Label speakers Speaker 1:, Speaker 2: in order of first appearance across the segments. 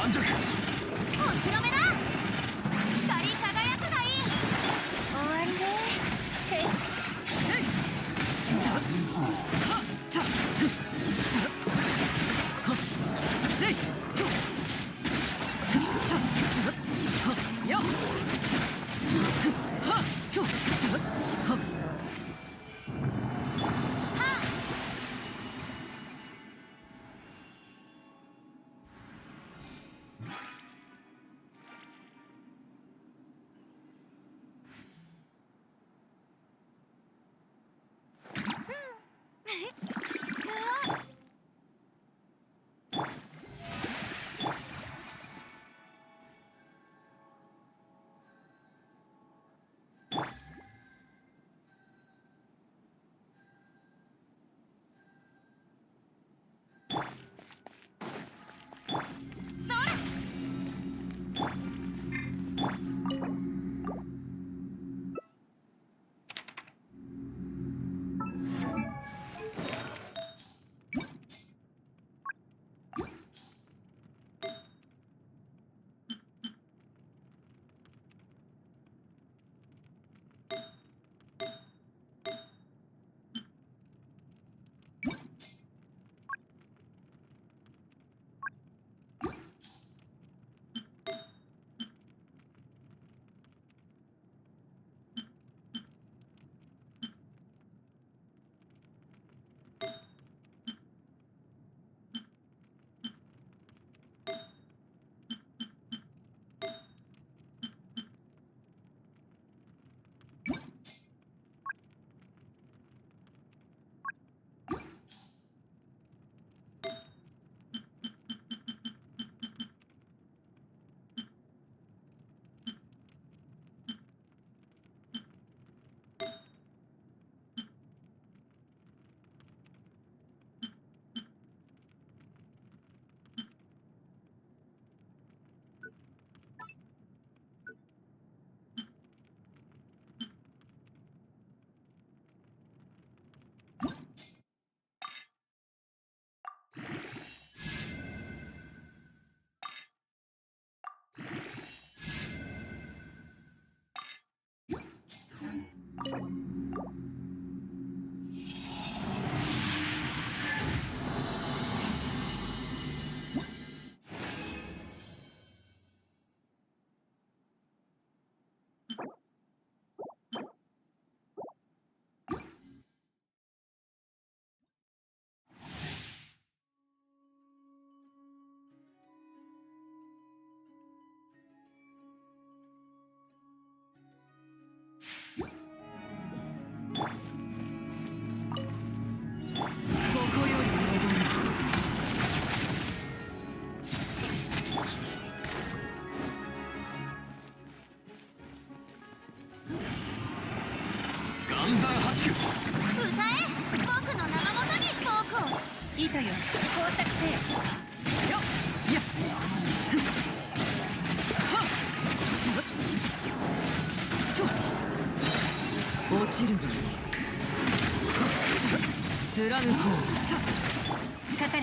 Speaker 1: 盤石。
Speaker 2: お披露目だ。光り輝くがいい。終わりね。へい。
Speaker 3: いいとよ、工作せよ。よっやっはっと落ちるがいい。貫こう。かかれ。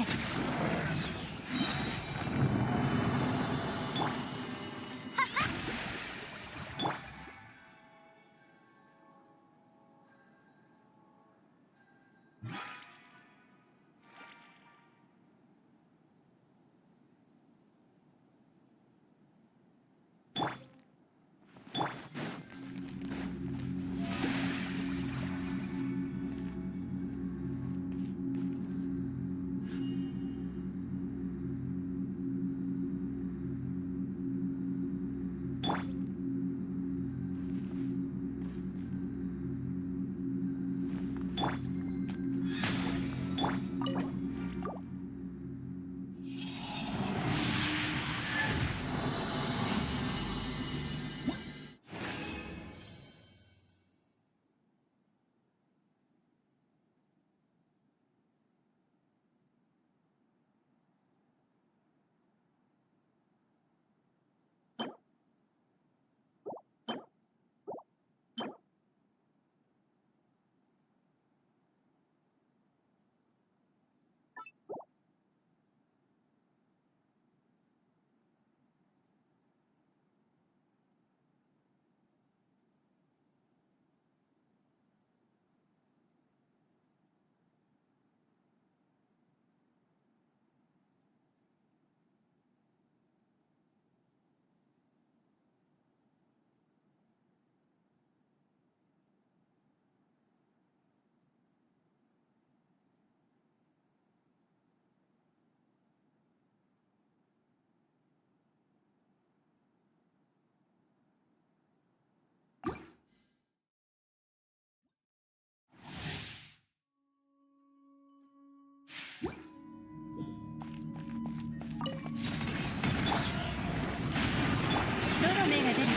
Speaker 3: 雨が出るかし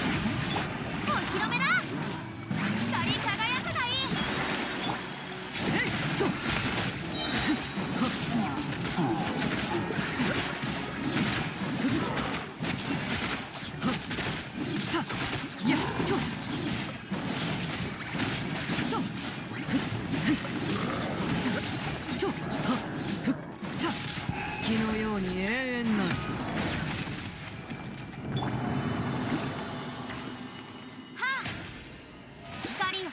Speaker 2: お披露目だ。光り輝くがいい。
Speaker 3: えいっとやっと月のように永遠なる。
Speaker 2: はあ、光よ。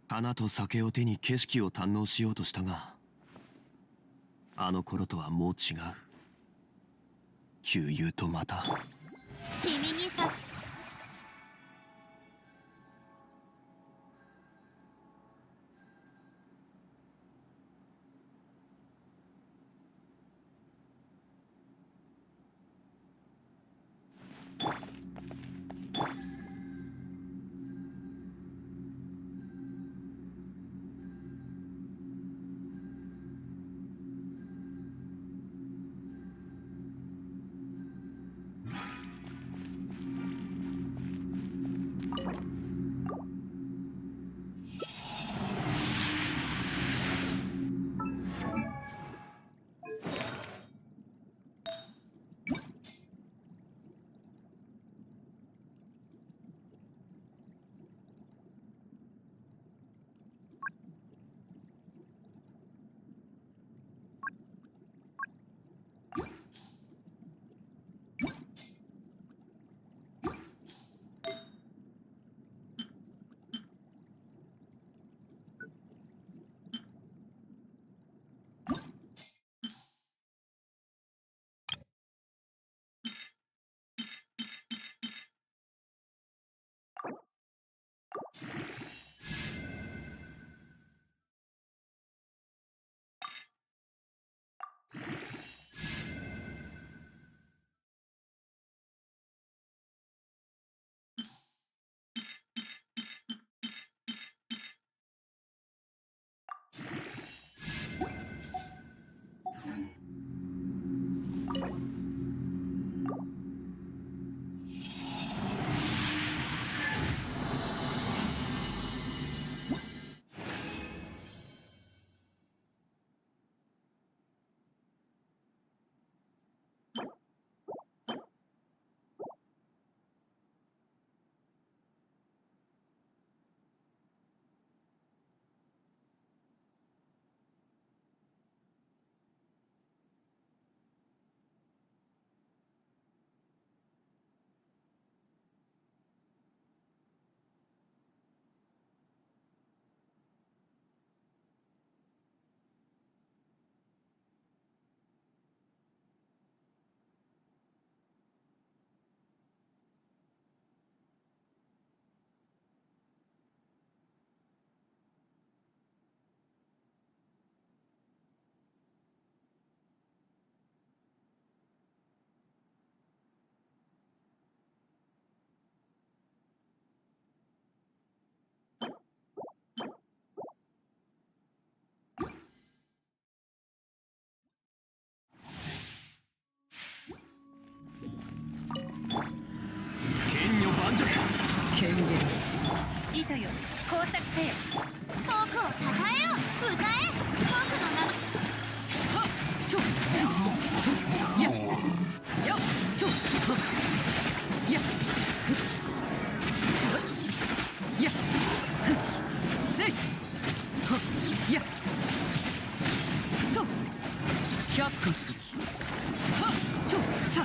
Speaker 1: 花と酒を手に景色を堪能しようとしたが、あの頃とはもう違う。旧友とまた
Speaker 2: 君にさ。
Speaker 3: 権限糸よ工作せよ。
Speaker 2: 僕をたたえよ。歌え。僕の名。
Speaker 3: はっとやっとやっやっせいやっと却下する。はっとさ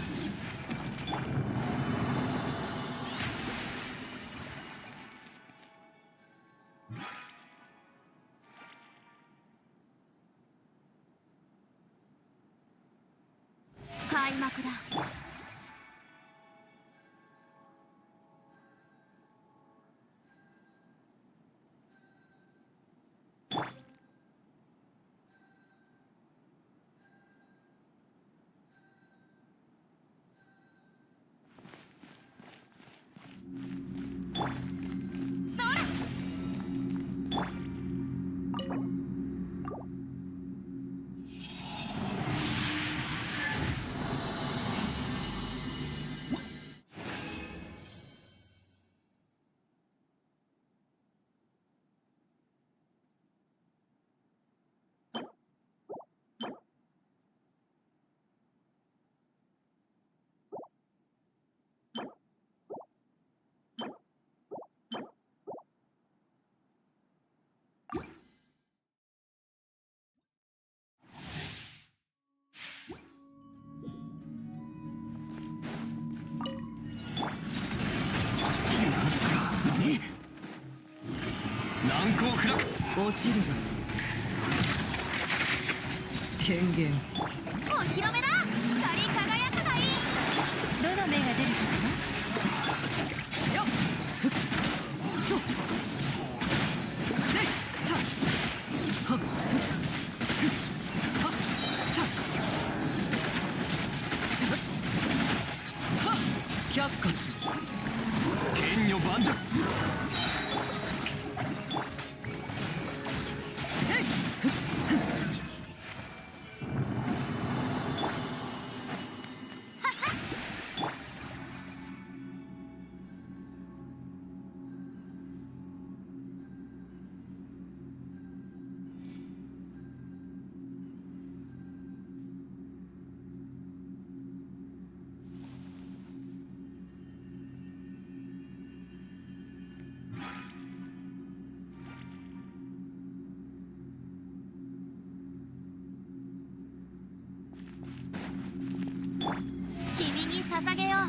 Speaker 1: 難攻不落。
Speaker 3: 落ちるが権限。
Speaker 2: お披露目だ。光り輝くがいい。
Speaker 3: どの目が出るかしら。よっふっとせいさはっふっふっはっささはっ却下する。
Speaker 1: 剣女盤石。
Speaker 3: せいふっふっ
Speaker 2: 君に捧げよう。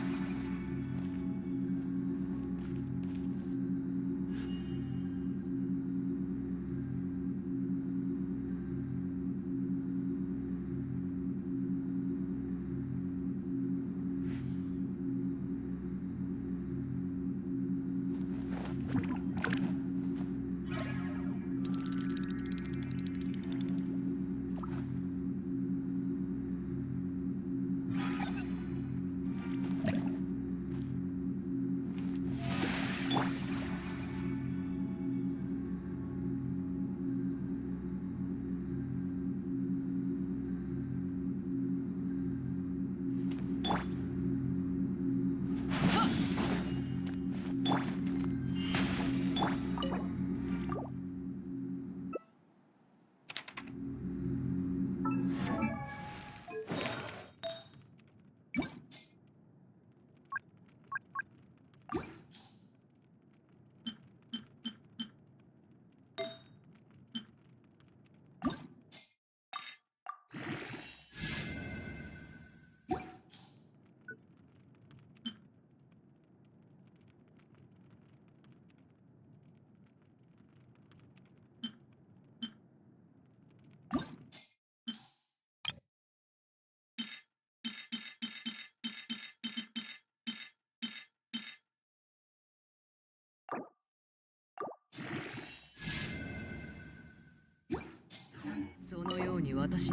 Speaker 3: そのように私。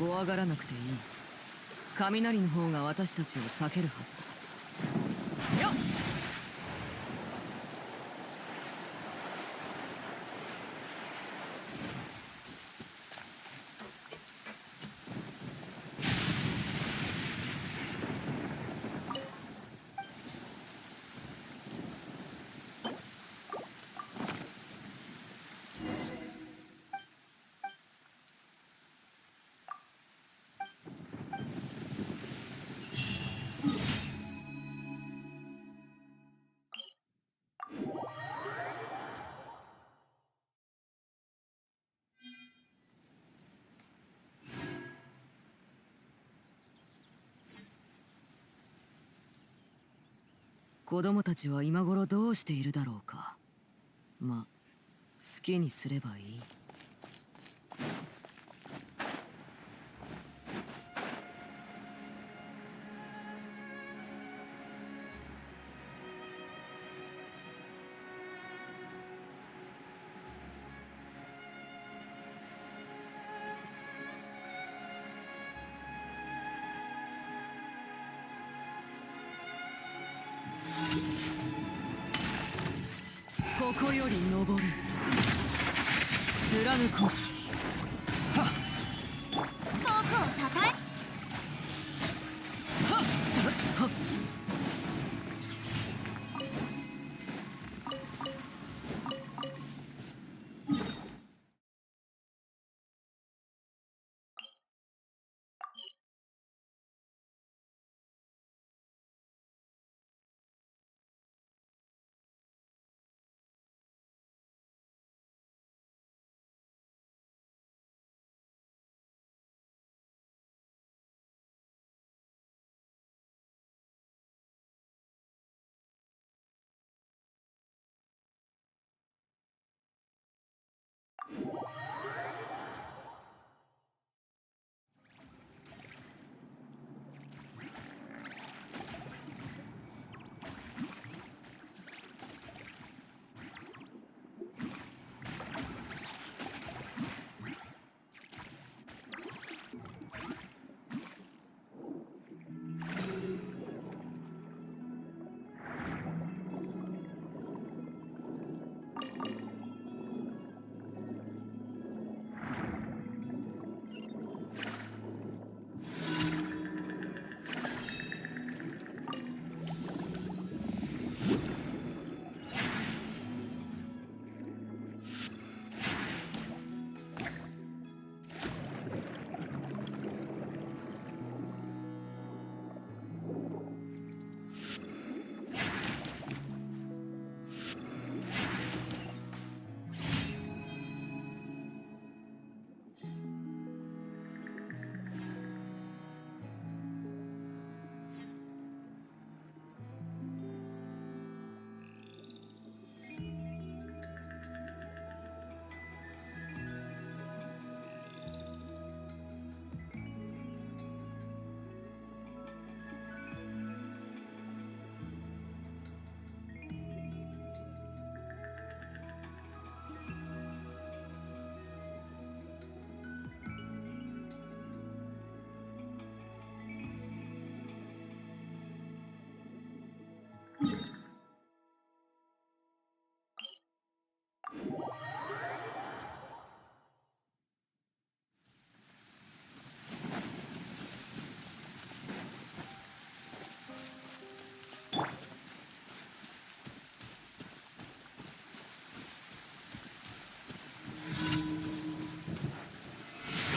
Speaker 3: 怖がらなくていい。雷の方が私たちを避けるはずだ。よっ。子供たちは今頃どうしているだろうか。ま、好きにすればいい。ここより登る。貫こう。
Speaker 2: 遠くを叩い。
Speaker 3: はっちゃはっ。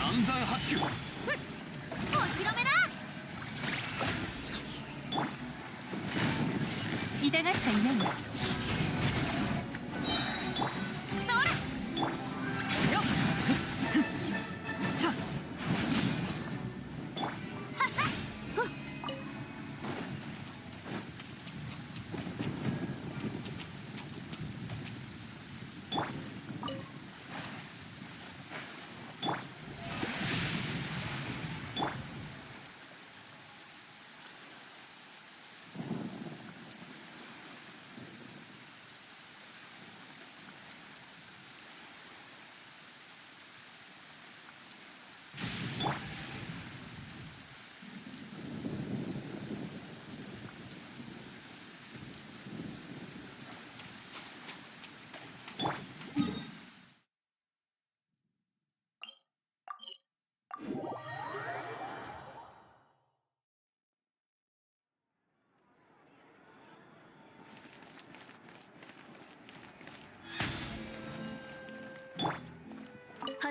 Speaker 1: 暗算8球。
Speaker 2: お披露目だ。
Speaker 3: 痛がっちゃいないわ。
Speaker 2: そら。
Speaker 3: よっ。さあ。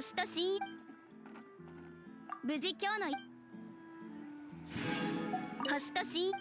Speaker 2: 星と親無事今日の星と親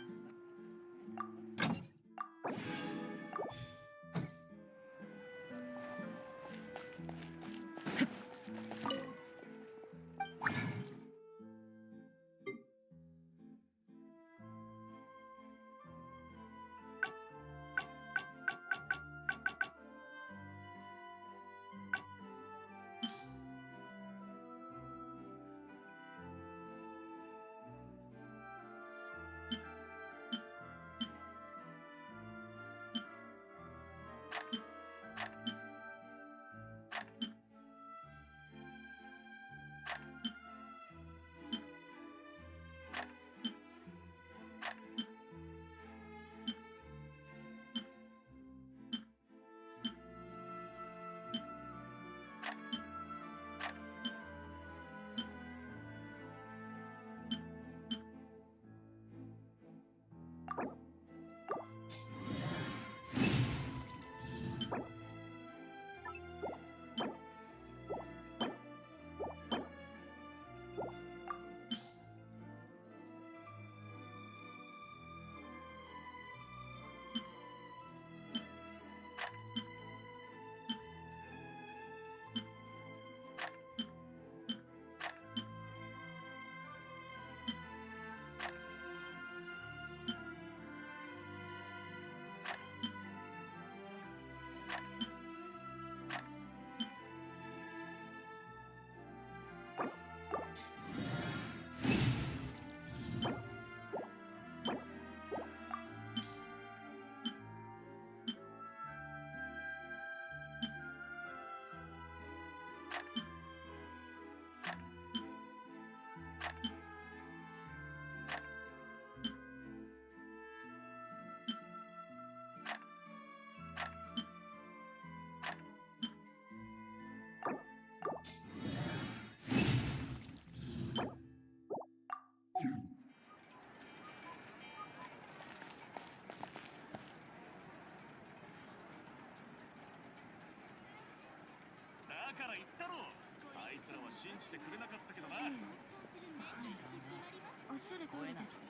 Speaker 4: だから言ったろ、あいつらは信じてくれなかったけどな。
Speaker 2: おっしゃる通りです。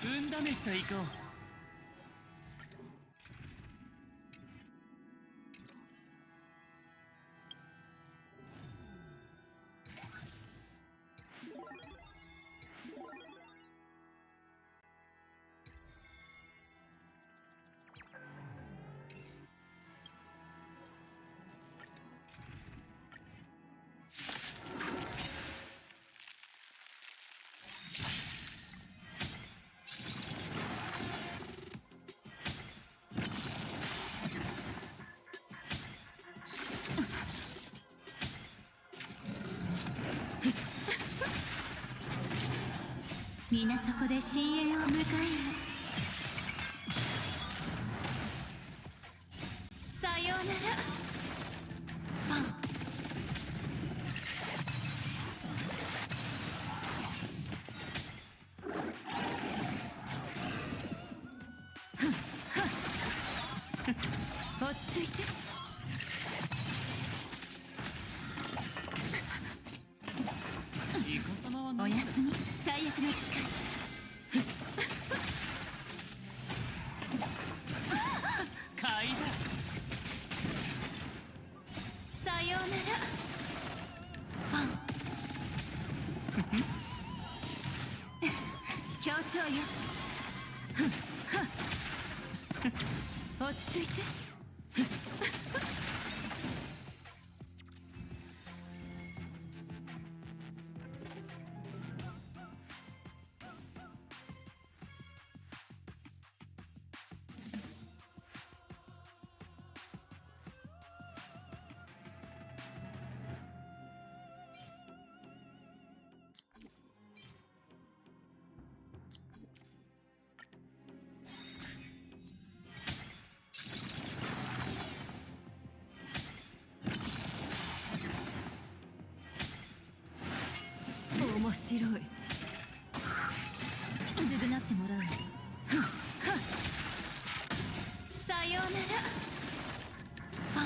Speaker 3: 運試しと行こう。
Speaker 2: 皆そこで深淵を迎えよ。さようならパン。落ち着いて。
Speaker 3: イカ様は
Speaker 2: おやすみ。最悪の力。
Speaker 3: 買いだ。
Speaker 2: さようならパン。協調よ。落ち着いて。面白い。償ってもらうわ。さようならパン。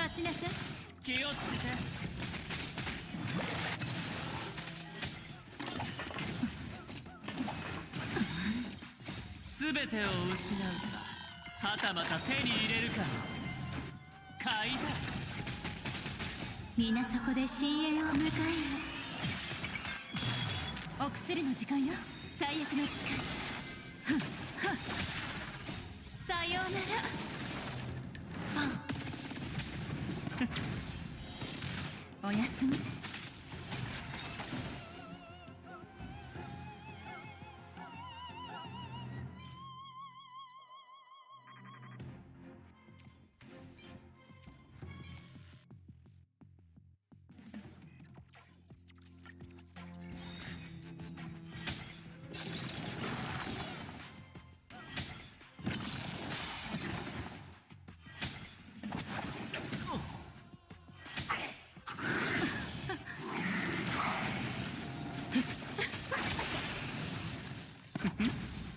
Speaker 2: 立ちなさい。
Speaker 3: 気をつけて。全てを失うか、はたまた手に入れるか。買いだ。
Speaker 2: 皆そこで深淵を迎えよ。お薬の時間よ。最悪の力。さようならパン。おやすみ。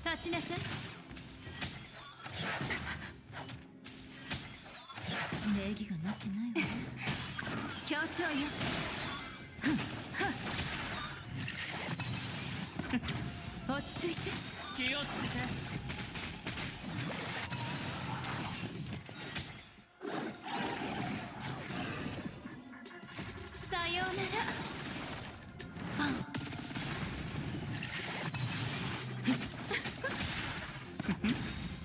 Speaker 2: 立ちなさい。礼儀がなってないわね。協調よ。落ち着いて。
Speaker 3: 気をつけて。
Speaker 2: さようならパン。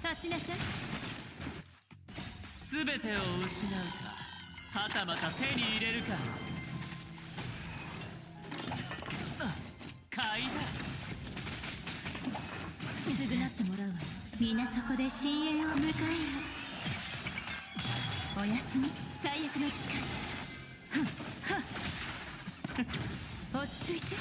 Speaker 2: 立ちなさい。
Speaker 3: 全てを失うか、はたまた手に入れるか。買いだ。
Speaker 2: 償ってもらうわ。皆そこで深淵を迎えよ。おやすみ。最悪の力。落ち着いて。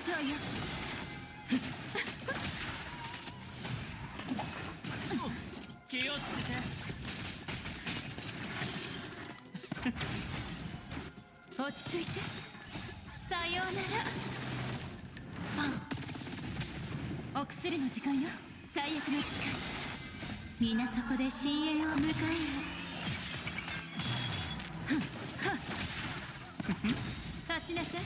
Speaker 3: 長よ。
Speaker 5: 気をつけて。
Speaker 3: 落ち着いて。さようなら。お薬の時間よ。最悪の近い。皆そこで深淵を迎えよう。立ちなさい。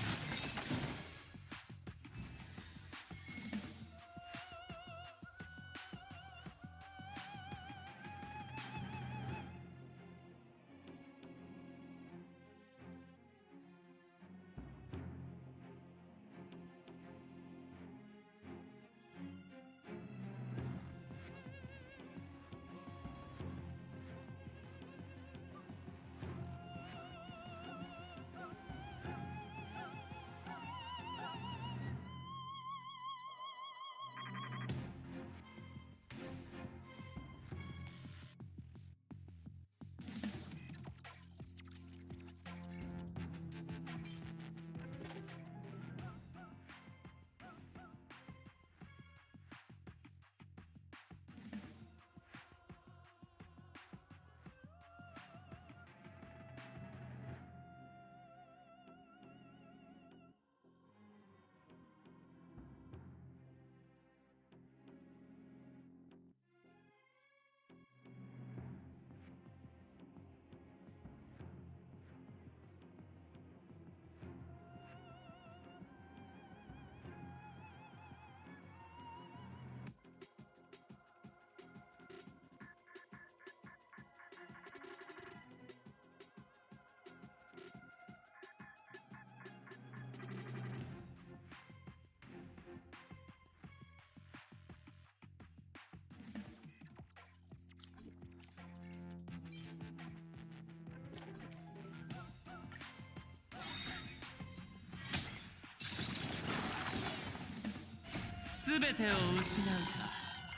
Speaker 5: 全てを失う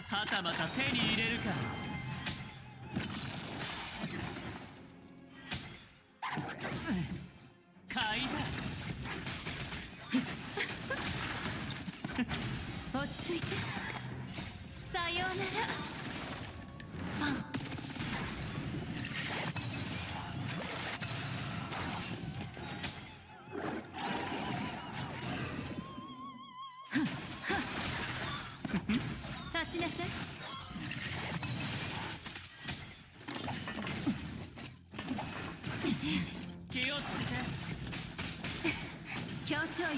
Speaker 5: か、はたまた手に入れるか。買いだ。
Speaker 3: 落ち着いて。さようなら。立ちなさい。
Speaker 5: 気をつけて。
Speaker 3: 協調よ。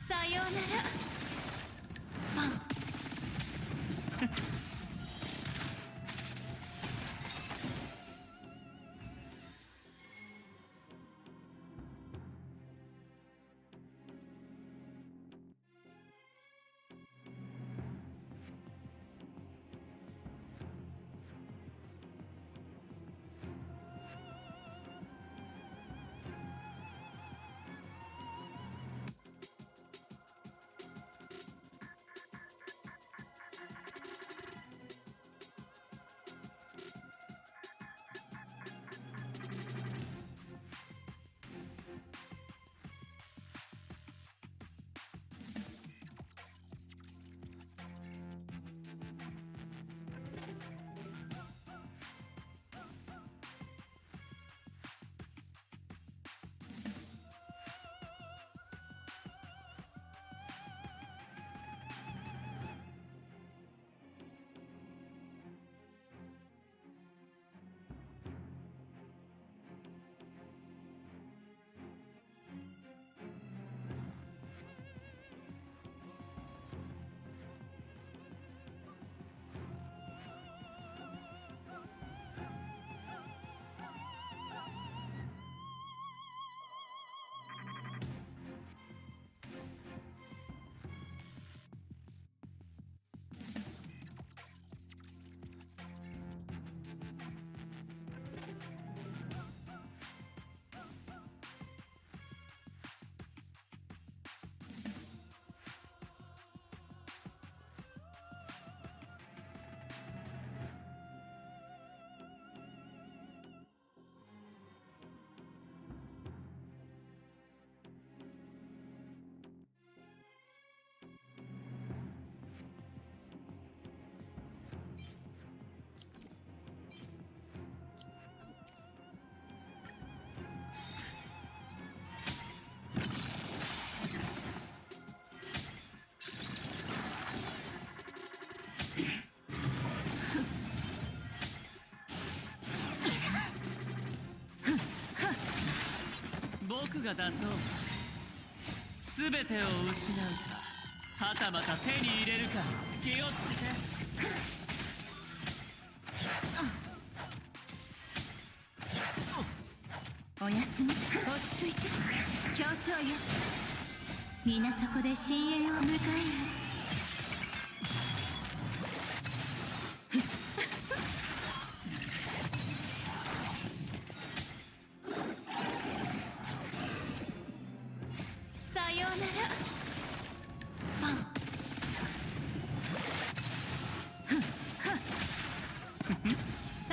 Speaker 3: さようなら。
Speaker 5: 僕が出そう。全てを失うか、はたまた手に入れるか。気をつけて。
Speaker 3: おやすみ。落ち着いて。協調よ。皆そこで深淵を迎えよ。
Speaker 2: さようなら。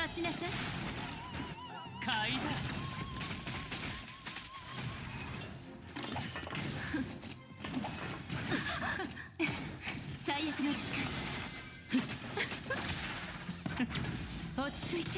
Speaker 3: 立ちなさい。
Speaker 5: 買いだ。
Speaker 3: 最悪の力。落ち着いて。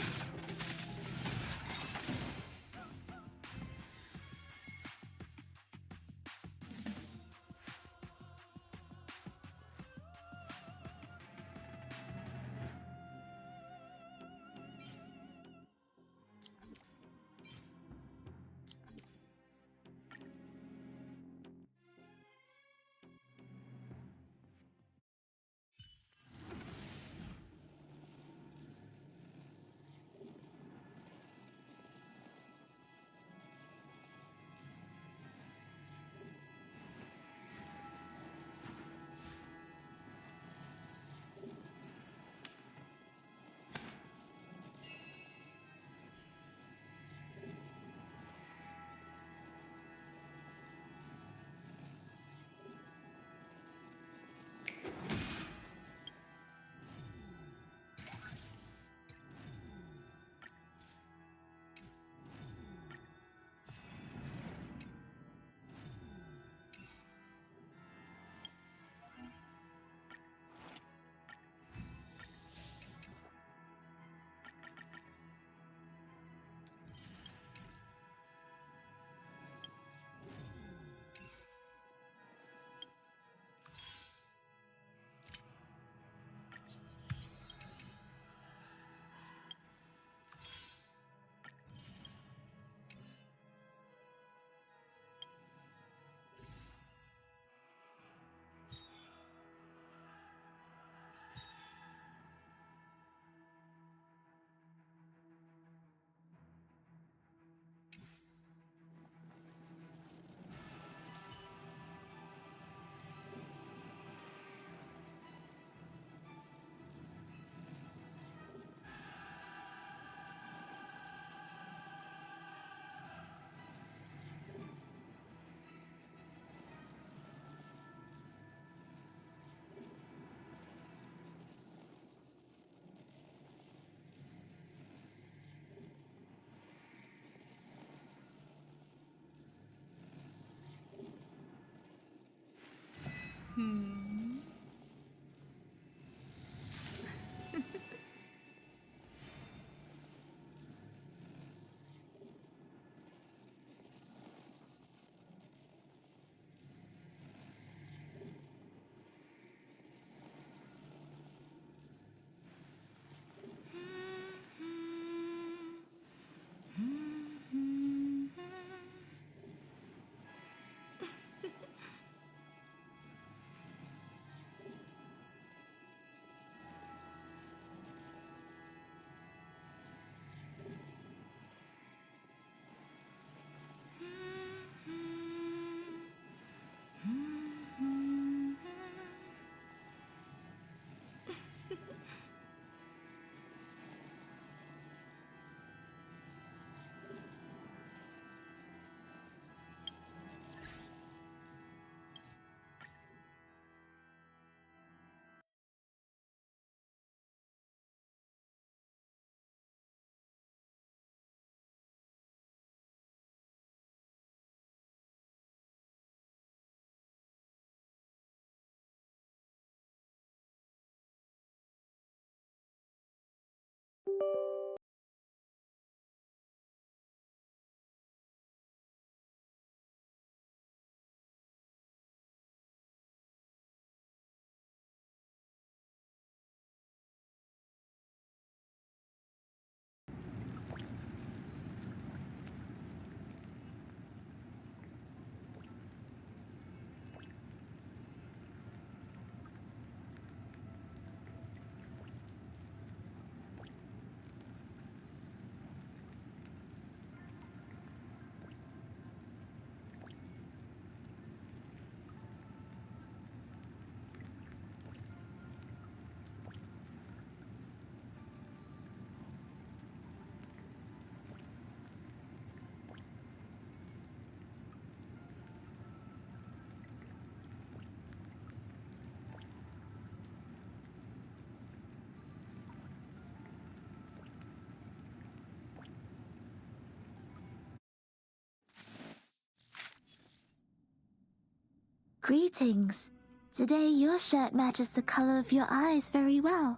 Speaker 6: Greetings. Today your shirt matches the color of your eyes very well.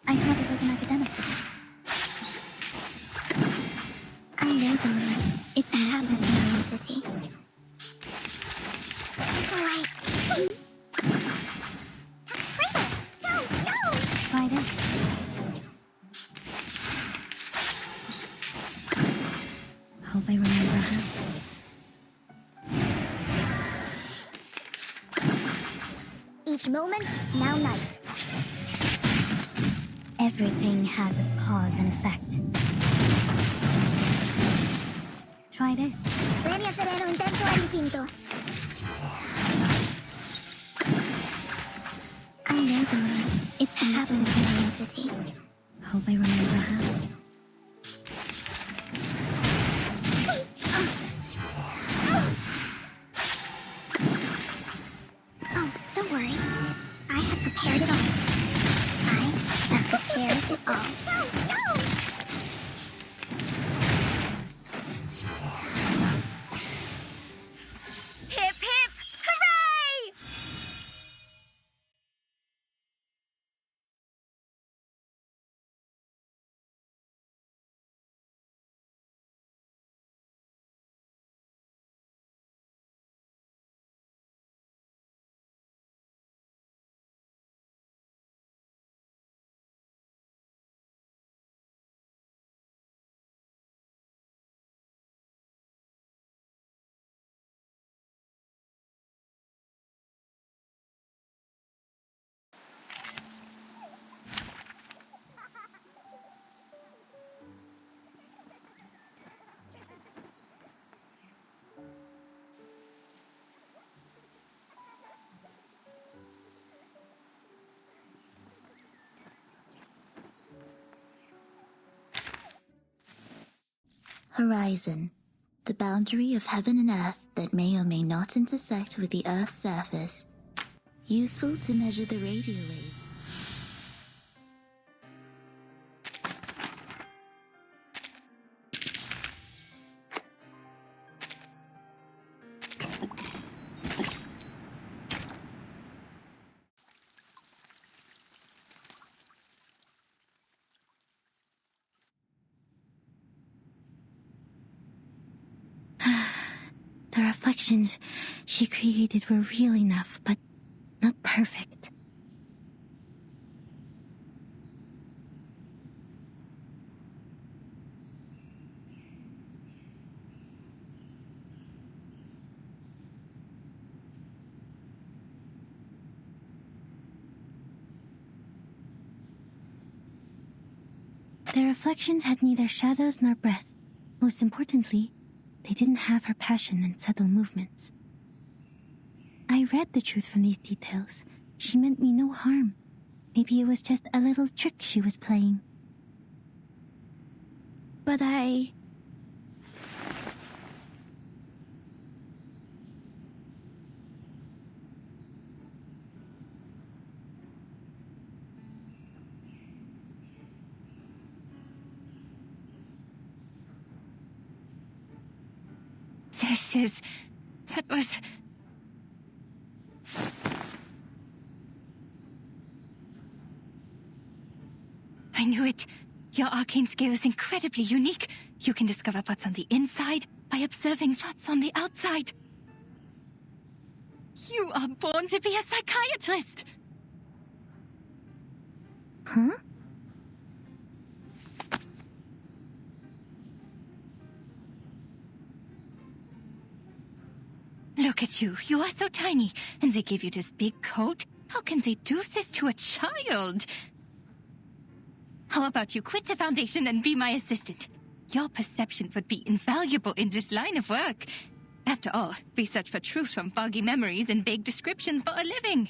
Speaker 2: I thought it was an academic. I know the moon. It's happening in the city. It's alright. Go, go! Try this. Hope I remember her. Each moment, now night. Everything has its cause and effect. Try this. Puede hacer el intento al infinito. I know the moon. It's happening in the city. Hope I remember her. Oh, don't worry. I have prepared it all. I have prepared it all.
Speaker 6: Horizon, the boundary of heaven and earth that may or may not intersect with the Earth's surface. Useful to measure the radio waves. The reflections she created were real enough, but not perfect. The reflections had neither shadows nor breath. Most importantly, they didn't have her passion and subtle movements. I read the truth from these details. She meant me no harm. Maybe it was just a little trick she was playing. But I That was... I knew it. Your arcane skill is incredibly unique. You can discover what's on the inside by observing what's on the outside. You are born to be a psychiatrist! Huh? Look at you. You are so tiny, and they give you this big coat? How can they do this to a child? How about you quit the Foundation and be my assistant? Your perception would be invaluable in this line of work. After all, we search for truth from foggy memories and vague descriptions for a living.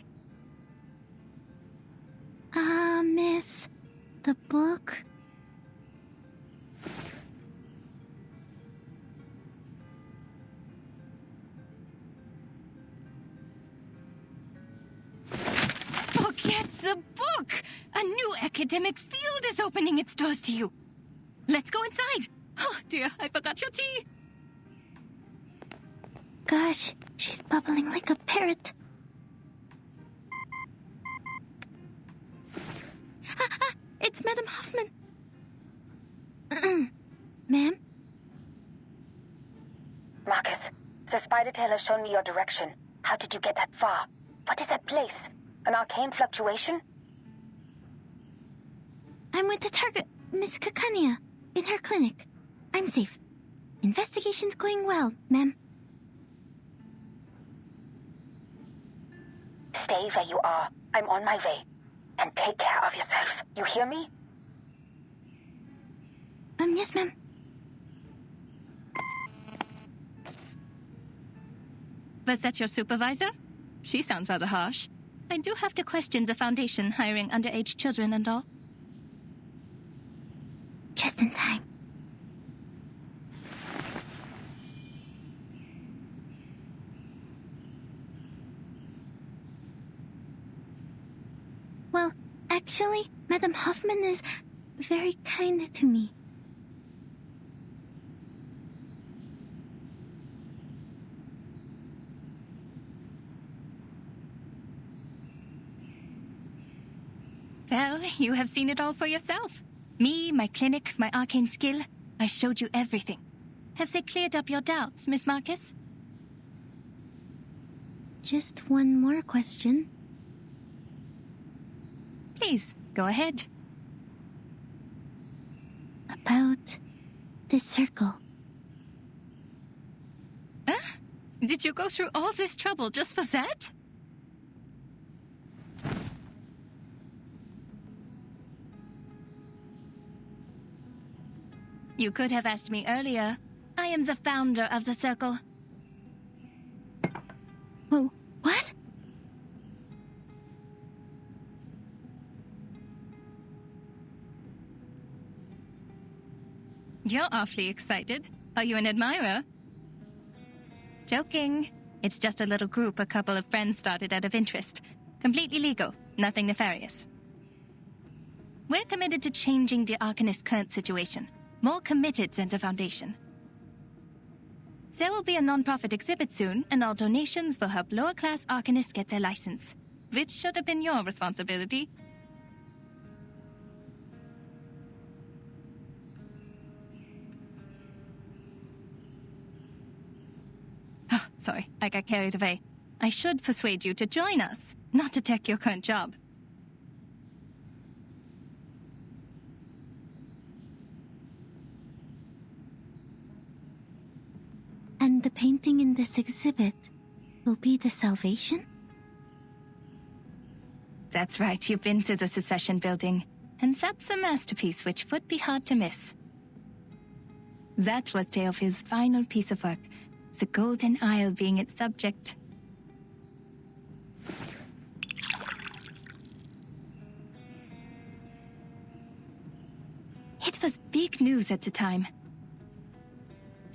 Speaker 6: Miss, the book? Forget the book! A new academic field is opening its doors to you. Let's go inside. Oh dear, I forgot your tea. Gosh, she's bubbling like a parrot. It's Madame Hoffman. Ma'am?
Speaker 7: Marcus, the spider tail has shown me your direction. How did you get that far? What is that place? An arcane fluctuation?
Speaker 6: I'm with the target, Miss Kakania, in her clinic. I'm safe. Investigation's going well, ma'am.
Speaker 7: Stay where you are. I'm on my way. And take care of yourself. You hear me?
Speaker 6: Yes, ma'am.
Speaker 2: Was that your supervisor? She sounds rather harsh. I do have to question the Foundation hiring underage children and all.
Speaker 6: Just in time. Well, actually, Madame Hoffman is very kind to me.
Speaker 2: Well, you have seen it all for yourself. Me, my clinic, my arcane skill. I showed you everything. Have they cleared up your doubts, Miss Marcus?
Speaker 6: Just one more question.
Speaker 2: Please, go ahead.
Speaker 6: About this circle.
Speaker 2: Huh? Did you go through all this trouble just for that? You could have asked me earlier. I am the founder of the circle.
Speaker 6: Oh, what?
Speaker 2: You're awfully excited. Are you an admirer? Joking. It's just a little group a couple of friends started out of interest. Completely legal, nothing nefarious. We're committed to changing the Arcanist's current situation. More committed than the Foundation. There will be a non-profit exhibit soon, and all donations will help lower-class Arcanists get their license. Which should have been your responsibility. Oh, sorry, I got carried away. I should persuade you to join us, not to take your current job.
Speaker 6: And the painting in this exhibit will be the salvation?
Speaker 2: That's right, you've been to the Secession building. And that's a masterpiece which would be hard to miss. That was Theophil's final piece of work, the Golden Isle being its subject. It was big news at the time.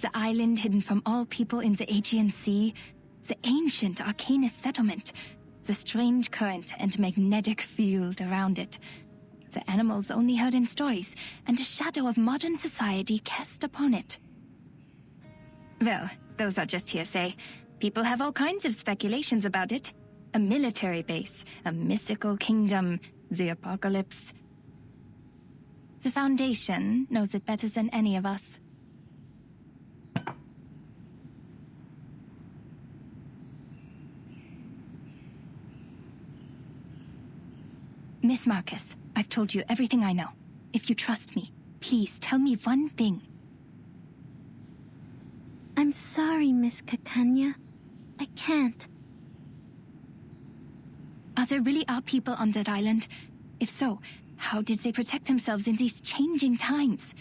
Speaker 2: The island hidden from all people in the Aegean Sea, the ancient Arcanist settlement, the strange current and magnetic field around it, the animals only heard in stories, and the shadow of modern society cast upon it. Well, those are just hearsay. People have all kinds of speculations about it. A military base, a mystical kingdom, the apocalypse. The Foundation knows it better than any of us. Miss Marcus, I've told you everything I know. If you trust me, please tell me one thing.
Speaker 6: I'm sorry, Miss Kakanya. I can't.
Speaker 2: There really are people on that island? If so, how did they protect themselves in these changing times?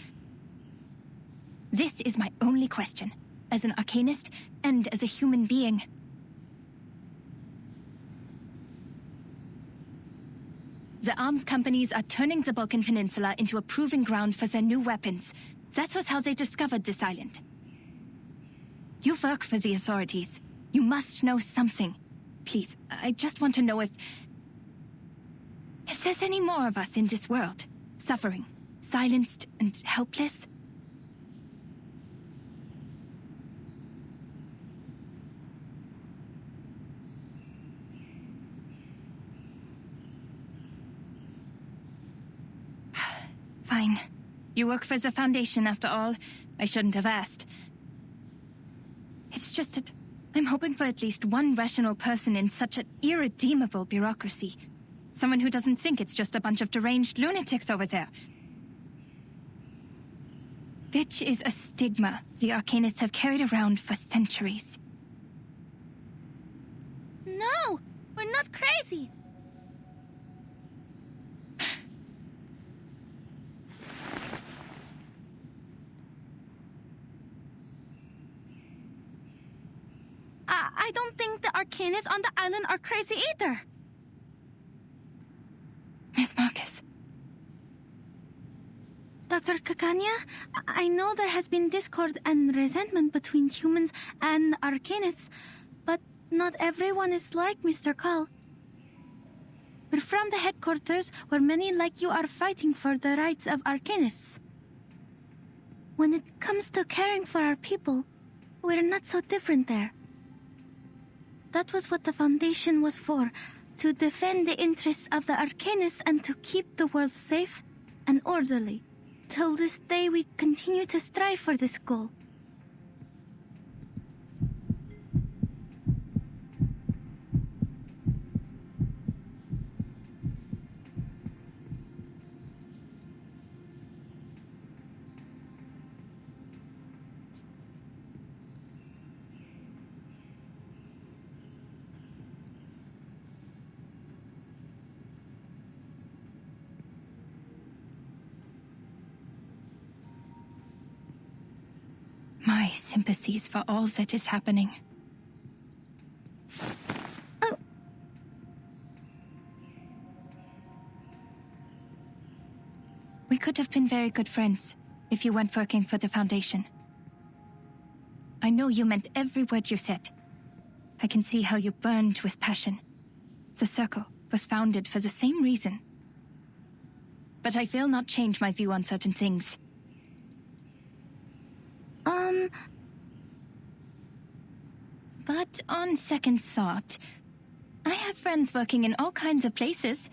Speaker 2: This is my only question, as an Arcanist and as a human being. The arms companies are turning the Balkan Peninsula into a proving ground for their new weapons. That was how they discovered this island. You work for the authorities. You must know something. Please, I just want to know if there's any more of us in this world, suffering, silenced and helpless. Fine. You work for the Foundation after all. I shouldn't have asked. It's just that I'm hoping for at least one rational person in such an irredeemable bureaucracy. Someone who doesn't think it's just a bunch of deranged lunatics over there. Which is a stigma the Arcanists have carried around for centuries.
Speaker 6: No! We're not crazy! I don't think the Arcanists on the island are crazy either.
Speaker 2: Miss Marcus.
Speaker 6: Dr. Kakanya, I know there has been discord and resentment between humans and Arcanists, but not everyone is like Mr. Call. We're from the headquarters where many like you are fighting for the rights of Arcanists. When it comes to caring for our people, we're not so different there. That was what the Foundation was for, to defend the interests of the Arcanists and to keep the world safe and orderly. Till this day, we continue to strive for this goal.
Speaker 2: My sympathies for all that is happening.
Speaker 6: Oh.
Speaker 2: We could have been very good friends. if you weren't working for the Foundation. I know you meant every word you said. I can see how you burned with passion. The Circle was founded for the same reason. But I will not change my view on certain things. But on second thought, I have friends working in all kinds of places.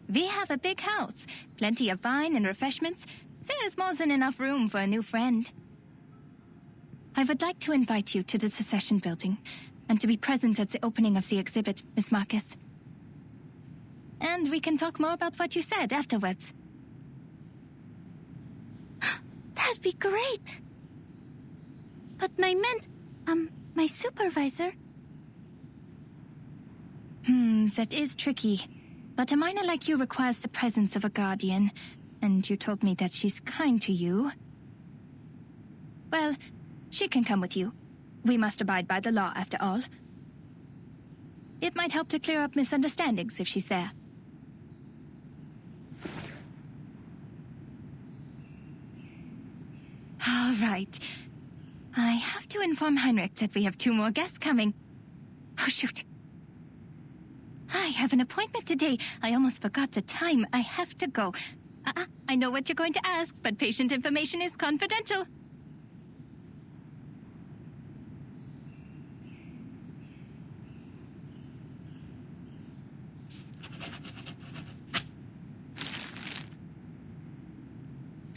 Speaker 2: We have a big house, plenty of wine and refreshments. There's more than enough room for a new friend. I would like to invite you to the Secession building, and to be present at the opening of the exhibit, Miss Marcus. And we can talk more about what you said afterwards.
Speaker 6: That'd be great. But my supervisor...
Speaker 2: That is tricky. But a minor like you requires the presence of a guardian, and you told me that she's kind to you. Well, she can come with you. We must abide by the law, after all. It might help to clear up misunderstandings if she's there. All right. I have to inform Heinrich that we have 2 more guests coming. Oh, shoot. I have an appointment today. I almost forgot the time. I have to go. I know what you're going to ask, but patient information is confidential.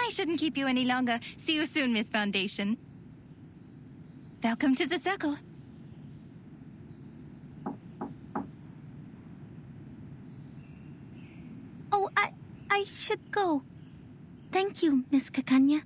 Speaker 2: I shouldn't keep you any longer. See you soon, Miss Foundation. Welcome to the Circle.
Speaker 6: Oh, I should go. Thank you, Miss Kakanya.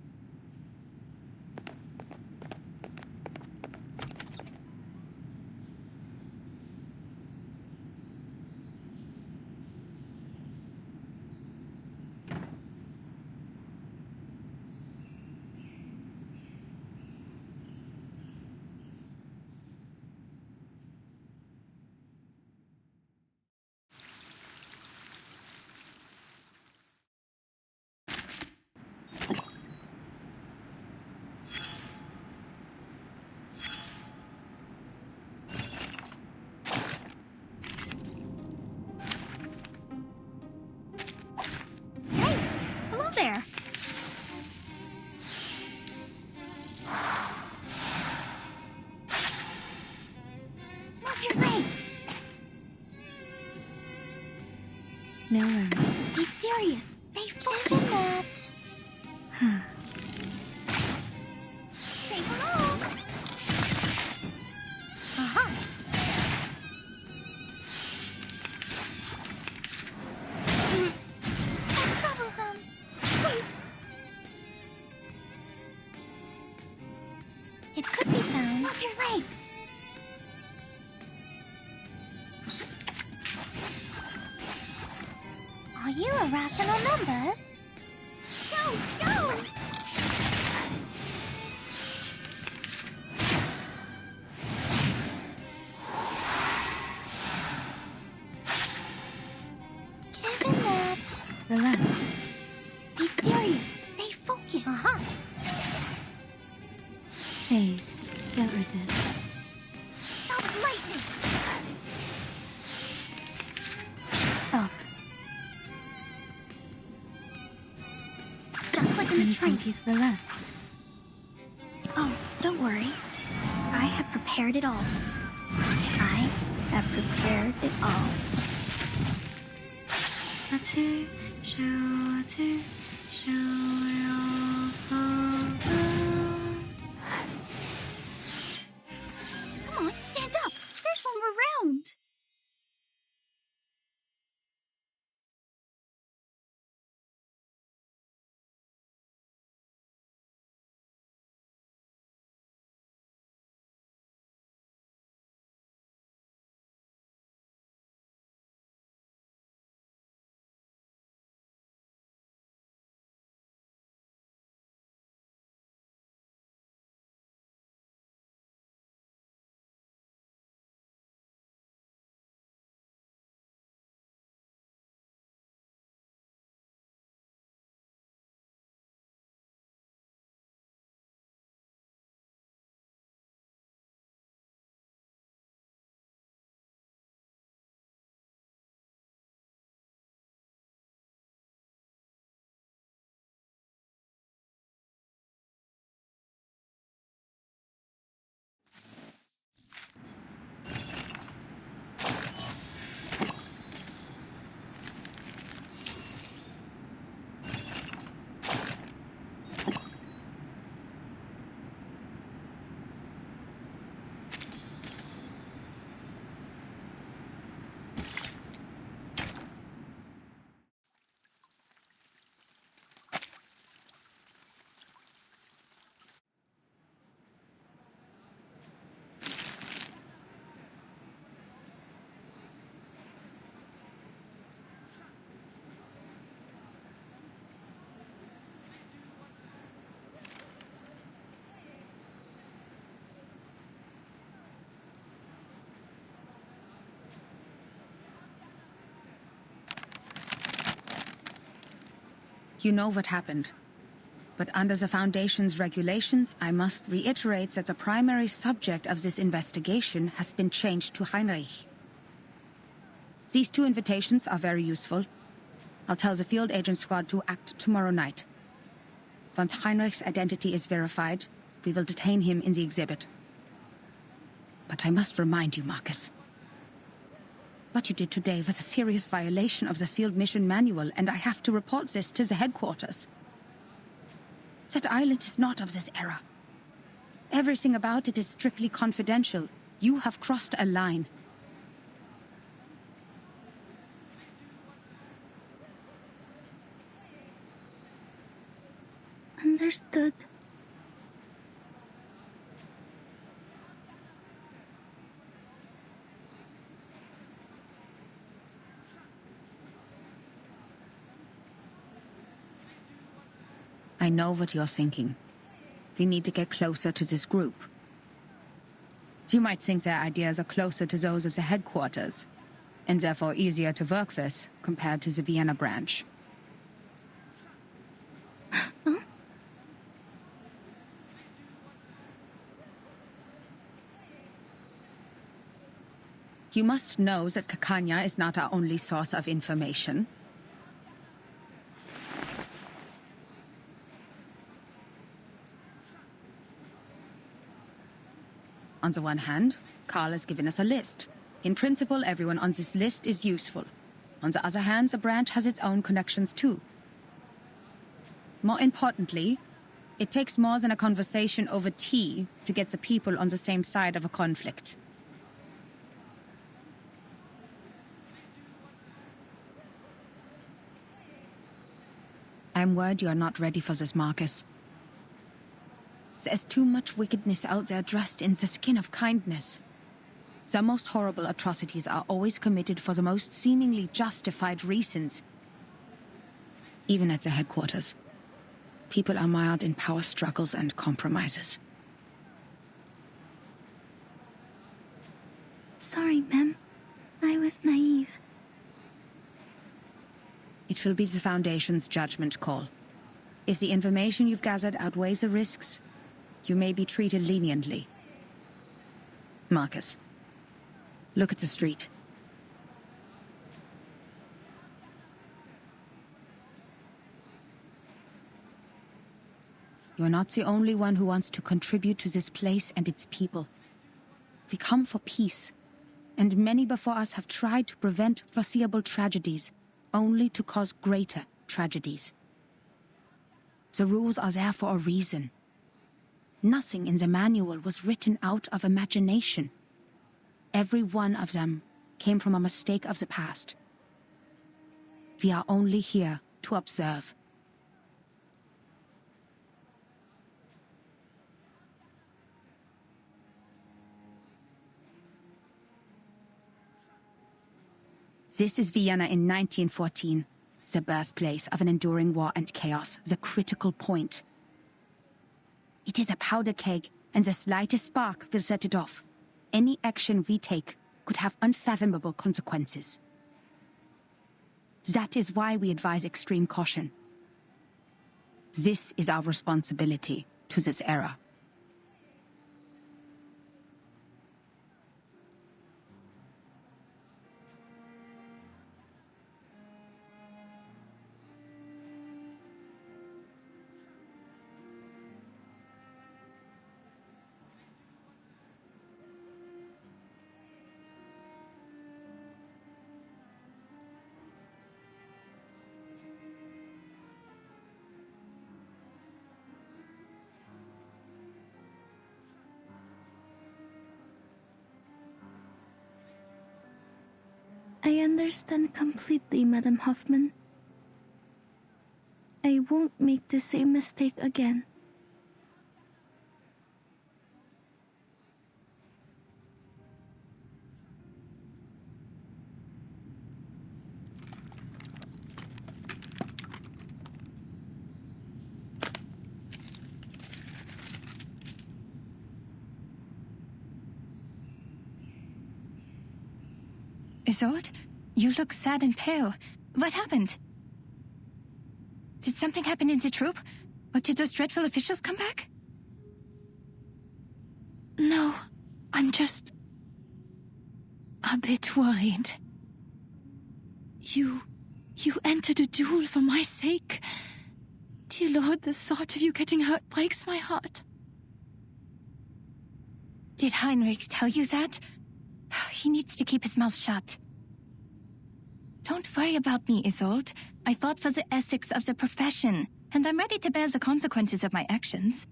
Speaker 6: Hello there. What's your legs?
Speaker 2: No worries.
Speaker 6: Be serious. Stay focused. Say hello. Uh-huh. That's troublesome. It could be found. What's your legs? Are you irrational numbers? Go, go! Given that...
Speaker 2: Relax.
Speaker 6: Be serious. Stay focused. Uh-huh.
Speaker 2: Please, don't resist.
Speaker 6: Stop lightning!
Speaker 2: Stop.
Speaker 6: Just like in the train.
Speaker 2: He's relaxed.
Speaker 6: Oh, don't worry. I have prepared it all. I have prepared it all. Come on, stand up. There's one around.
Speaker 8: You know what happened. But under the Foundation's regulations, I must reiterate that the primary subject of this investigation has been changed to Heinrich. These 2 invitations are very useful. I'll tell the field agent squad to act tomorrow night. Once Heinrich's identity is verified, we will detain him in the exhibit. But I must remind you, Marcus. What you did today was a serious violation of the field mission manual, and I have to report this to the headquarters. That island is not of this era. Everything about it is strictly confidential. You have crossed a line.
Speaker 2: Understood.
Speaker 8: I know what you're thinking. We need to get closer to this group. You might think their ideas are closer to those of the headquarters, and therefore easier to work with compared to the Vienna branch.
Speaker 2: Huh?
Speaker 8: You must know that Kakanya is not our only source of information. On the one hand, Carl has given us a list. In principle, everyone on this list is useful. On the other hand, the branch has its own connections too. More importantly, it takes more than a conversation over tea to get the people on the same side of a conflict. I'm worried you are not ready for this, Marcus. There's too much wickedness out there dressed in the skin of kindness. The most horrible atrocities are always committed for the most seemingly justified reasons. Even at the headquarters, people are mired in power struggles and compromises.
Speaker 2: Sorry, ma'am. I was naive.
Speaker 8: It will be the Foundation's judgment call. If the information you've gathered outweighs the risks, you may be treated leniently. Marcus, look at the street. You're not the only one who wants to contribute to this place and its people. We come for peace, and many before us have tried to prevent foreseeable tragedies, only to cause greater tragedies. The rules are there for a reason. Nothing in the manual was written out of imagination. Every one of them came from a mistake of the past. We are only here to observe. This is Vienna in 1914, the birthplace of an enduring war and chaos, the critical point. It is a powder keg, and the slightest spark will set it off. Any action we take could have unfathomable consequences. That is why we advise extreme caution. This is our responsibility to this era.
Speaker 2: I understand completely, Madam Hoffman. I won't make the same mistake again. Isolde, you look sad and pale. What happened? Did something happen in the troop? Or did those dreadful officials come back?
Speaker 6: No, I'm just a bit worried. You entered a duel for my sake. Dear Lord, the thought of you getting hurt breaks my heart.
Speaker 2: Did Heinrich tell you that? He needs to keep his mouth shut. Don't worry about me, Isolde. I fought for the ethics of the profession, and I'm ready to bear the consequences of my actions.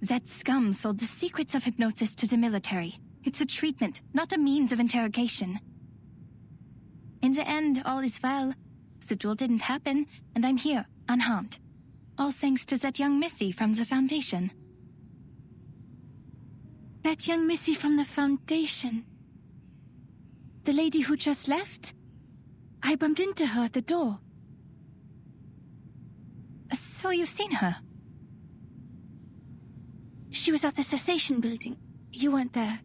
Speaker 2: That scum sold the secrets of hypnosis to the military. It's a treatment, not a means of interrogation. In the end, all is well. The duel didn't happen, and I'm here, unharmed. All thanks to that young missy from the Foundation.
Speaker 6: That young missy from the Foundation. The lady who just left? I bumped into her at the door.
Speaker 2: So you've seen her?
Speaker 6: She was at the cessation building. You weren't there.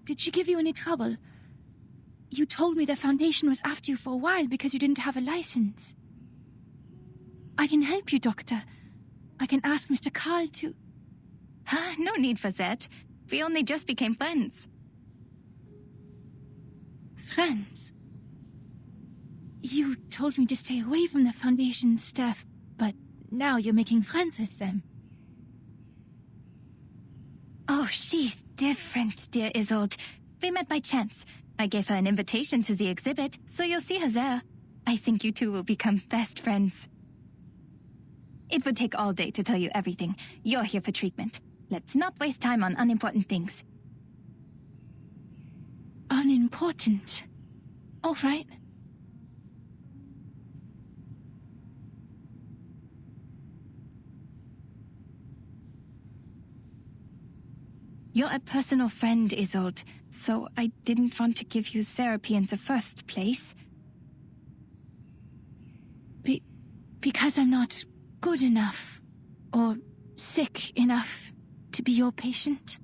Speaker 6: Did she give you any trouble? You told me the Foundation was after you for a while because you didn't have a license. I can help you, Doctor. I can ask Mr. Carl to...
Speaker 2: No need for that. We only just became friends.
Speaker 6: Friends? You told me to stay away from the Foundation staff, but now you're making friends with them.
Speaker 2: Oh, she's different, dear Isolde. We met by chance. I gave her an invitation to the exhibit, so you'll see her there. I think you two will become best friends. It would take all day to tell you everything. You're here for treatment. Let's not waste time on unimportant things.
Speaker 6: Unimportant? All right.
Speaker 2: You're a personal friend, Isolde, so I didn't want to give you therapy in the first place.
Speaker 6: Because I'm not good enough, or sick enough to be your patient?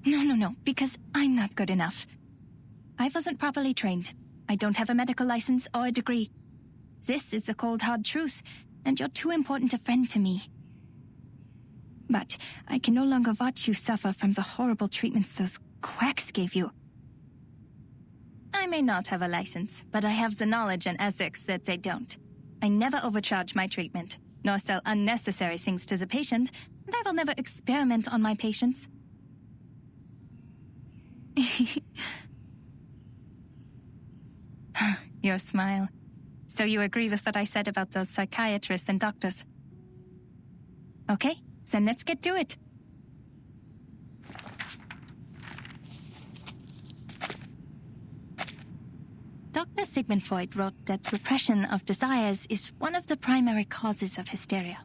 Speaker 2: No, because I'm not good enough. I wasn't properly trained. I don't have a medical license or a degree. This is the cold, hard truth, and you're too important a friend to me. But I can no longer watch you suffer from the horrible treatments those quacks gave you. I may not have a license, but I have the knowledge and ethics that they don't. I never overcharge my treatment, nor sell unnecessary things to the patient, and I will never experiment on my patients. Your smile. So you agree with what I said about those psychiatrists and doctors? Okay, then let's get to it. Dr. Sigmund Freud wrote that repression of desires is one of the primary causes of hysteria.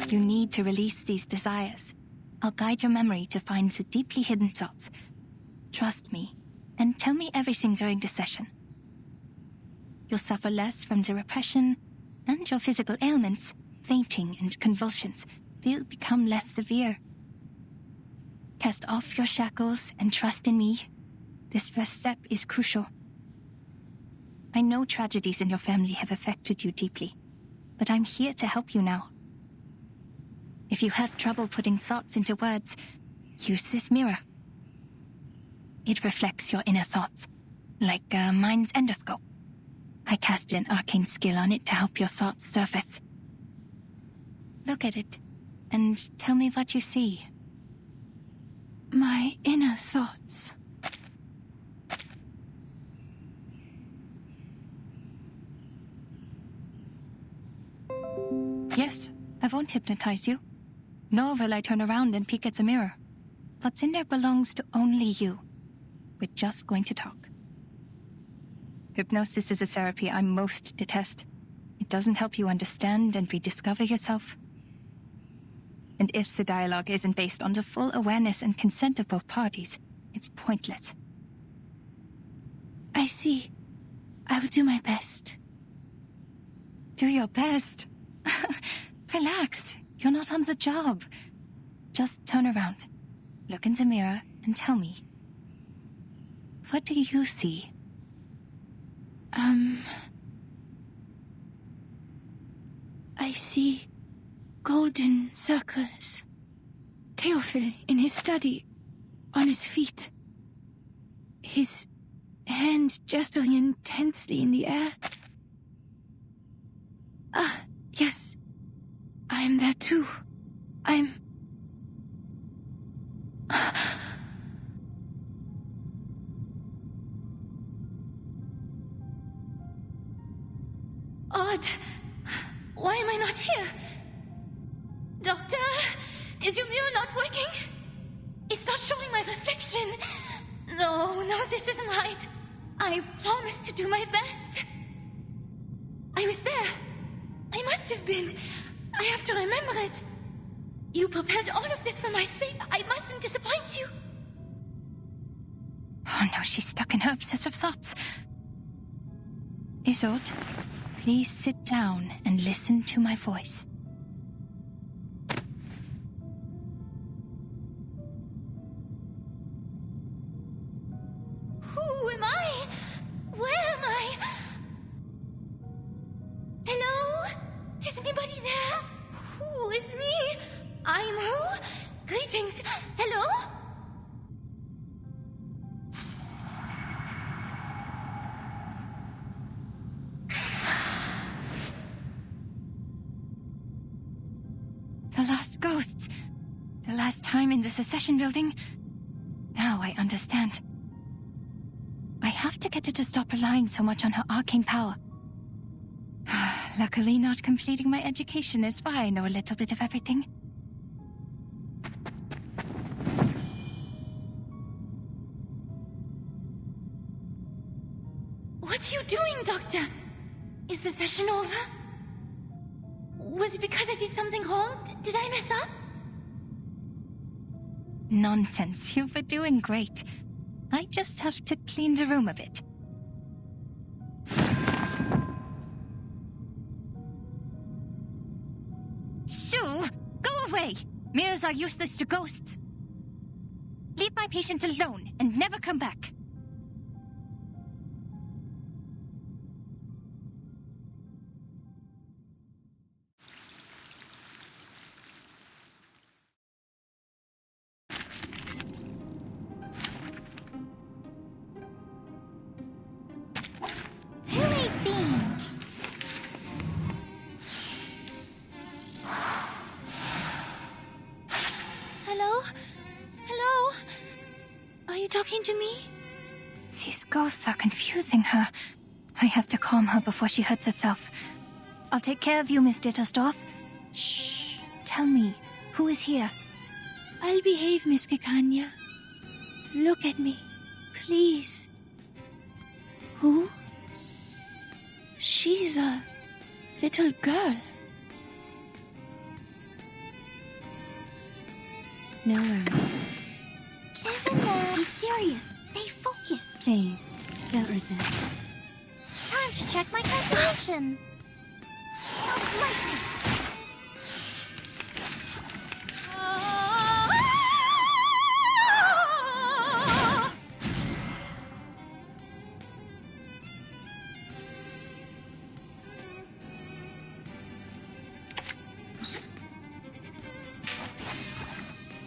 Speaker 2: You need to release these desires. I'll guide your memory to find the deeply hidden thoughts. Trust me, and tell me everything during the session. You'll suffer less from the repression, and your physical ailments, fainting and convulsions, will become less severe. Cast off your shackles and trust in me. This first step is crucial. I know tragedies in your family have affected you deeply, but I'm here to help you now. If you have trouble putting thoughts into words, use this mirror. It reflects your inner thoughts, like a mind's endoscope. I cast an arcane skill on it to help your thoughts surface. Look at it, and tell me what you see.
Speaker 6: My inner thoughts.
Speaker 2: Yes, I won't hypnotize you. Nor will I turn around and peek at the mirror. What's in there belongs to only you. We're just going to talk. Hypnosis is a therapy I most detest. It doesn't help you understand and rediscover yourself. And if the dialogue isn't based on the full awareness and consent of both parties, it's pointless.
Speaker 6: I see. I will do my best.
Speaker 2: Do your best? Relax. You're not on the job. Just turn around. Look in the mirror and tell me. What do you see?
Speaker 6: I see golden circles. Theophil in his study, on his feet. His hand gesturing intensely in the air. Ah, yes. I am there too. I'm... Odd. Why am I not here? Doctor? Is your mirror not working? It's not showing my reflection. No, this isn't right. I promised to do my best. I was there. I must have been. I have to remember it. You prepared all of this for my sake. I mustn't disappoint you.
Speaker 2: Oh no, she's stuck in her obsessive thoughts. Isolde, please sit down and listen to my voice.
Speaker 6: Who am I? Where am I? Hello? Is anybody there? Who is me? I'm who? Greetings. Hello?
Speaker 2: The lost ghosts. The last time in the secession building. Now I understand. I have to get her to stop relying so much on her arcane power. Luckily, not completing my education is why I know a little bit of everything.
Speaker 6: What are you doing, Doctor? Is the session over? Was it because I did something wrong? Did I mess up?
Speaker 2: Nonsense. You were doing great. I just have to clean the room a bit. Shoo! Go away! Mirrors are useless to ghosts. Leave my patient alone and never come back.
Speaker 6: Hello? Hello? Are you talking to me?
Speaker 2: These ghosts are confusing her. I have to calm her before she hurts herself. I'll take care of you, Miss Dittersdorf. Shh. Tell me, who is here?
Speaker 6: I'll behave, Miss Kekanya. Look at me, please. Who? She's a little girl.
Speaker 9: No worries.
Speaker 6: Be serious. Stay focused.
Speaker 9: Please, don't resist.
Speaker 6: Time to check my calculation.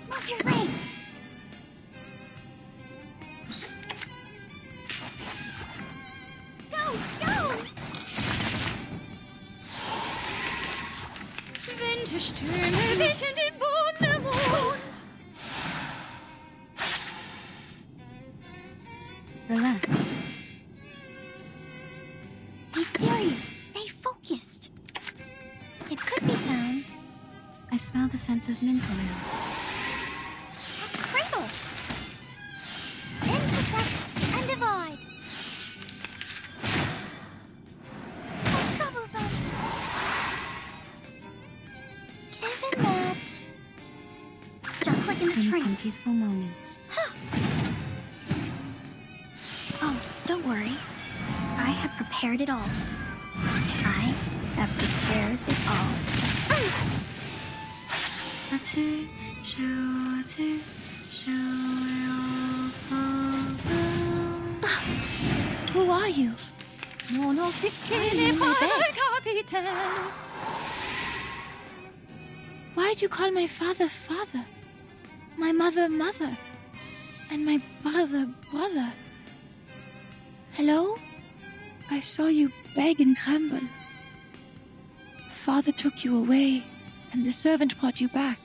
Speaker 6: Move your legs. Go, go! Winterstürme wickeln den Boden im Mond.
Speaker 9: Relax.
Speaker 6: Be serious. Stay focused. It could be found.
Speaker 9: I smell the scent of mint oil.
Speaker 6: Cradle. Intersect and divide. No troublesome. Given that. Just like in a
Speaker 9: Some
Speaker 6: trance.
Speaker 9: peaceful moments.
Speaker 6: Oh, don't worry. I have prepared it all. I have prepared it all. you?
Speaker 3: Non officier
Speaker 6: my
Speaker 3: pas
Speaker 6: bed.
Speaker 3: un capitaine.
Speaker 6: Why'd you call my father father? My mother mother? And my brother brother? Hello? I saw you beg and tremble. Father took you away, and the servant brought you back.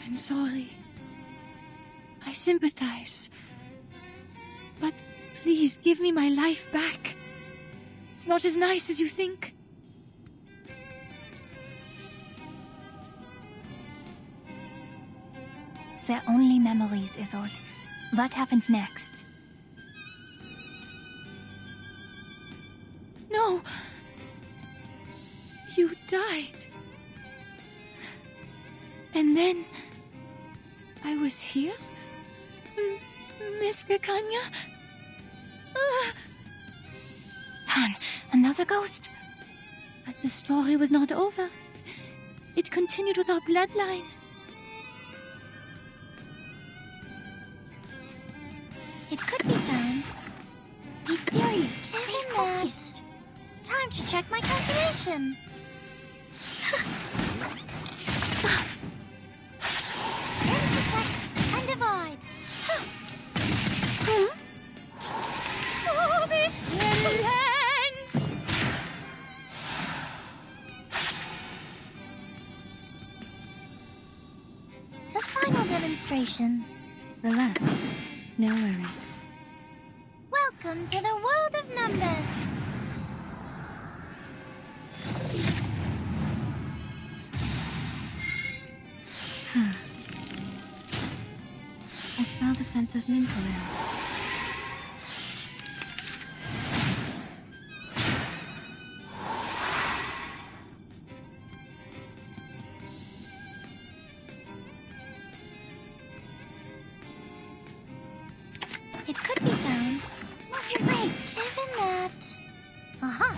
Speaker 6: I'm sorry. I sympathize. But please give me my life back. It's not as nice as you think.
Speaker 2: They're only memories, Isolde. What happened next?
Speaker 6: No! You died. And then... I was here? Miss Gakanya?
Speaker 2: Tan, another ghost?
Speaker 6: But the story was not over. It continued with our bloodline.
Speaker 9: It could be found. Be serious. Stay focused. Time to check my calculation. Intersect and divide.
Speaker 6: Oh, this lens!
Speaker 9: The final demonstration. Relax. No worries. Welcome to the world of numbers. I smell the scent of mint oil. It could be found. What's your race? Even that. Uh-huh.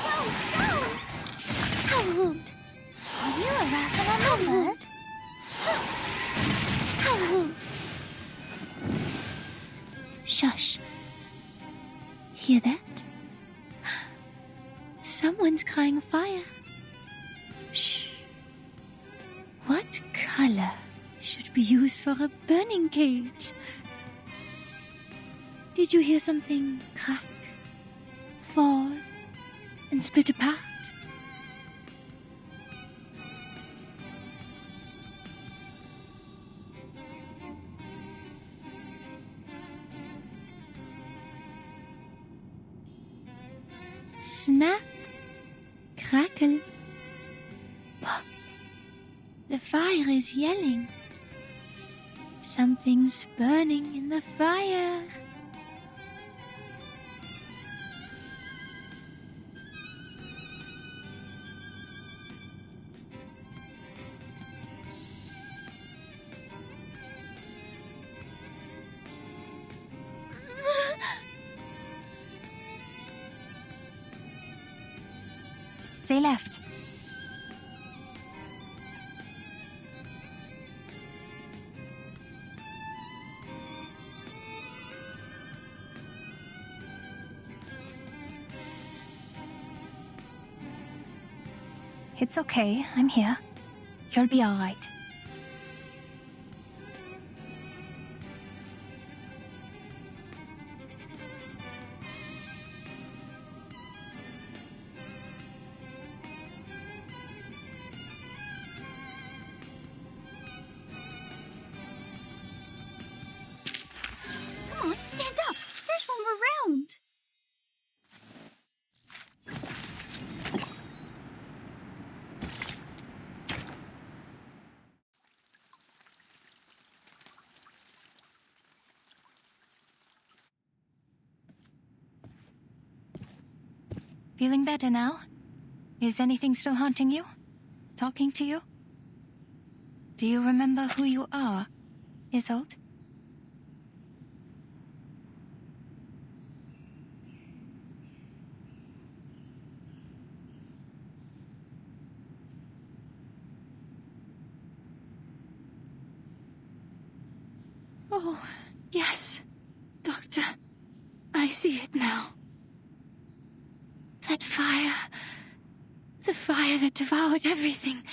Speaker 9: No, no! Hold. Are you a rational numbers? Hold.
Speaker 6: Shush. Hear that? Someone's crying fire. Shh. What color should be used for a burning cage? Did you hear something crack, fall, and split apart? Snap, crackle, pop. The fire is yelling. Something's burning in the fire.
Speaker 2: They left. It's okay, I'm here. You'll be all right.
Speaker 3: Come on, stand up. There's one more round.
Speaker 2: Feeling better now? Is anything still haunting you? Talking to you? Do you remember who you are, Isolde? Oh, yes, Doctor. I see it now. That fire. The fire that devoured everything.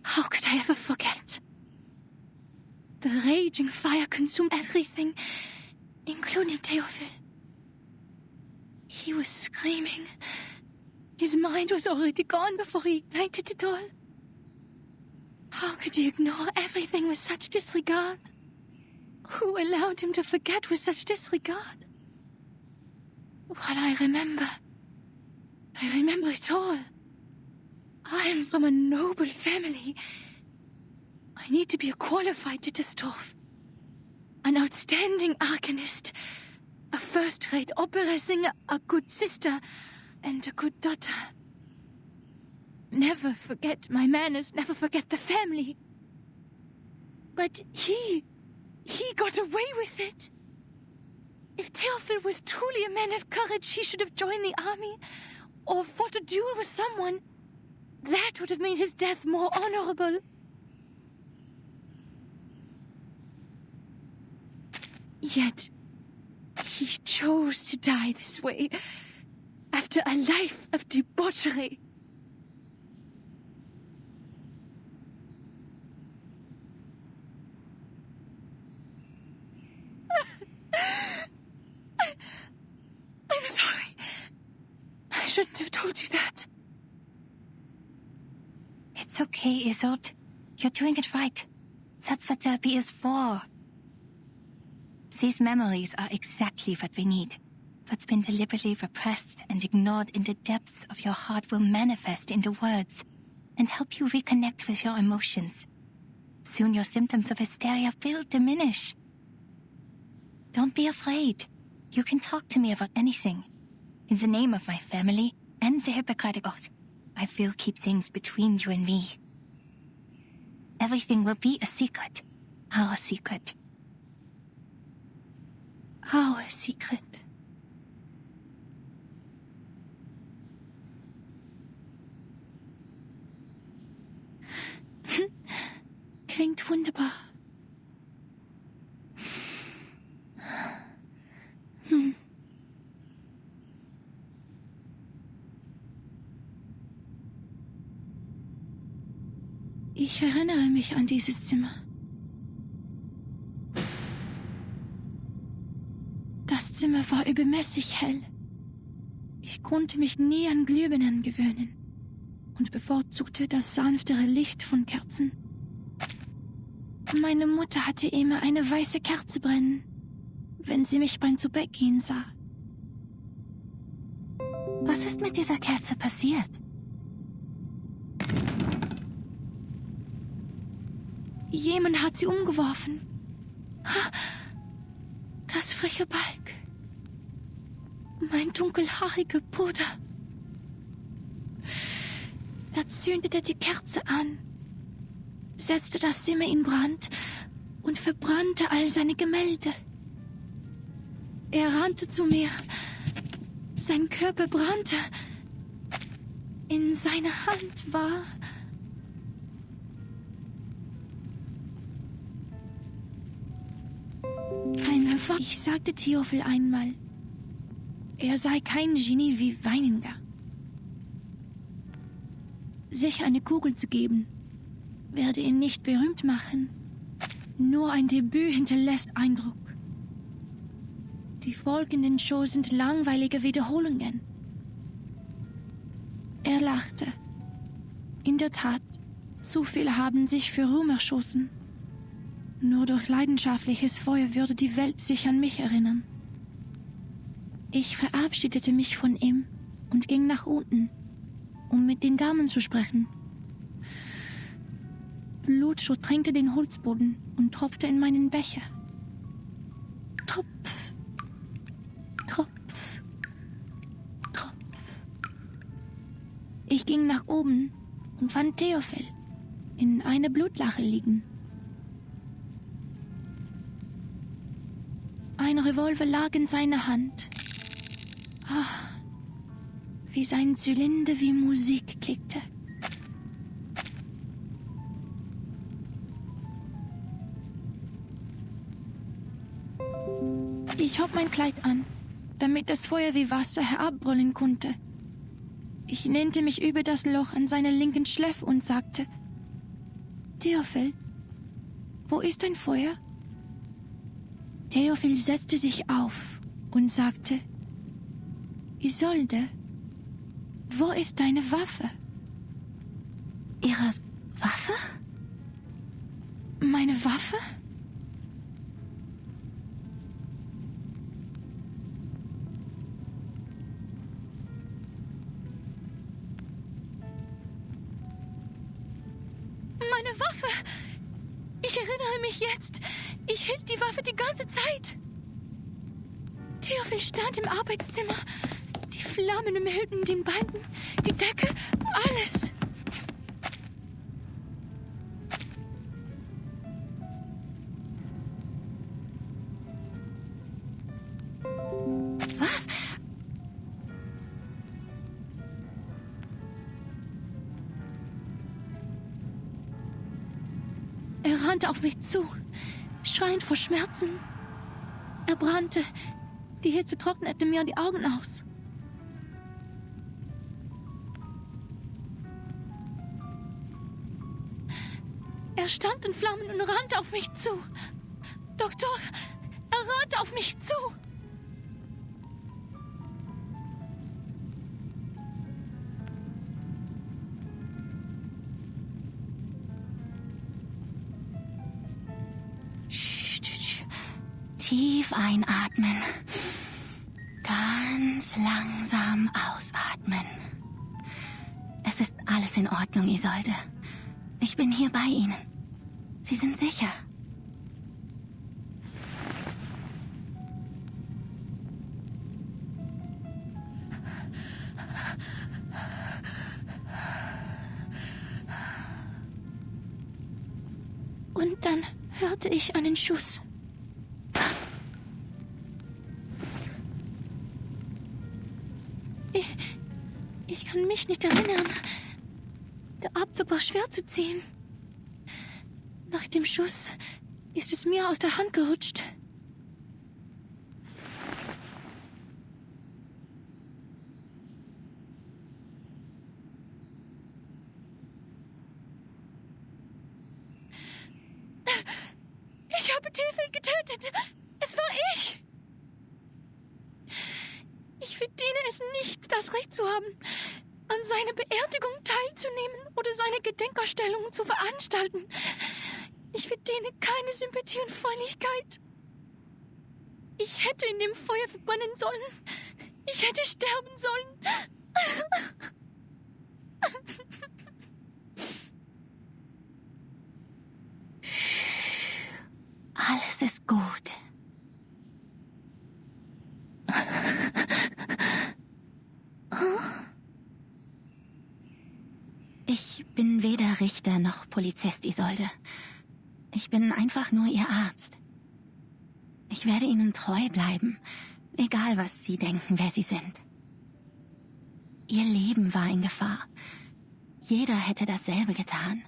Speaker 2: How could I ever forget? The raging fire consumed everything, including Theophil. He was screaming. His mind was already gone before he ignited it all. How could you ignore everything with such disregard? Who allowed him to forget with such disregard? Well, I remember it all. I am from a noble family. I need to be a qualified Ditterstorf. An outstanding arcanist. A first-rate opera singer, a good sister, and a good daughter. Never forget my manners, never forget the family. But he got away with it. If Theophil was truly a man of courage, he should have joined the army, or fought a duel with someone. That would have made his death more honorable. Yet, he chose to die this way, after a life of debauchery. I'm sorry. I shouldn't have told you that.
Speaker 6: It's okay, Isolde. You're doing it right. That's what therapy is for. These memories are exactly what we need. What's been deliberately repressed and ignored in the depths of your heart will manifest into words and help you reconnect with your emotions. Soon your symptoms of hysteria will diminish. Don't be afraid. You can talk to me about anything. In the name of my family and the Hippocratic Oath, I will keep things between you and me. Everything will be a secret. Our secret.
Speaker 2: Our secret. Klingt wunderbar. Ich erinnere mich an dieses Zimmer. Das Zimmer war übermäßig hell. Ich konnte mich nie an Glühbirnen gewöhnen und bevorzugte das sanftere Licht von Kerzen. Meine Mutter hatte immer eine weiße Kerze brennen, wenn sie mich beim Zubettgehen sah.
Speaker 6: Was ist mit dieser Kerze passiert?
Speaker 2: Jemand hat sie umgeworfen. Das freche Balg. Mein dunkelhaariger Bruder. Er zündete die Kerze an, setzte das Zimmer in Brand und verbrannte all seine Gemälde. Er rannte zu mir. Sein Körper brannte. In seiner Hand war... Ich sagte Theophil einmal, er sei kein Genie wie Weininger. Sich eine Kugel zu geben, werde ihn nicht berühmt machen. Nur ein Debüt hinterlässt Eindruck. Die folgenden Shows sind langweilige Wiederholungen. Er lachte. In der Tat, zu viele haben sich für Ruhm erschossen. Nur durch leidenschaftliches Feuer würde die Welt sich an mich erinnern. Ich verabschiedete mich von ihm und ging nach unten, um mit den Damen zu sprechen. Blut durchtränkte den Holzboden und tropfte in meinen Becher. Tropf, Tropf, Tropf. Ich ging nach oben und fand Theophil in einer Blutlache liegen. Ein Revolver lag in seiner Hand. Ah, wie sein Zylinder wie Musik klickte.
Speaker 10: Ich hob mein Kleid an, damit das Feuer wie Wasser herabbrüllen konnte. Ich lehnte mich über das Loch an seiner linken Schläfe und sagte: Theophil, wo ist dein Feuer? Theophil setzte sich auf und sagte: Isolde, wo ist deine Waffe?
Speaker 6: Ihre Waffe?
Speaker 10: Meine Waffe? Meine Waffe! Ich erinnere mich jetzt. Ich hielt die Waffe die ganze Zeit. Theophil stand im Arbeitszimmer. Die Flammen umhüllten den Balken, die Decke, alles.
Speaker 6: Was?
Speaker 10: Er rannte auf mich zu, schreiend vor Schmerzen. Er brannte. Die Hitze trocknete mir die Augen aus. Er stand in Flammen und rannte auf mich zu. Doktor, er rannte auf mich zu.
Speaker 6: Tief einatmen. Ganz langsam ausatmen. Es ist alles in Ordnung, Isolde. Ich bin hier bei Ihnen. Sie sind sicher.
Speaker 10: Und dann hörte ich einen Schuss. Ich kann mich nicht erinnern. Der Abzug war schwer zu ziehen. Nach dem Schuss ist es mir aus der Hand gerutscht. Ich habe Theophil getötet. Es war ich. Ich verdiene es nicht, das Recht zu haben, an seiner Beerdigung teilzunehmen oder seine Gedenkausstellungen zu veranstalten. Ich verdiene keine Sympathie und Freundlichkeit. Ich hätte in dem Feuer verbrennen sollen. Ich hätte sterben sollen.
Speaker 6: Alles ist gut. Ich bin weder Richter noch Polizist, Isolde. Ich bin einfach nur Ihr Arzt. Ich werde Ihnen treu bleiben, egal was Sie denken, wer Sie sind. Ihr Leben war in Gefahr. Jeder hätte dasselbe getan.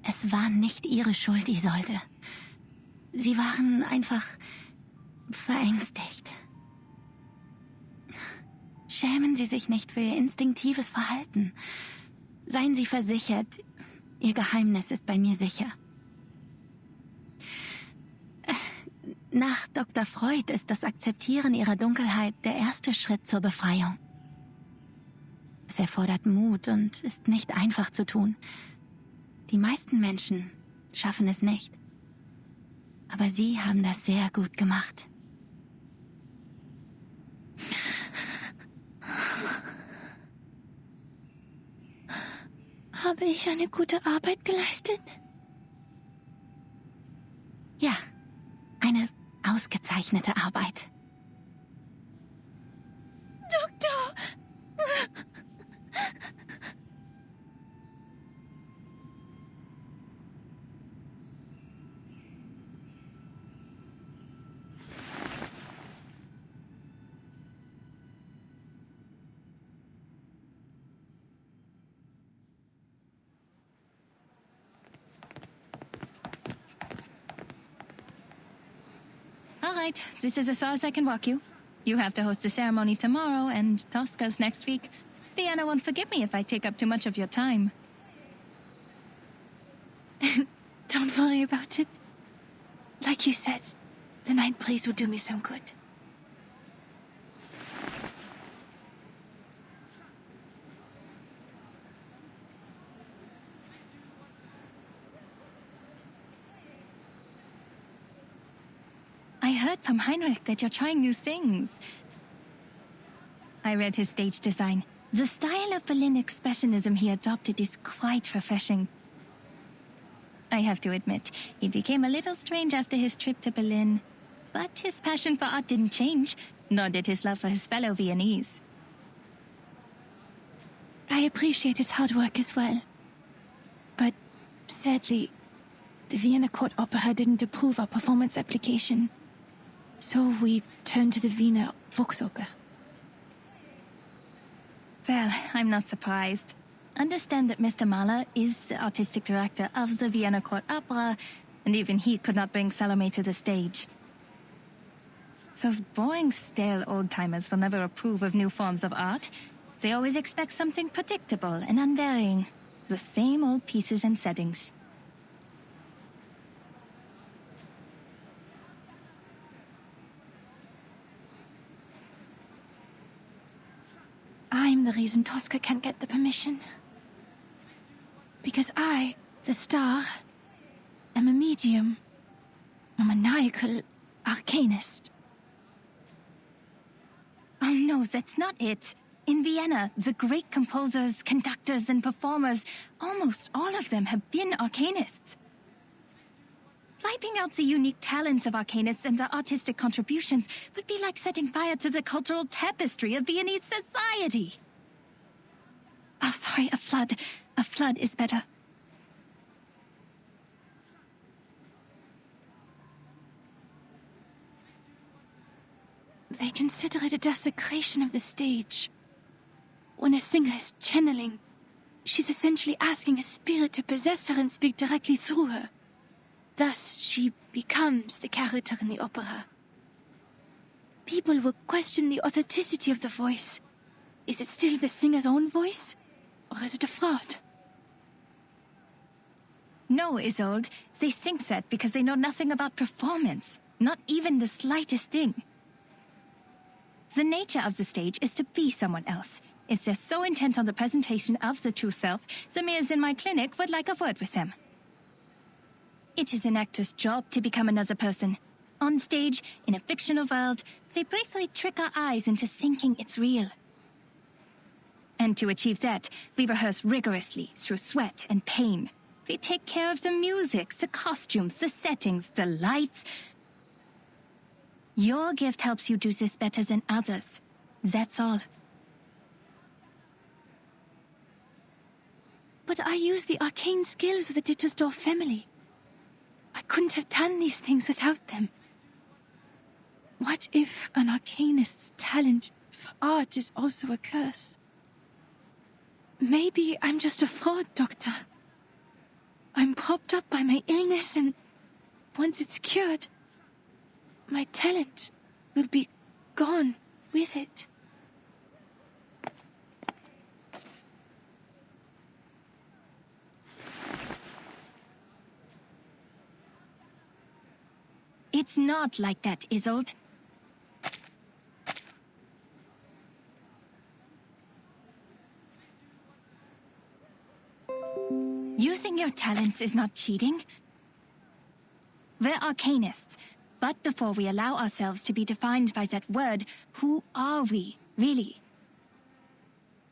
Speaker 6: Es war nicht Ihre Schuld, Isolde. Sie waren einfach verängstigt. Schämen Sie sich nicht für Ihr instinktives Verhalten. Seien Sie versichert, Ihr Geheimnis ist bei mir sicher. Nach Dr. Freud ist das Akzeptieren Ihrer Dunkelheit der erste Schritt zur Befreiung. Es erfordert Mut und ist nicht einfach zu tun. Die meisten Menschen schaffen es nicht. Aber Sie haben das sehr gut gemacht.
Speaker 10: Habe ich eine gute Arbeit geleistet?
Speaker 6: Ja, eine ausgezeichnete Arbeit.
Speaker 10: Doktor!
Speaker 2: right, this is as far as I can walk you. You have to host a ceremony tomorrow, and Tosca's next week. Vienna won't forgive me if I take up too much of your time.
Speaker 10: Don't worry about it. Like you said, the night breeze will do me some good.
Speaker 2: I heard from Heinrich that you're trying new things. I read his stage design. The style of Berlin expressionism he adopted is quite refreshing. I have to admit, he became a little strange after his trip to Berlin. But his passion for art didn't change, nor did his love for his fellow Viennese.
Speaker 10: I appreciate his hard work as well. But sadly, the Vienna Court Opera didn't approve our performance application. So we turned to the Wiener Volksoper.
Speaker 2: Well, I'm not surprised. Understand that Mr. Mahler is the artistic director of the Vienna Court Opera, and even he could not bring Salome to the stage. Those boring, stale old-timers will never approve of new forms of art. They always expect something predictable and unvarying. The same old pieces and settings.
Speaker 10: I'm the reason Tosca can't get the permission. Because I, the star, am a medium, a maniacal arcanist.
Speaker 2: Oh no, that's not it. In Vienna, the great composers, conductors, and performers, almost all of them have been arcanists. Wiping out the unique talents of arcanists and their artistic contributions would be like setting fire to the cultural tapestry of Viennese society. Oh, sorry, a flood. A flood is better.
Speaker 10: They consider it a desecration of the stage. When a singer is channeling, she's essentially asking a spirit to possess her and speak directly through her. Thus, she becomes the character in the opera. People will question the authenticity of the voice. Is it still the singer's own voice? Or is it a fraud?
Speaker 2: No, Isolde. They think that because they know nothing about performance. Not even the slightest thing. The nature of the stage is to be someone else. If they're so intent on the presentation of the true self, the mares in my clinic would like a word with them. It is an actor's job to become another person. On stage, in a fictional world, they briefly trick our eyes into thinking it's real. And to achieve that, we rehearse rigorously through sweat and pain. We take care of the music, the costumes, the settings, the lights. Your gift helps you do this better than others. That's all.
Speaker 10: But I use the arcane skills of the Dittersdorf family. I couldn't have done these things without them. What if an arcanist's talent for art is also a curse? Maybe I'm just a fraud, Doctor. I'm propped up by my illness, and once it's cured, my talent will be gone with it.
Speaker 2: It's not like that, Isolde. Using your talents is not cheating. We're arcanists, but before we allow ourselves to be defined by that word, who are we, really?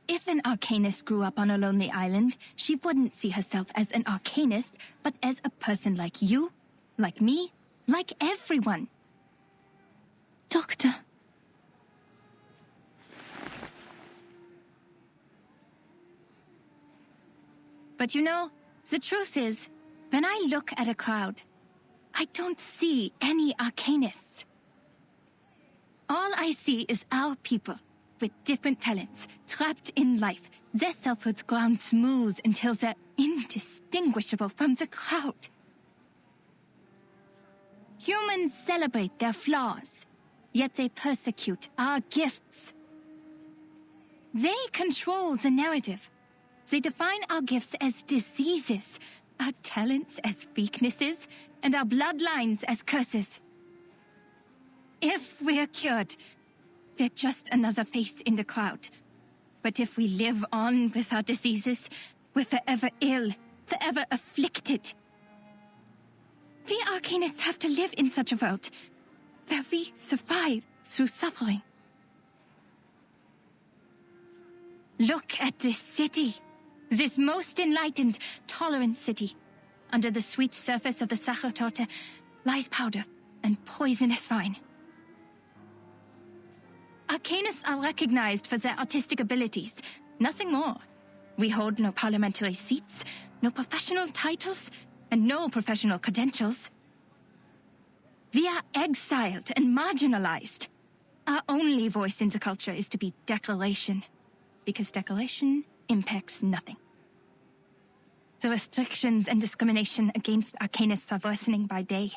Speaker 2: If an arcanist grew up on a lonely island, she wouldn't see herself as an arcanist, but as a person like you, like me, like everyone.
Speaker 10: Doctor.
Speaker 2: But you know, the truth is, when I look at a crowd, I don't see any arcanists. All I see is our people, with different talents, trapped in life, their selfhoods ground smooth until they're indistinguishable from the crowd. Humans celebrate their flaws, yet they persecute our gifts. They control the narrative. They define our gifts as diseases, our talents as weaknesses, and our bloodlines as curses. If we're cured, we're just another face in the crowd. But if we live on with our diseases, we're forever ill, forever afflicted. We Arcanists have to live in such a world, where we survive through suffering. Look at this city. This most enlightened, tolerant city. Under the sweet surface of the Sachertorte lies powder and poisonous vine. Arcanists are recognized for their artistic abilities, nothing more. We hold no parliamentary seats, no professional titles, and no professional credentials. We are exiled and marginalized. Our only voice in the culture is to be declaration, because declaration impacts nothing. The restrictions and discrimination against Arcanists are worsening by day.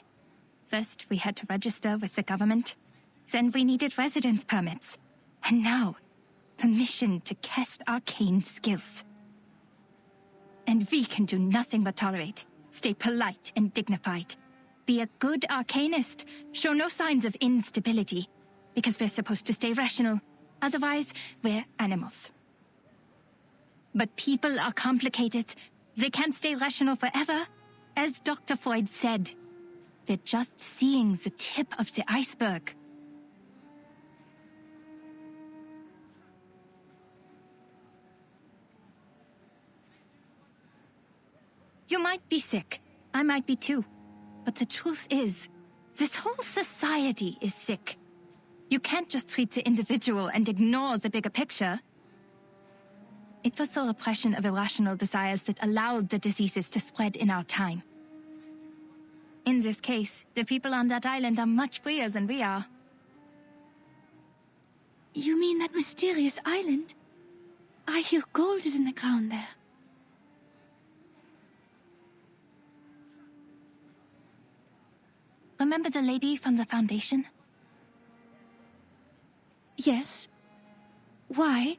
Speaker 2: First, we had to register with the government. Then we needed residence permits. And now, permission to cast arcane skills. And we can do nothing but tolerate, stay polite and dignified. Be a good Arcanist, show no signs of instability, because we're supposed to stay rational. Otherwise, we're animals. But people are complicated. They can't stay rational forever. As Dr. Freud said, we're just seeing the tip of the iceberg. You might be sick. I might be too. But the truth is, this whole society is sick. You can't just treat the individual and ignore the bigger picture. It was the repression of irrational desires that allowed the diseases to spread in our time. In this case, the people on that island are much freer than we are.
Speaker 10: You mean that mysterious island? I hear gold is in the ground there.
Speaker 2: Remember the lady from the Foundation?
Speaker 10: Yes. Why?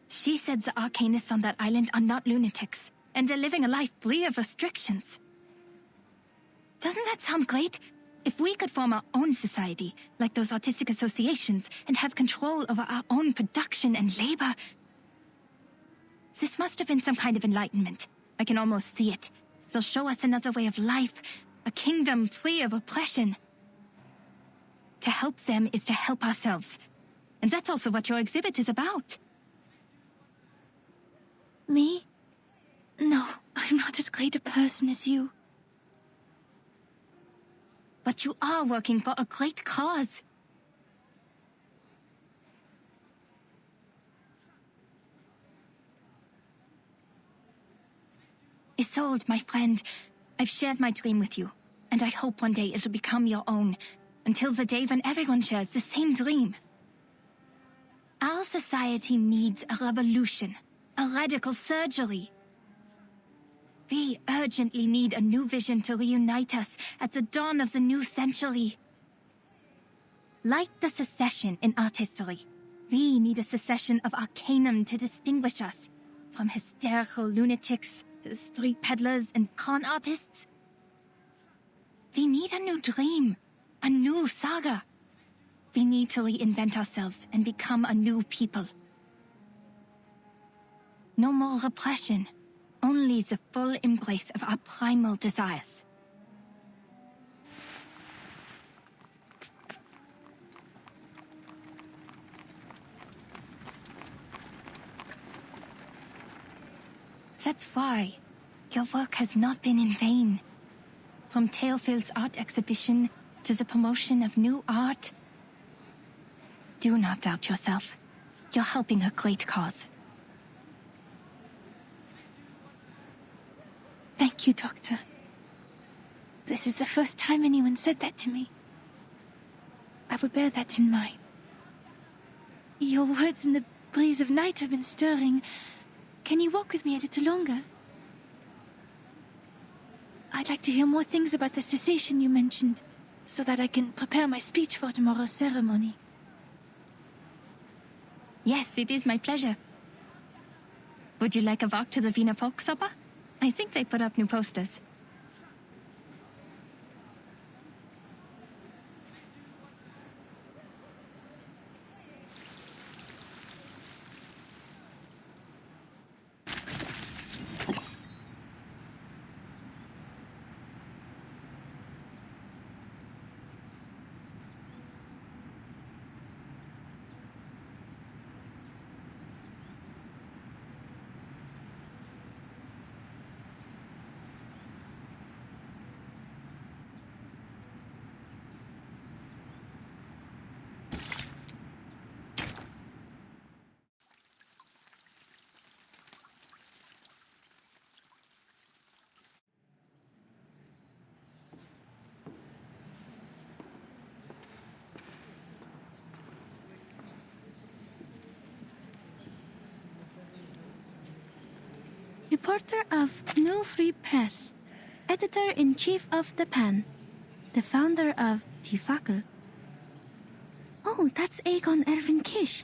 Speaker 2: She said the Arcanists on that island are not lunatics, and they're living a life free of restrictions. Doesn't that sound great? If we could form our own society, like those artistic associations, and have control over our own production and labor. This must have been some kind of enlightenment. I can almost see it. They'll show us another way of life, a kingdom free of oppression. To help them is to help ourselves. And that's also what your exhibit is about.
Speaker 10: Me? No, I'm not as great a person as you.
Speaker 2: But you are working for a great cause. Isolde, my friend, I've shared my dream with you, and I hope one day it'll become your own, until the day when everyone shares the same dream. Our society needs a revolution, a radical surgery. We urgently need a new vision to reunite us at the dawn of the new century. Like the secession in art history, we need a secession of arcanum to distinguish us from hysterical lunatics, street peddlers, and con artists. We need a new dream, a new saga. We need to reinvent ourselves and become a new people. No more repression, only the full embrace of our primal desires. That's why your work has not been in vain. From Teofil's art exhibition to the promotion of new art. Do not doubt yourself. You're helping a great cause.
Speaker 10: Thank you, Doctor. This is the first time anyone said that to me. I will bear that in mind. Your words in the breeze of night have been stirring. Can you walk with me a little longer? I'd like to hear more things about the cessation you mentioned, so that I can prepare my speech for tomorrow's ceremony.
Speaker 2: Yes, it is my pleasure. Would you like a walk to the Wiener Volksoper? I think they put up new posters.
Speaker 6: Reporter of New Free Press, editor-in-chief of The Pan, the founder of Die Fackel. Oh, that's Egon Erwin Kisch,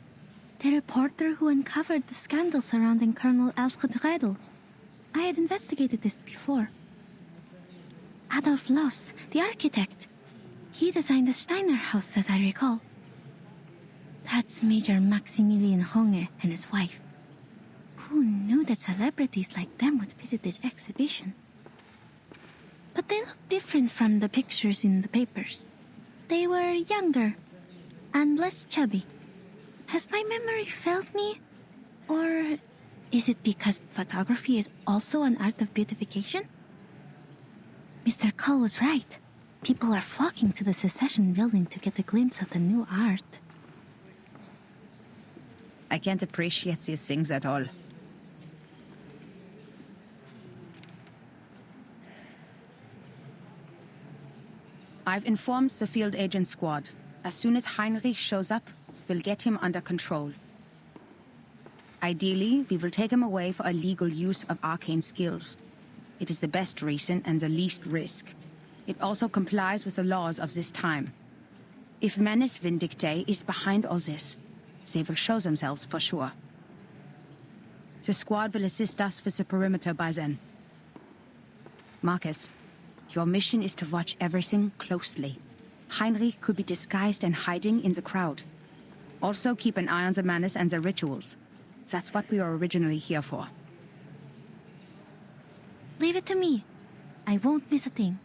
Speaker 6: the reporter who uncovered the scandal surrounding Colonel Alfred Redl. I had investigated this before. Adolf Loos, the architect. He designed the Steiner house, as I recall. That's Major Maximilian Honge and his wife. Who knew that celebrities like them would visit this exhibition? But they look different from the pictures in the papers. They were younger and less chubby. Has my memory failed me? Or is it because photography is also an art of beautification? Mr. Cull was right. People are flocking to the Secession building to get a glimpse of the new art.
Speaker 8: I can't appreciate these things at all. I've informed the field agent squad. As soon as Heinrich shows up, we'll get him under control. Ideally, we will take him away for illegal use of arcane skills. It is the best reason and the least risk. It also complies with the laws of this time. If Menace Vindictae is behind all this, they will show themselves for sure. The squad will assist us with the perimeter by then. Marcus, your mission is to watch everything closely. Heinrich could be disguised and hiding in the crowd. Also keep an eye on the Menace and the rituals. That's what we were originally here for.
Speaker 6: Leave it to me. I won't miss a thing.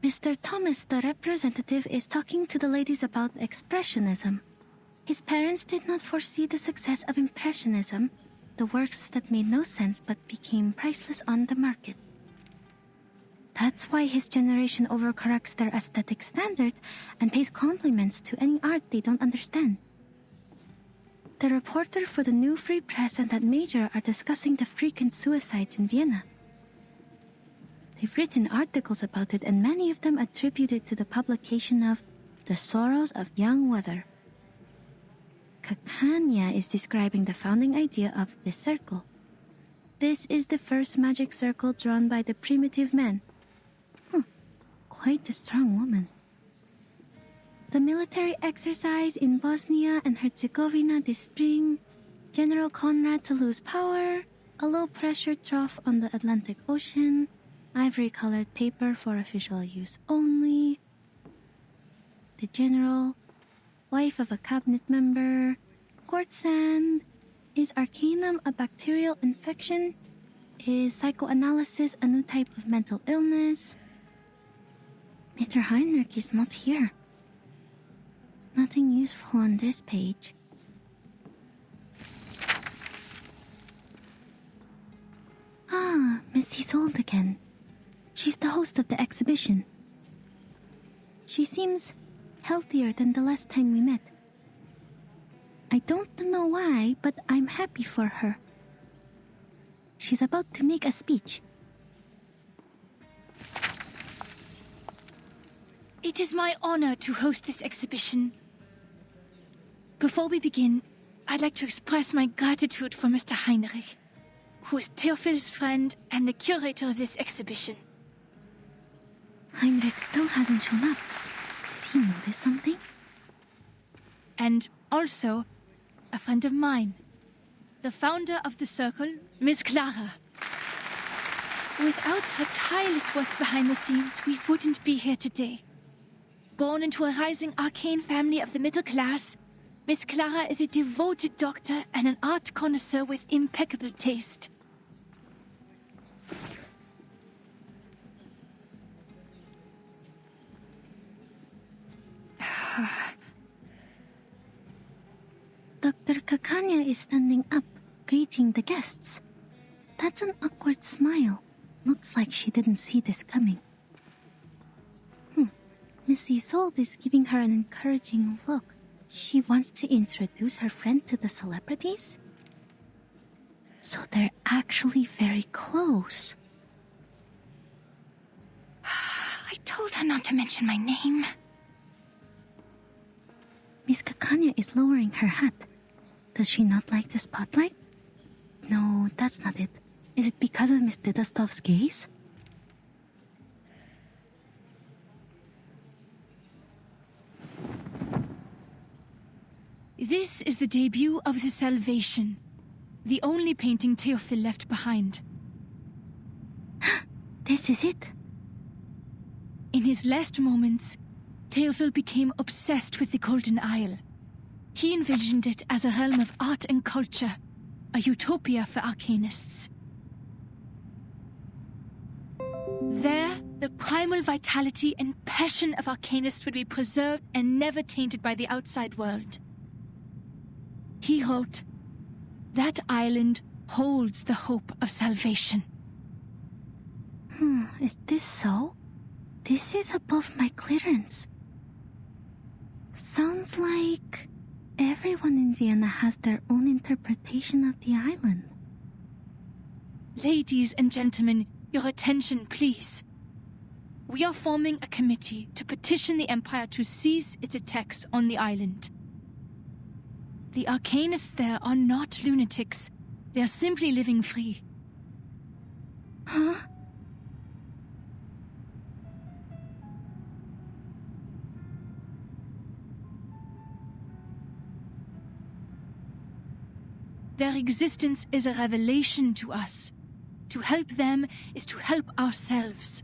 Speaker 6: Mr. Thomas, the representative, is talking to the ladies about Expressionism. His parents did not foresee the success of Impressionism, the works that made no sense but became priceless on the market. That's why his generation overcorrects their aesthetic standard and pays compliments to any art they don't understand. The reporter for the New Free Press and that major are discussing the frequent suicides in Vienna. They've written articles about it, and many of them attribute it to the publication of The Sorrows of Young Weather. Kakanya is describing the founding idea of this circle. This is the first magic circle drawn by the primitive man. Quite a strong woman. The military exercise in Bosnia and Herzegovina this spring, General Conrad to lose power, a low-pressure trough on the Atlantic Ocean, ivory-colored paper for official use only, the general, wife of a cabinet member, court sand, is arcanum a bacterial infection? Is psychoanalysis a new type of mental illness? Mr. Heinrich is not here. Nothing useful on this page. Ah, Miss Isolde again. She's the host of the exhibition. She seems healthier than the last time we met. I don't know why, but I'm happy for her. She's about to make a speech.
Speaker 10: It is my honor to host this exhibition. Before we begin, I'd like to express my gratitude for Mr. Heinrich, who is Theophil's friend and the curator of this exhibition.
Speaker 6: Heinrich still hasn't shown up. Did he notice something?
Speaker 10: And also, a friend of mine, the founder of the circle, Miss Clara. Without her tireless work behind the scenes, we wouldn't be here today. Born into a rising arcane family of the middle class, Miss Clara is a devoted doctor and an art connoisseur with impeccable taste.
Speaker 6: Dr. Kakanya is standing up, greeting the guests. That's an awkward smile. Looks like she didn't see this coming. Miss Isolde is giving her an encouraging look. She wants to introduce her friend to the celebrities? So they're actually very close.
Speaker 2: I told her not to mention my name.
Speaker 6: Miss Kakanya is lowering her hat. Does she not like the spotlight? No, that's not it. Is it because of Miss Didastov's gaze?
Speaker 10: This is the debut of the Salvation, the only painting Theophil left behind.
Speaker 6: This is it.
Speaker 10: In his last moments, Theophil became obsessed with the Golden Isle. He envisioned it as a realm of art and culture, a utopia for arcanists. There, the primal vitality and passion of arcanists would be preserved and never tainted by the outside world. He wrote, "That island holds the hope of salvation."
Speaker 6: Is this so? This is above my clearance. Sounds like everyone in Vienna has their own interpretation of the island.
Speaker 10: Ladies and gentlemen, your attention, please. We are forming a committee to petition the Empire to cease its attacks on the island. The arcanists there are not lunatics. They are simply living free.
Speaker 6: Huh?
Speaker 10: Their existence is a revelation to us. To help them is to help ourselves.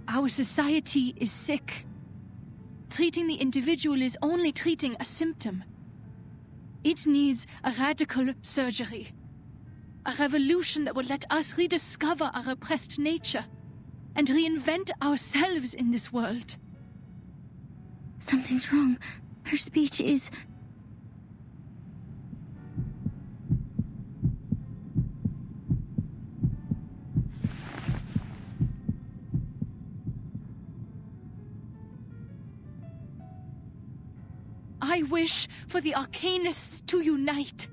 Speaker 10: Our society is sick. Treating the individual is only treating a symptom. It needs a radical surgery. A revolution that will let us rediscover our repressed nature and reinvent ourselves in this world.
Speaker 6: Something's wrong. Her speech is...
Speaker 10: I wish for the arcanists to unite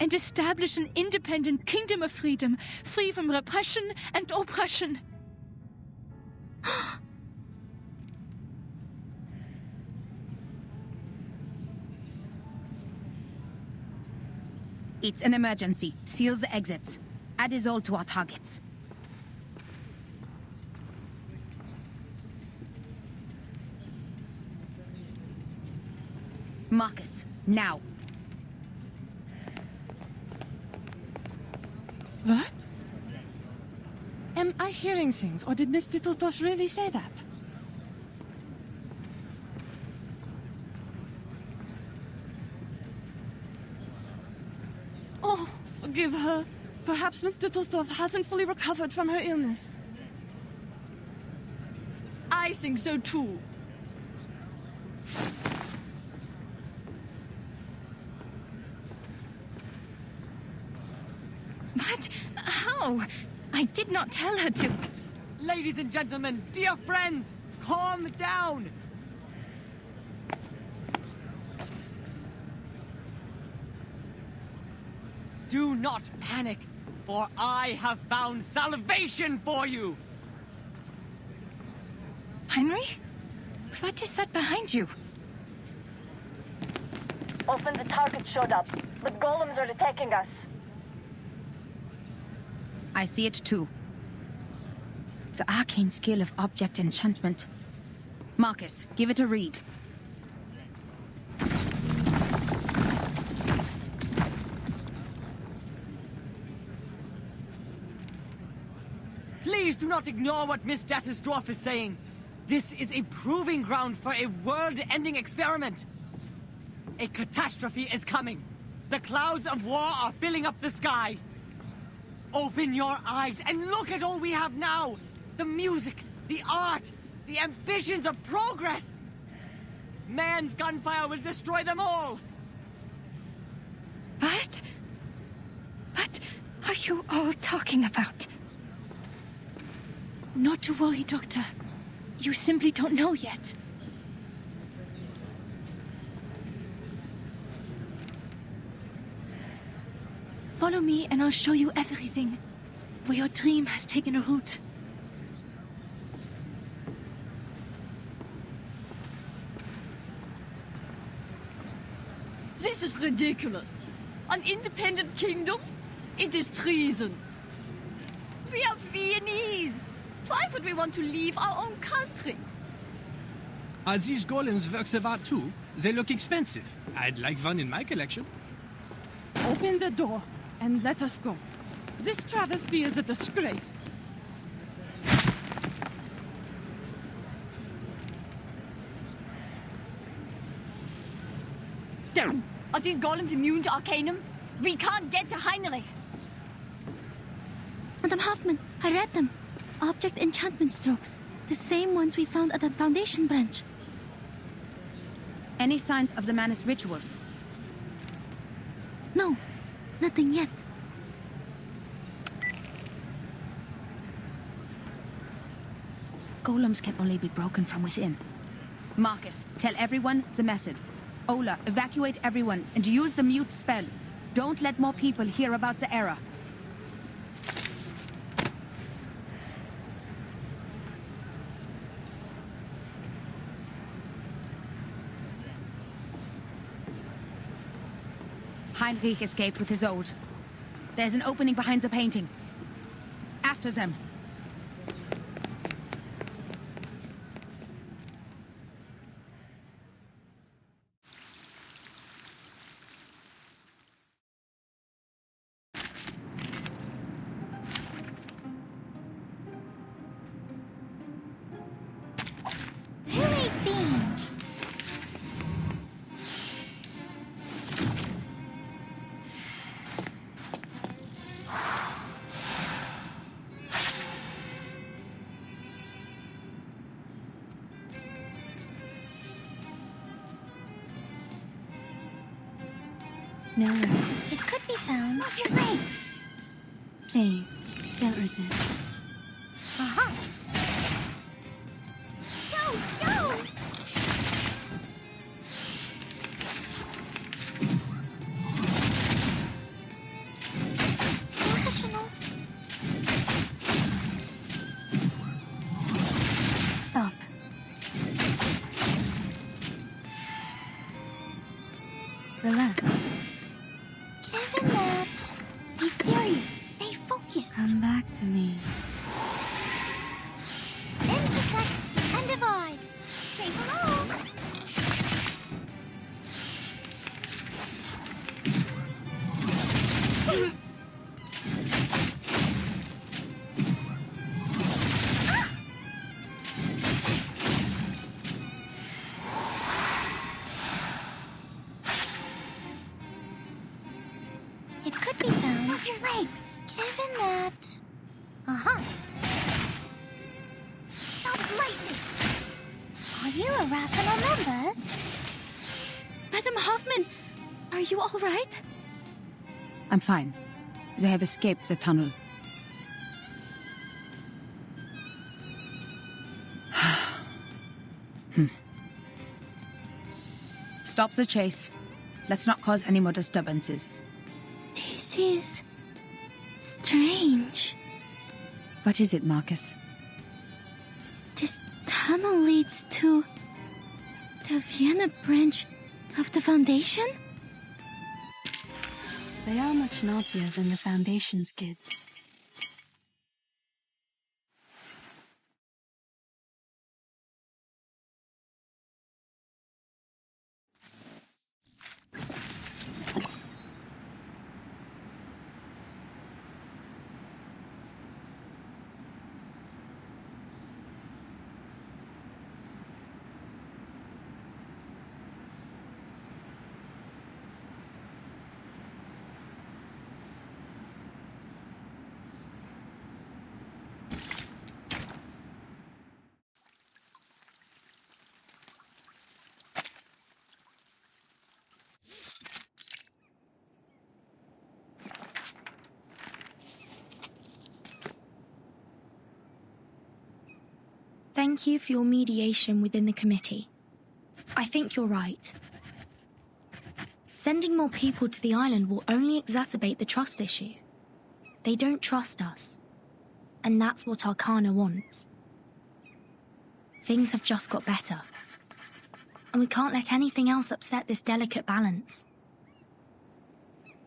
Speaker 10: and establish an independent kingdom of freedom, free from repression and oppression.
Speaker 8: It's an emergency. Seal the exits. Add Isolde to our targets. Marcus, now.
Speaker 3: What? Am I hearing things, or did Miss Dittledosh really say that? Oh, forgive her. Perhaps Miss Dittledoff hasn't fully recovered from her illness. I think so too.
Speaker 2: What? How? I did not tell her to...
Speaker 11: Ladies and gentlemen, dear friends, calm down! Do not panic, for I have found salvation for you!
Speaker 2: Heinrich? What is that behind you?
Speaker 7: Often the target showed up, but golems are attacking us.
Speaker 8: I see it too. The arcane skill of object enchantment. Marcus, give it a read.
Speaker 11: Please do not ignore what Miss Dattersdorf is saying. This is a proving ground for a world-ending experiment. A catastrophe is coming. The clouds of war are filling up the sky. Open your eyes and look at all we have now. The music, the art, the ambitions of progress. Man's gunfire will destroy them all.
Speaker 2: What? What are you all talking about?
Speaker 10: Not to worry, Doctor. You simply don't know yet. Follow me and I'll show you everything. Where your dream has taken a root.
Speaker 3: This is ridiculous. An independent kingdom? It is treason. We are Viennese. Why would we want to leave our own country?
Speaker 12: Are these golems works of art too? They look expensive. I'd like one in my collection.
Speaker 3: Open the door and let us go. This travesty is a disgrace. Damn! Are these golems immune to Arcanum? We can't get to Heinrich!
Speaker 10: Madame Hoffman, I read them. Object enchantment strokes. The same ones we found at the Foundation branch.
Speaker 8: Any signs of the Manus rituals?
Speaker 10: No, nothing yet.
Speaker 8: Golems can only be broken from within. Marcus, tell everyone the method. Ola, evacuate everyone and use the mute spell. Don't let more people hear about the error. Heinrich escaped with his old. There's an opening behind the painting. After them.
Speaker 9: Who ate beans? No worries. It could be found. Move your legs. Please, don't resist. Aha! Go, go! Rational. Stop. Relax. Kevin, that. Be serious. Stay focused. Come back to me. Intersect and divide. Stay below. It could be found. Move your legs. Given that. Uh-huh. Stop lightning. Are you irrational members?
Speaker 10: Madame Hoffman, are you all right?
Speaker 8: I'm fine. They have escaped the tunnel. Stop the chase. Let's not cause any more disturbances.
Speaker 10: This
Speaker 6: This is strange.
Speaker 8: What is it, Marcus?
Speaker 6: This tunnel leads to the Vienna branch of the Foundation?
Speaker 10: They are much naughtier than the Foundation's kids.
Speaker 13: Thank you for your mediation within the committee. I think you're right. Sending more people to the island will only exacerbate the trust issue. They don't trust us. And that's what Arcana wants. Things have just got better. And we can't let anything else upset this delicate balance.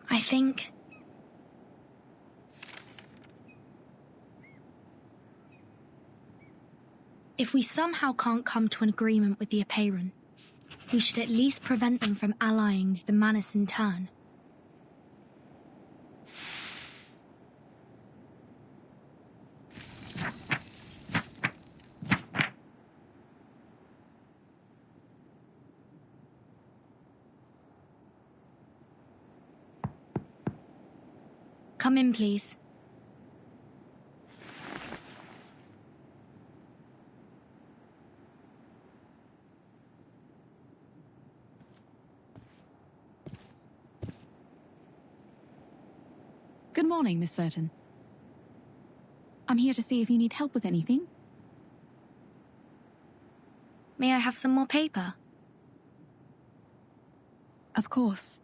Speaker 13: I think... if we somehow can't come to an agreement with the Apeiron, we should at least prevent them from allying with the Manus in turn. Come in, please.
Speaker 14: Good morning, Miss Verton. I'm here to see if you need help with anything.
Speaker 13: May I have some more paper?
Speaker 14: Of course.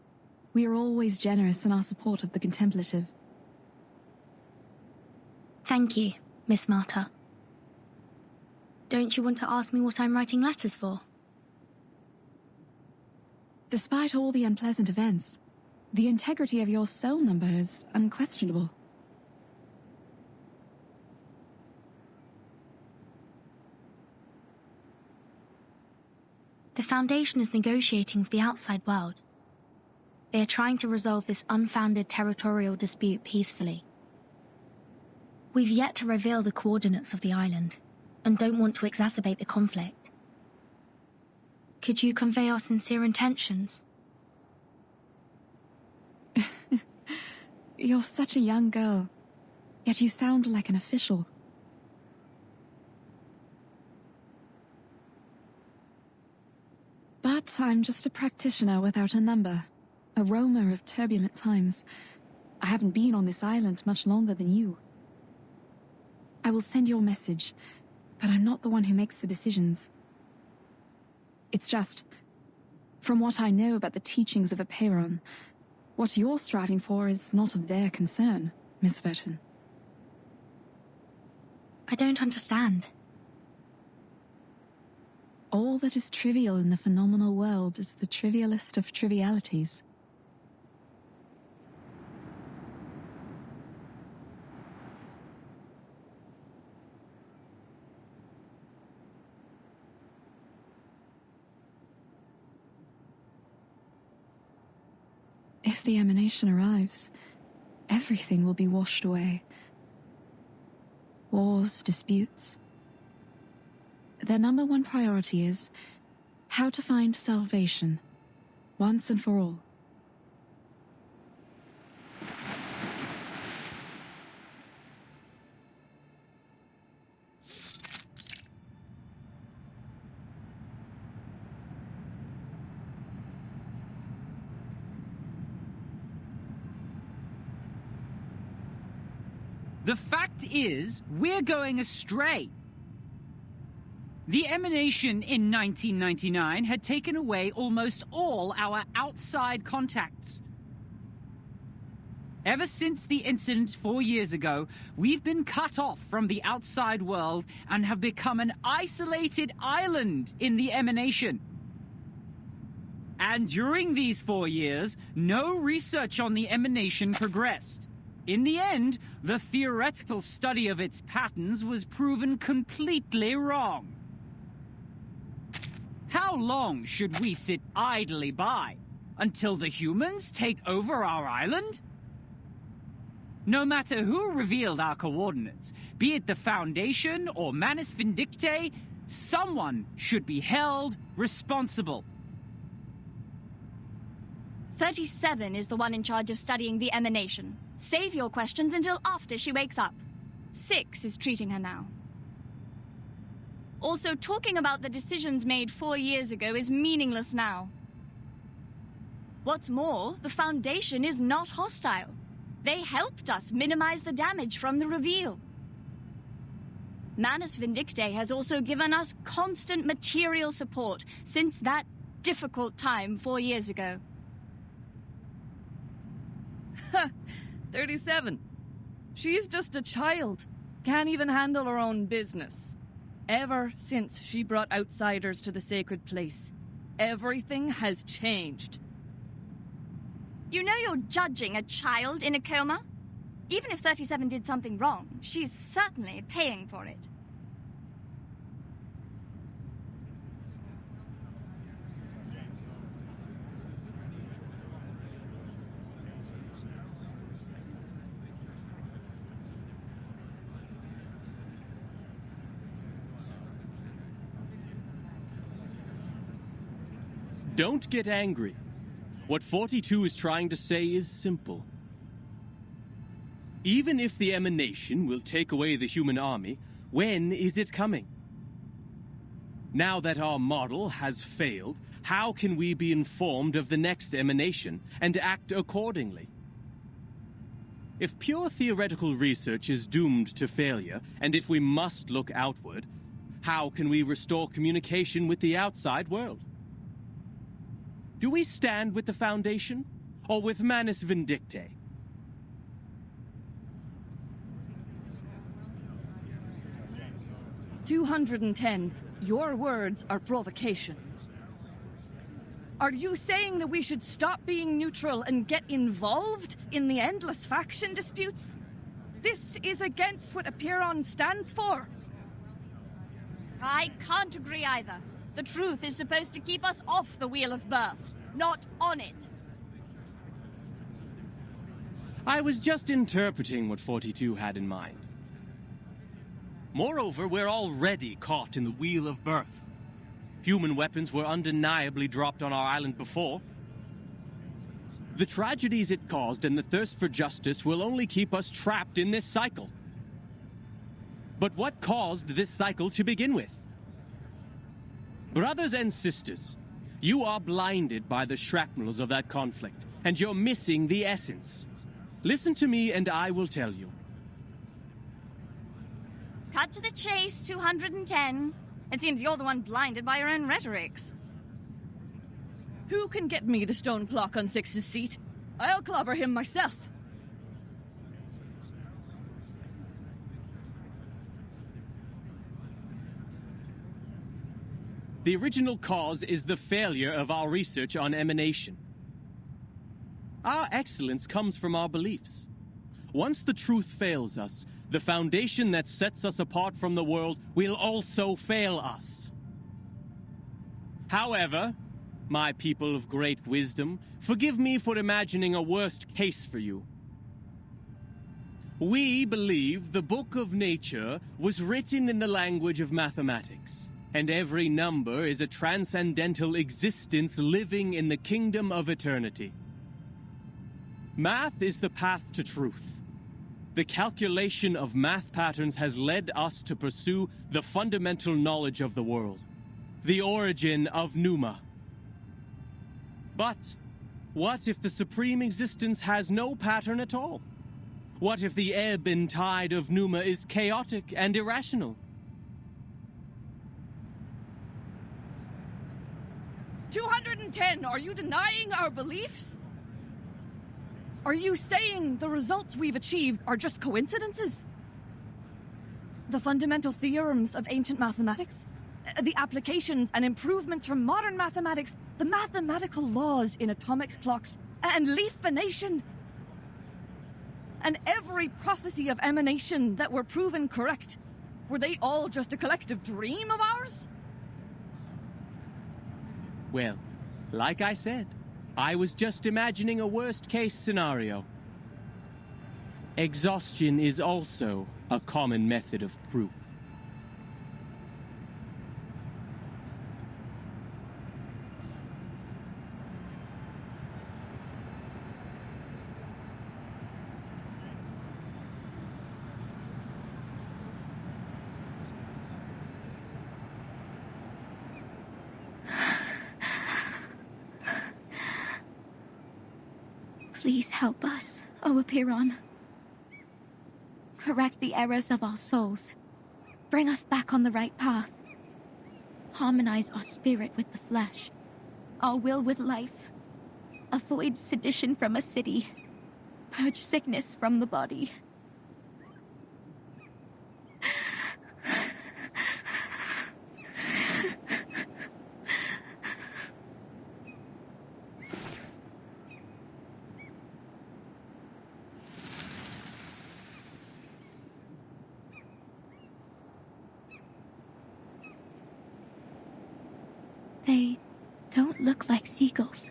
Speaker 14: We are always generous in our support of the contemplative.
Speaker 13: Thank you, Miss Marta. Don't you want to ask me what I'm writing letters for?
Speaker 14: Despite all the unpleasant events, the integrity of your soul number is unquestionable.
Speaker 13: The Foundation is negotiating with the outside world. They are trying to resolve this unfounded territorial dispute peacefully. We've yet to reveal the coordinates of the island, and don't want to exacerbate the conflict. Could you convey our sincere intentions?
Speaker 14: You're such a young girl, yet you sound like an official. But I'm just a practitioner without a number, a roamer of turbulent times. I haven't been on this island much longer than you. I will send your message, but I'm not the one who makes the decisions. It's just, from what I know about the teachings of Apeiron, what you're striving for is not of their concern, Miss Verton.
Speaker 13: I don't understand.
Speaker 14: All that is trivial in the phenomenal world is the trivialist of trivialities. If the emanation arrives, everything will be washed away. Wars, disputes. Their number one priority is how to find salvation, once and for all.
Speaker 11: The fact is, we're going astray. The emanation in 1999 had taken away almost all our outside contacts. Ever since the incident 4 years ago, we've been cut off from the outside world and have become an isolated island in the emanation. And during these 4 years, no research on the emanation progressed. In the end, the theoretical study of its patterns was proven completely wrong. How long should we sit idly by? Until the humans take over our island? No matter who revealed our coordinates, be it the Foundation or Manus Vindictae, someone should be held responsible.
Speaker 15: 37 is the one in charge of studying the emanation. Save your questions until after she wakes up. 6 is treating her now. Also, talking about the decisions made 4 years ago is meaningless now. What's more, the Foundation is not hostile. They helped us minimize the damage from the reveal. Manus Vindictae has also given us constant material support since that difficult time 4 years ago.
Speaker 3: 37. She's just a child. Can't even handle her own business. Ever since she brought outsiders to the sacred place, everything has changed.
Speaker 15: You know you're judging a child in a coma? Even if 37 did something wrong, she's certainly paying for it.
Speaker 16: Don't get angry. What 42 is trying to say is simple. Even if the emanation will take away the human army, when is it coming? Now that our model has failed, how can we be informed of the next emanation and act accordingly? If pure theoretical research is doomed to failure, and if we must look outward, how can we restore communication with the outside world? Do we stand with the Foundation, or with Manus Vindictae?
Speaker 3: $210. Your words are provocation. Are you saying that we should stop being neutral and get involved in the endless faction disputes? This is against what Apiron stands for.
Speaker 15: I can't agree either. The truth is supposed to keep us off the Wheel of Birth, not on it.
Speaker 16: I was just interpreting what 42 had in mind. Moreover, we're already caught in the Wheel of Birth. Human weapons were undeniably dropped on our island before. The tragedies it caused and the thirst for justice will only keep us trapped in this cycle. But what caused this cycle to begin with? Brothers and sisters, you are blinded by the shrapnels of that conflict, and you're missing the essence. Listen to me and I will tell you.
Speaker 15: Cut to the chase, 210. It seems you're the one blinded by your own rhetorics.
Speaker 3: Who can get me the stone clock on Six's seat? I'll clobber him myself.
Speaker 16: The original cause is the failure of our research on emanation. Our excellence comes from our beliefs. Once the truth fails us, the foundation that sets us apart from the world will also fail us. However, my people of great wisdom, forgive me for imagining a worst case for you. We believe the book of nature was written in the language of mathematics, and every number is a transcendental existence living in the kingdom of eternity. Math is the path to truth. The calculation of math patterns has led us to pursue the fundamental knowledge of the world, the origin of Pneuma. But what if the supreme existence has no pattern at all? What if the ebb and tide of Pneuma is chaotic and irrational?
Speaker 3: 210, are you denying our beliefs? Are you saying the results we've achieved are just coincidences? The fundamental theorems of ancient mathematics? The applications and improvements from modern mathematics? The mathematical laws in atomic clocks and leaf venation? And every prophecy of emanation that were proven correct, were they all just a collective dream of ours?
Speaker 16: Well, like I said, I was just imagining a worst-case scenario. Exhaustion is also a common method of proof.
Speaker 13: Please help us, O Apiron. Correct the errors of our souls. Bring us back on the right path. Harmonize our spirit with the flesh, our will with life. Avoid sedition from a city. Purge sickness from the body. They don't look like seagulls.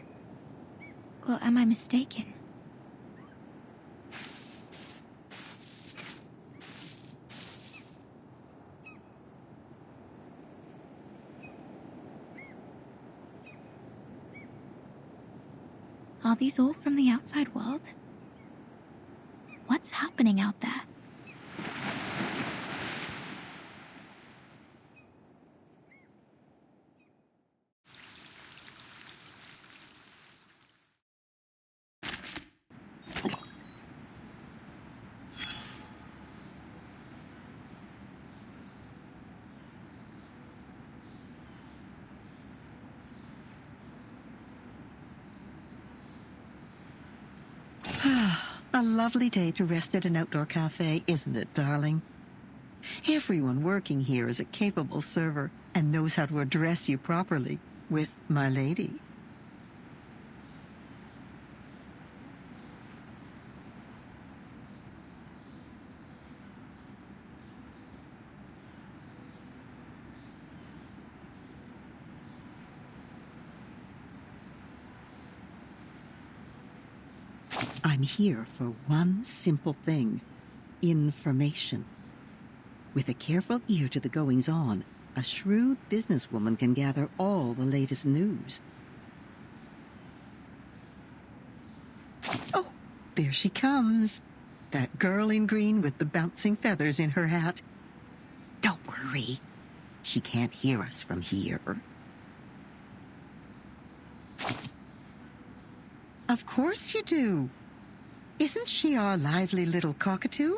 Speaker 13: Or am I mistaken? Are these all from the outside world? What's happening out there?
Speaker 17: A lovely day to rest at an outdoor cafe, isn't it, darling? Everyone working here is a capable server and knows how to address you properly with my lady. I'm here for one simple thing: information. With a careful ear to the goings-on, a shrewd businesswoman can gather all the latest news. Oh, there she comes. That girl in green with the bouncing feathers in her hat. Don't worry. She can't hear us from here. Of course you do. Isn't she our lively little cockatoo?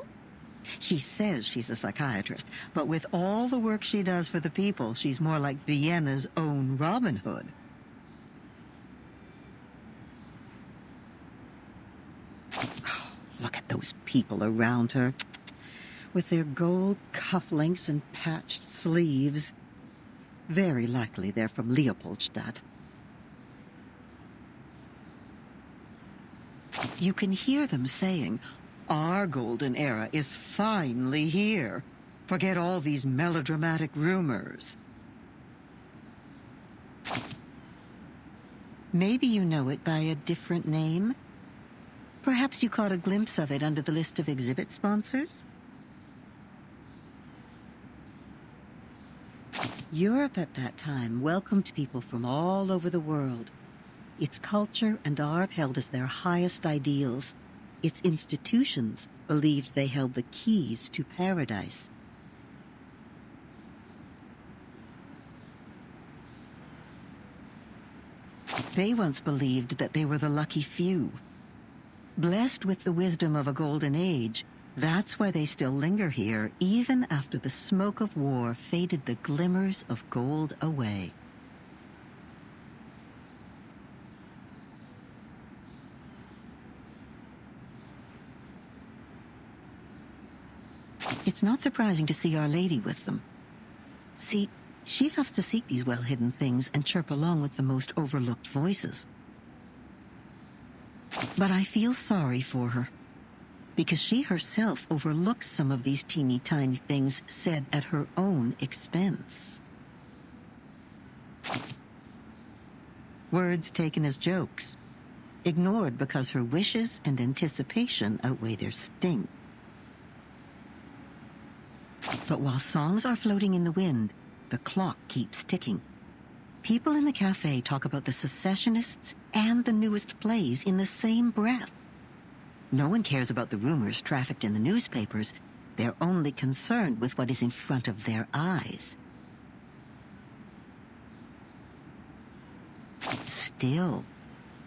Speaker 17: She says she's a psychiatrist, but with all the work she does for the people, she's more like Vienna's own Robin Hood. Oh, look at those people around her, with their gold cufflinks and patched sleeves. Very likely they're from Leopoldstadt. You can hear them saying, "Our golden era is finally here. Forget all these melodramatic rumors." Maybe you know it by a different name. Perhaps you caught a glimpse of it under the list of exhibit sponsors? Europe at that time welcomed people from all over the world. Its culture and art held as their highest ideals. Its institutions believed they held the keys to paradise. They once believed that they were the lucky few. Blessed with the wisdom of a golden age, that's why they still linger here, even after the smoke of war faded the glimmers of gold away. It's not surprising to see Our Lady with them. See, she loves to seek these well-hidden things and chirp along with the most overlooked voices. But I feel sorry for her, because she herself overlooks some of these teeny-tiny things said at her own expense. Words taken as jokes, ignored because her wishes and anticipation outweigh their sting. But while songs are floating in the wind, the clock keeps ticking. People in the cafe talk about the secessionists and the newest plays in the same breath. No one cares about the rumors trafficked in the newspapers. They're only concerned with what is in front of their eyes. Still,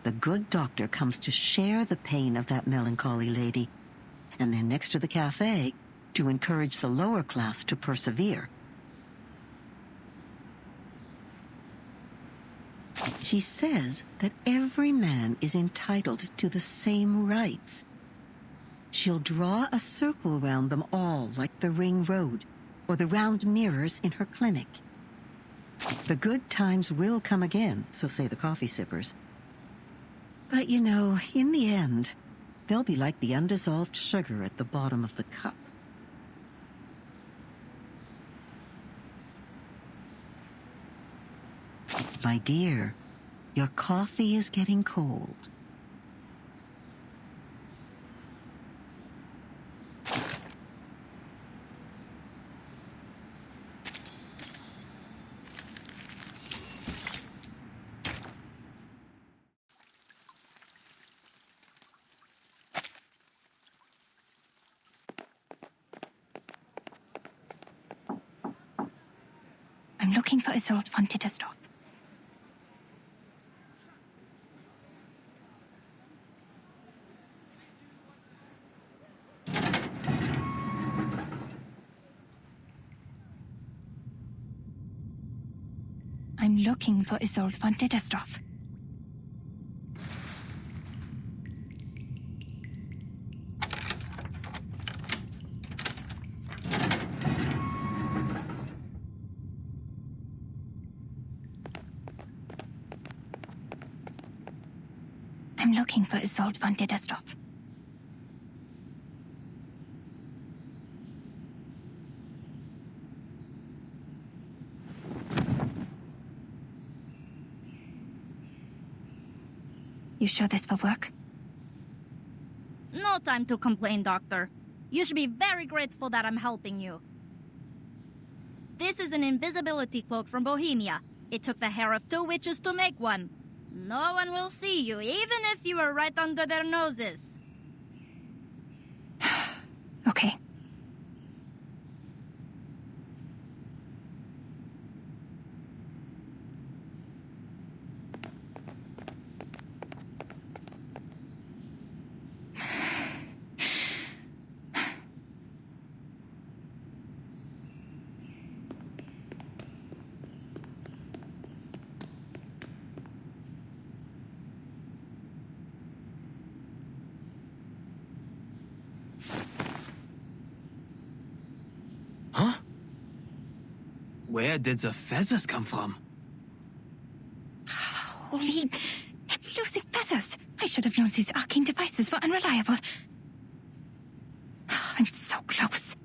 Speaker 17: the good doctor comes to share the pain of that melancholy lady, and then next to the cafe, to encourage the lower class to persevere. She says that every man is entitled to the same rights. She'll draw a circle around them all like the ring road, or the round mirrors in her clinic. The good times will come again, so say the coffee sippers. But you know, in the end, they'll be like the undissolved sugar at the bottom of the cup. My dear, your coffee is getting cold.
Speaker 2: I'm looking for Isolde von Tittersdorf. I'm looking for Isolde von Tittersdorf. I'm looking for Isolde von Tittersdorf. You sure this will work?
Speaker 15: No time to complain, Doctor. You should be very grateful that I'm helping you. This is an invisibility cloak from Bohemia. It took the hair of 2 witches to make one. No one will see you, even if you were right under their noses.
Speaker 2: Okay.
Speaker 1: Huh? Where did the feathers come from?
Speaker 2: Holy... It's losing feathers. I should have known these arcane devices were unreliable. I'm so close.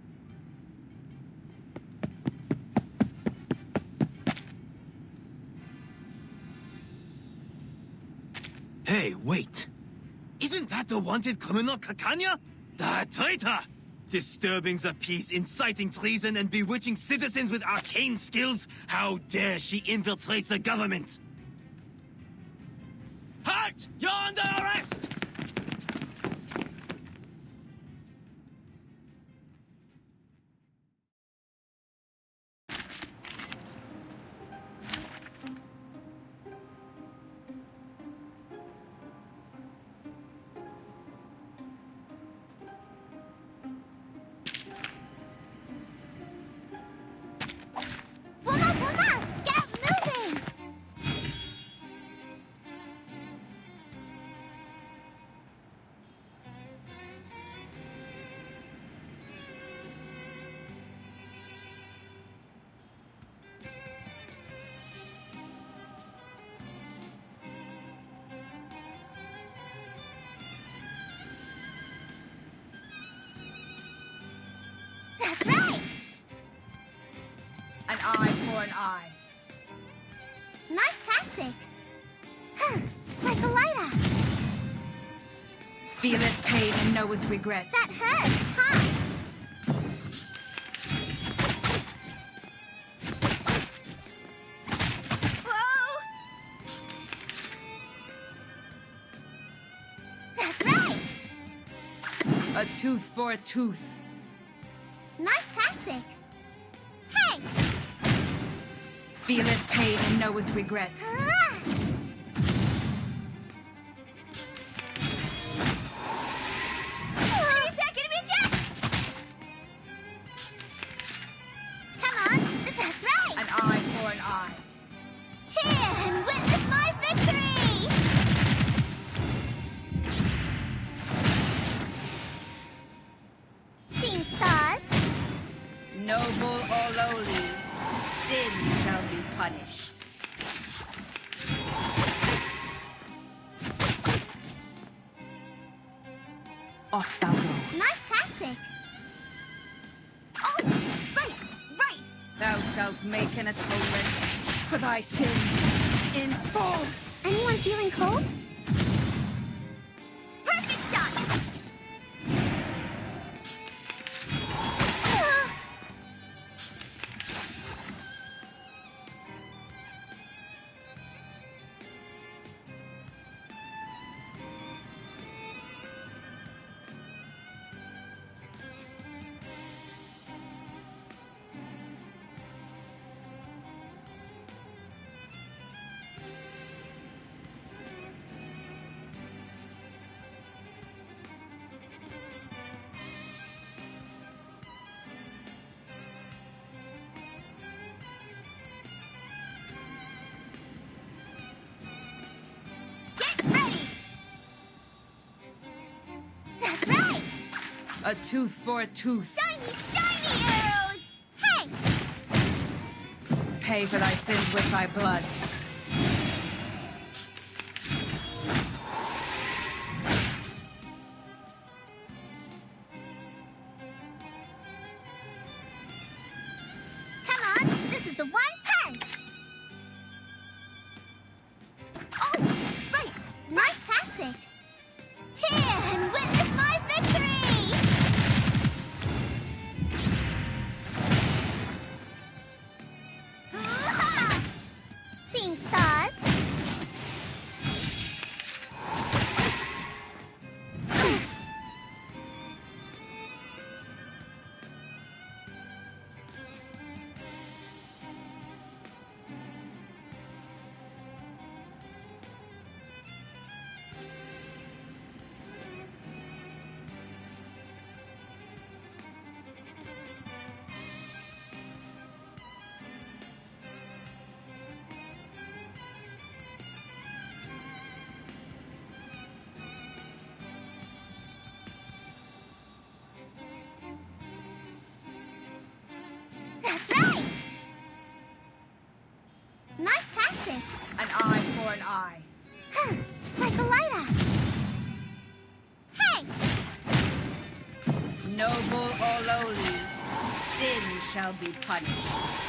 Speaker 1: Hey, wait. Isn't that the wanted criminal Kakanya? The traitor! Disturbing the peace, inciting treason, and bewitching citizens with arcane skills? How dare she infiltrate the government? Halt! You're under arrest!
Speaker 3: for an eye.
Speaker 9: Nice tactic. Like a lighter.
Speaker 3: Feeleth pain and knoweth regret.
Speaker 9: That hurts, huh? Whoa! That's right.
Speaker 3: A tooth for a tooth.
Speaker 9: Nice tactic. Hey!
Speaker 3: Feeleth pain and knoweth regret.
Speaker 9: Enemy attack! Enemy attack! Come on, that's right.
Speaker 3: An eye for an eye.
Speaker 9: Cheer and witness my victory! Seeing stars.
Speaker 3: Noble or lowly, sin shall be punished. Off thou go.
Speaker 9: Nice tactic. Oh, right.
Speaker 3: Thou shalt make an atonement for thy sins in full.
Speaker 9: Anyone feeling cold? Perfect shot! That's right!
Speaker 3: A tooth for a tooth.
Speaker 9: Shiny arrows! Hey!
Speaker 3: Pay for thy sins with thy blood.
Speaker 9: Come on, this is the one punch! Oh, right! Nice tactic! Cheer and witness my victory! Ooh-ha! Seeing stars. That's right! Nice tactic!
Speaker 3: An eye for an eye.
Speaker 9: Like a lighter! Hey!
Speaker 3: Noble or lowly, sin shall be punished.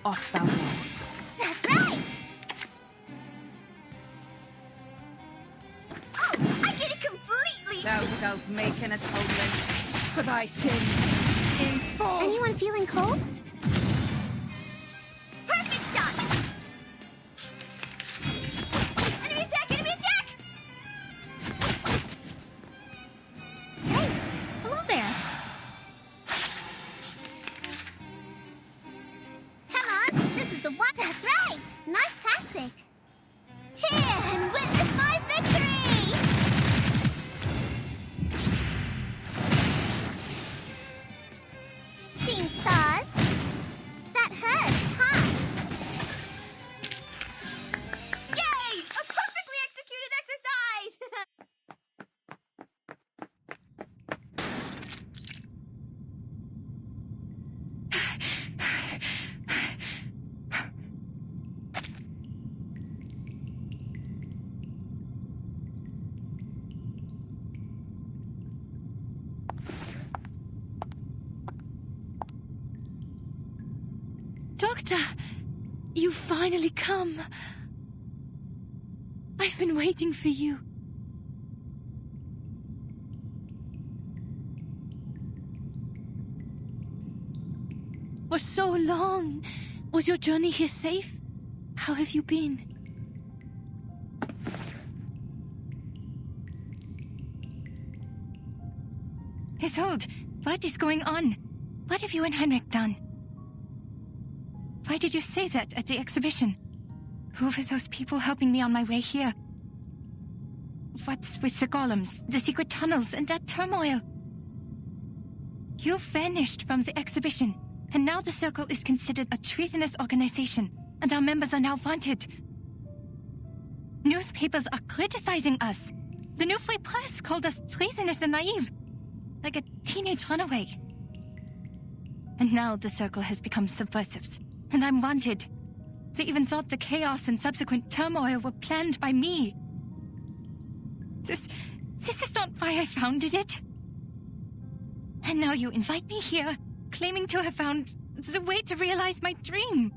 Speaker 3: Off thou go.
Speaker 9: That's right! Oh, I get it completely!
Speaker 3: Thou shalt make an atonement for thy sins in full.
Speaker 9: Anyone feeling cold? Perfect shot! Enemy attack! Enemy attack!
Speaker 2: Hey, hello there.
Speaker 9: Come on, this is the one. That's right! Nice tactic! Cheer and witness my victory! Seeing stars? That hurts!
Speaker 10: Doctor, you finally come. I've been waiting for you. For so long. Was your journey here safe? How have you been?
Speaker 2: Isolde, what is going on? What have you and Heinrich done? Why did you say that at the exhibition? Who were those people helping me on my way here? What's with the golems, the secret tunnels, and that turmoil? You vanished from the exhibition, and now the Circle is considered a treasonous organization, and our members are now wanted. Newspapers are criticizing us. The New Free Press called us treasonous and naive, like a teenage runaway. And now the Circle has become subversives, and I'm wanted. They even thought the chaos and subsequent turmoil were planned by me. This is not why I founded it. And now you invite me here, claiming to have found the way to realize my dream.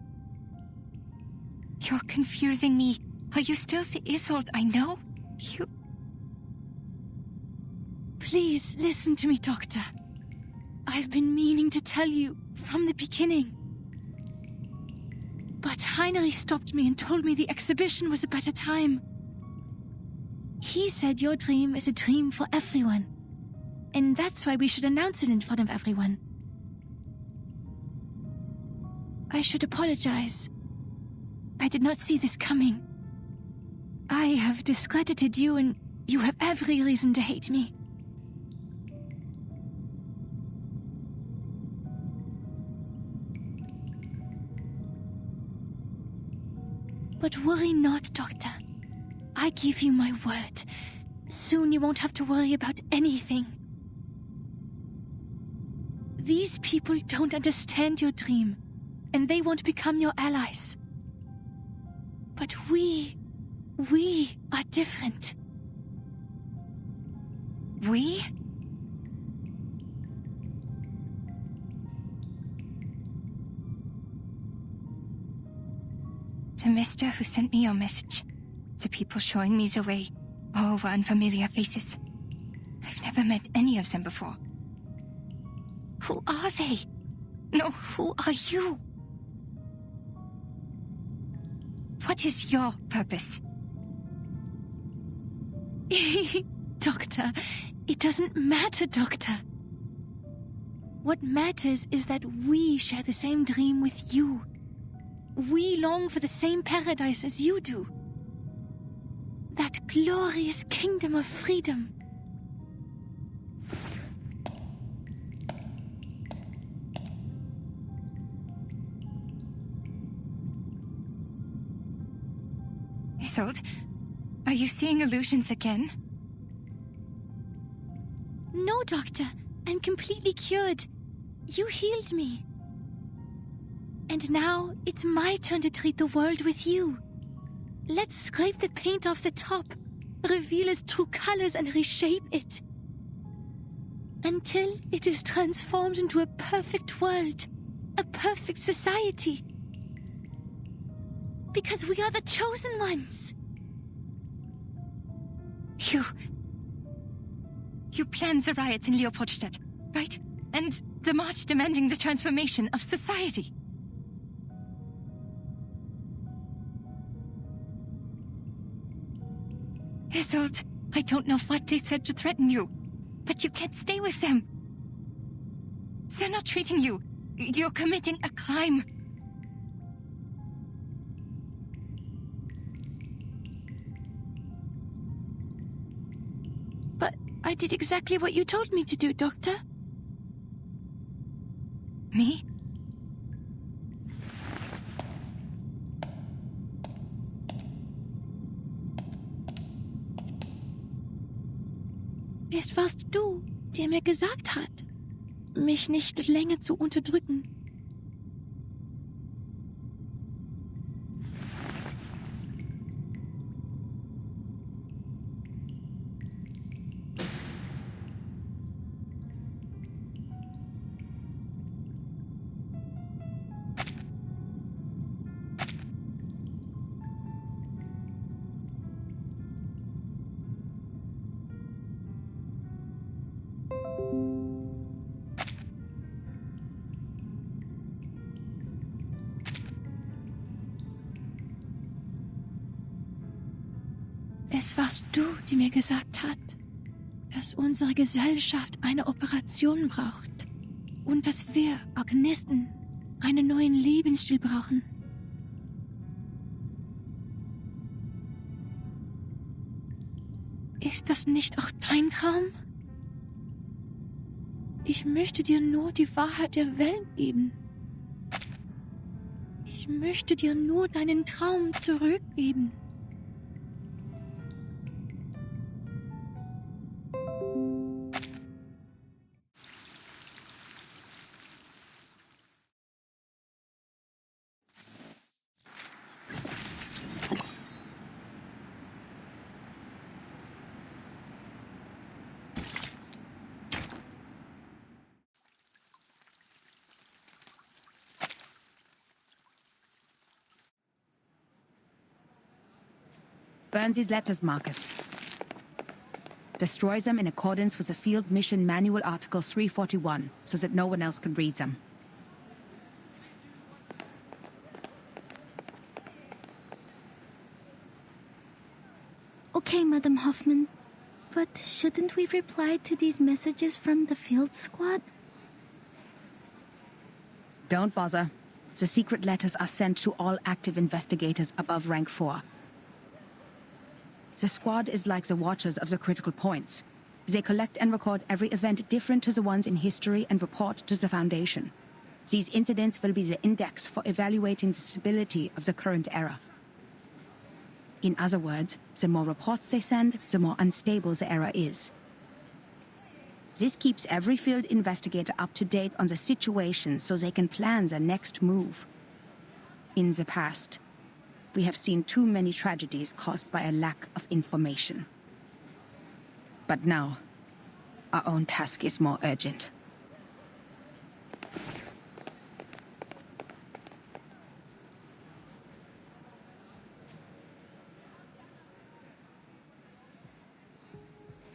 Speaker 2: You're confusing me. Are you still the Isolde I know? You...
Speaker 10: Please listen to me, Doctor. I've been meaning to tell you from the beginning. But Heinrich stopped me and told me the exhibition was a better time. He said your dream is a dream for everyone. And that's why we should announce it in front of everyone. I should apologize. I did not see this coming. I have discredited you, and you have every reason to hate me. But worry not, Doctor. I give you my word. Soon you won't have to worry about anything. These people don't understand your dream, and they won't become your allies. But we are different.
Speaker 2: We? The mister who sent me your message. The people showing me the way. All were unfamiliar faces. I've never met any of them before. Who are they? No, who are you? What is your purpose?
Speaker 10: Doctor, it doesn't matter, Doctor. What matters is that we share the same dream with you. We long for the same paradise as you do. That glorious kingdom of freedom.
Speaker 2: Isolde, are you seeing illusions again?
Speaker 10: No, Doctor. I'm completely cured. You healed me. And now, it's my turn to treat the world with you. Let's scrape the paint off the top, reveal its true colors, and reshape it. Until it is transformed into a perfect world, a perfect society. Because we are the chosen ones.
Speaker 2: You planned the riots in Leopoldstadt, right? And the march demanding the transformation of society. Isolde, I don't know what they said to threaten you, but you can't stay with them. They're not treating you. You're committing a crime.
Speaker 10: But I did exactly what you told me to do, Doctor.
Speaker 2: Me?
Speaker 10: Es warst du, der mir gesagt hat, mich nicht länger zu unterdrücken. Es warst du, die mir gesagt hat, dass unsere Gesellschaft eine Operation braucht und dass wir Organisten einen neuen Lebensstil brauchen. Ist das nicht auch dein Traum? Ich möchte dir nur die Wahrheit der Welt geben. Ich möchte dir nur deinen Traum zurückgeben.
Speaker 8: Burn these letters, Marcus. Destroy them in accordance with the Field Mission Manual Article 341, so that no one else can read them.
Speaker 9: Okay, Madam Hoffman. But shouldn't we reply to these messages from the field squad?
Speaker 8: Don't bother. The secret letters are sent to all active investigators above rank 4. The squad is like the watchers of the critical points. They collect and record every event different to the ones in history and report to the Foundation. These incidents will be the index for evaluating the stability of the current era. In other words, the more reports they send, the more unstable the era is. This keeps every field investigator up to date on the situation so they can plan their next move. In the past, we have seen too many tragedies caused by a lack of information. But now, our own task is more urgent.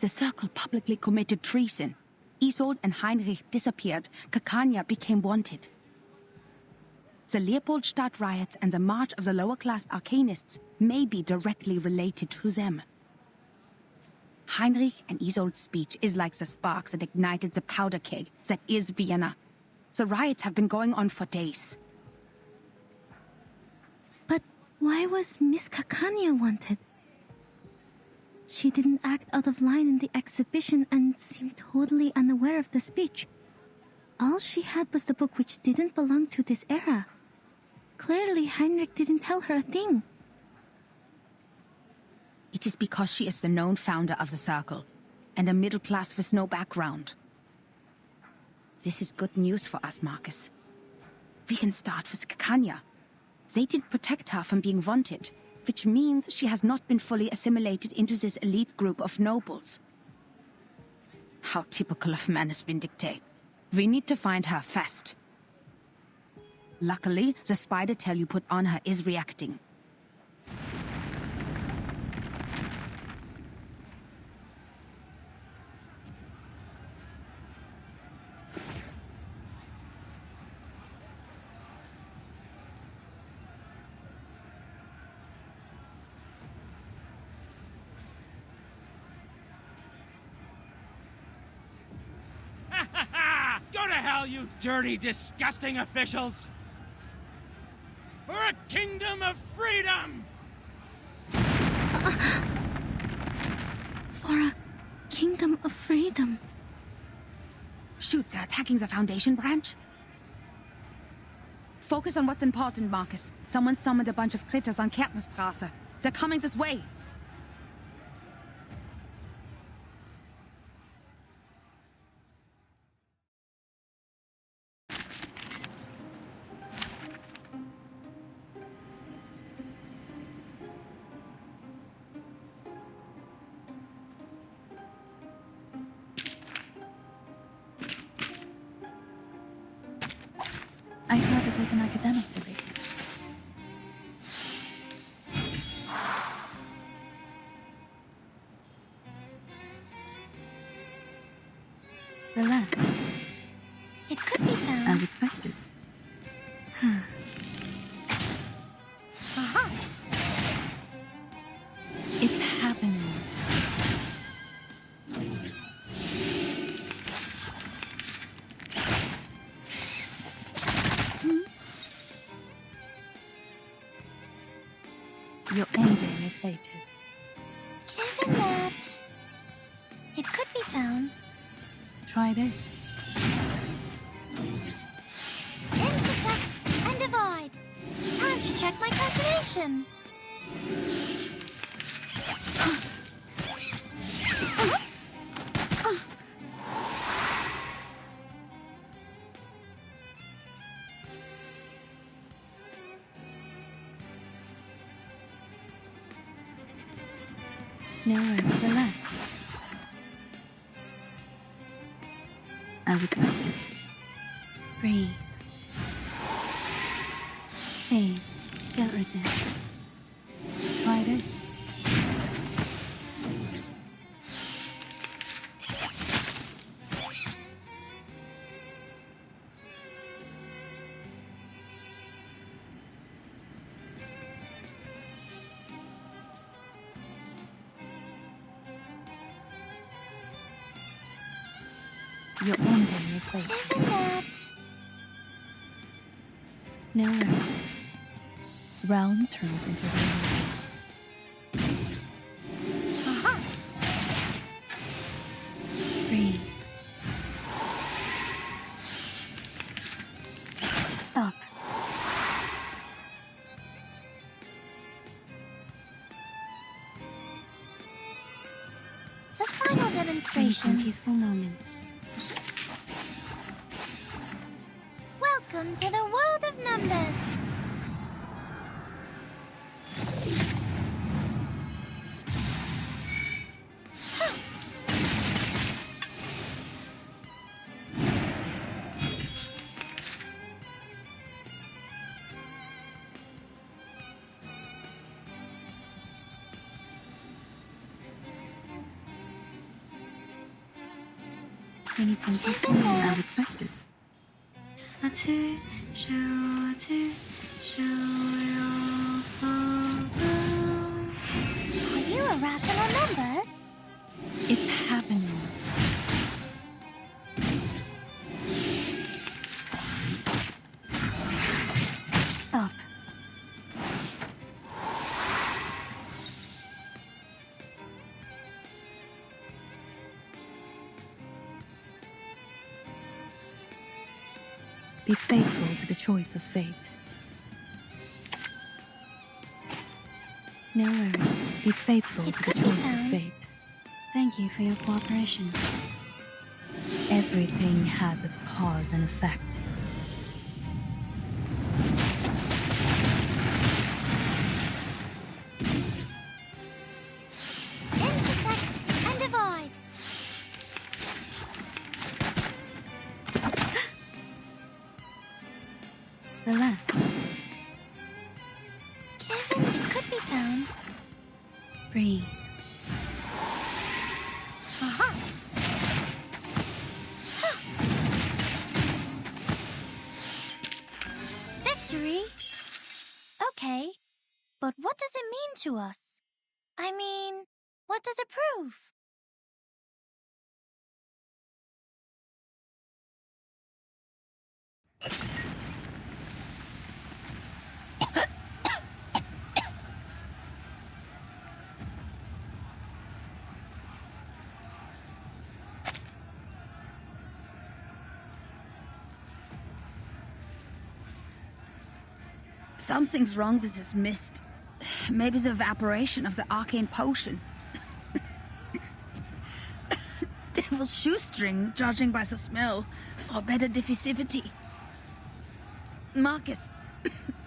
Speaker 8: The Circle publicly committed treason. Isolde and Heinrich disappeared. Kakanya became wanted. The Leopoldstadt riots and the march of the lower-class arcanists may be directly related to them. Heinrich and Isolde's speech is like the spark that ignited the powder keg that is Vienna. The riots have been going on for days.
Speaker 9: But why was Miss Kakanya wanted? She didn't act out of line in the exhibition and seemed totally unaware of the speech. All she had was the book which didn't belong to this era. Clearly, Heinrich didn't tell her a thing.
Speaker 8: It is because she is the known founder of the Circle, and a middle class with no background. This is good news for us, Marcus. We can start with Kakanya. They didn't protect her from being wanted, which means she has not been fully assimilated into this elite group of nobles. How typical of Manus Vindicte. We need to find her fast. Luckily, the spider tail you put on her is reacting.
Speaker 12: Go to hell, you dirty, disgusting officials! For a kingdom of freedom!
Speaker 9: For a kingdom of freedom.
Speaker 8: Shoot, they're attacking the Foundation branch. Focus on what's important, Marcus. Someone summoned a bunch of critters on Kärtnerstraße. They're coming this way.
Speaker 10: I thought it was an academic debate.
Speaker 9: Relax. It could be found.
Speaker 14: As expected.
Speaker 9: Aha!
Speaker 2: It's happening. Your ending is fated.
Speaker 9: Given that it could be found.
Speaker 2: Try this.
Speaker 9: Intersect and divide. Time to check my calculation.
Speaker 2: Nowhere to relax. As expected.
Speaker 6: Breathe. Please, don't resist.
Speaker 2: Try this. Your ending is fated.
Speaker 9: Given that.
Speaker 2: No worries. Realm turns into reality.
Speaker 9: Aha!
Speaker 6: Breathe. Stop.
Speaker 9: The final
Speaker 6: Need some
Speaker 9: demonstration.
Speaker 6: peaceful moments.
Speaker 9: Welcome to the world of numbers.
Speaker 6: We need some peaceful moments.
Speaker 2: As expected.
Speaker 9: Are you irrational numbers?
Speaker 2: It's happening.
Speaker 6: Stop.
Speaker 2: Be faithful to the choice of fate.
Speaker 6: No worries.
Speaker 2: Be faithful to the
Speaker 9: could be
Speaker 2: choice of
Speaker 9: found.
Speaker 2: fate.
Speaker 6: Thank you for your cooperation.
Speaker 2: Everything has its cause and effect.
Speaker 9: Intersect and divide.
Speaker 6: Relax.
Speaker 9: Given it could be found.
Speaker 6: Breathe.
Speaker 9: Aha! Victory? Okay, but what does it mean to us? I mean, what does it prove?
Speaker 8: Something's wrong with this mist. Maybe the evaporation of the arcane potion. Devil's shoestring, judging by the smell, for better diffusivity. Marcus,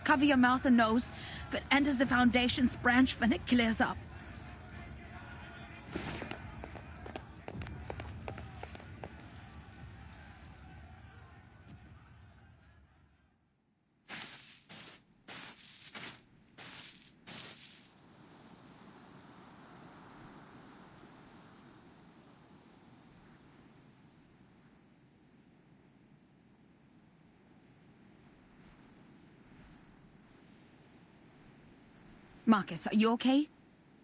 Speaker 8: cover your mouth and nose if it enters the Foundation's branch when it clears up. Marcus, are you okay?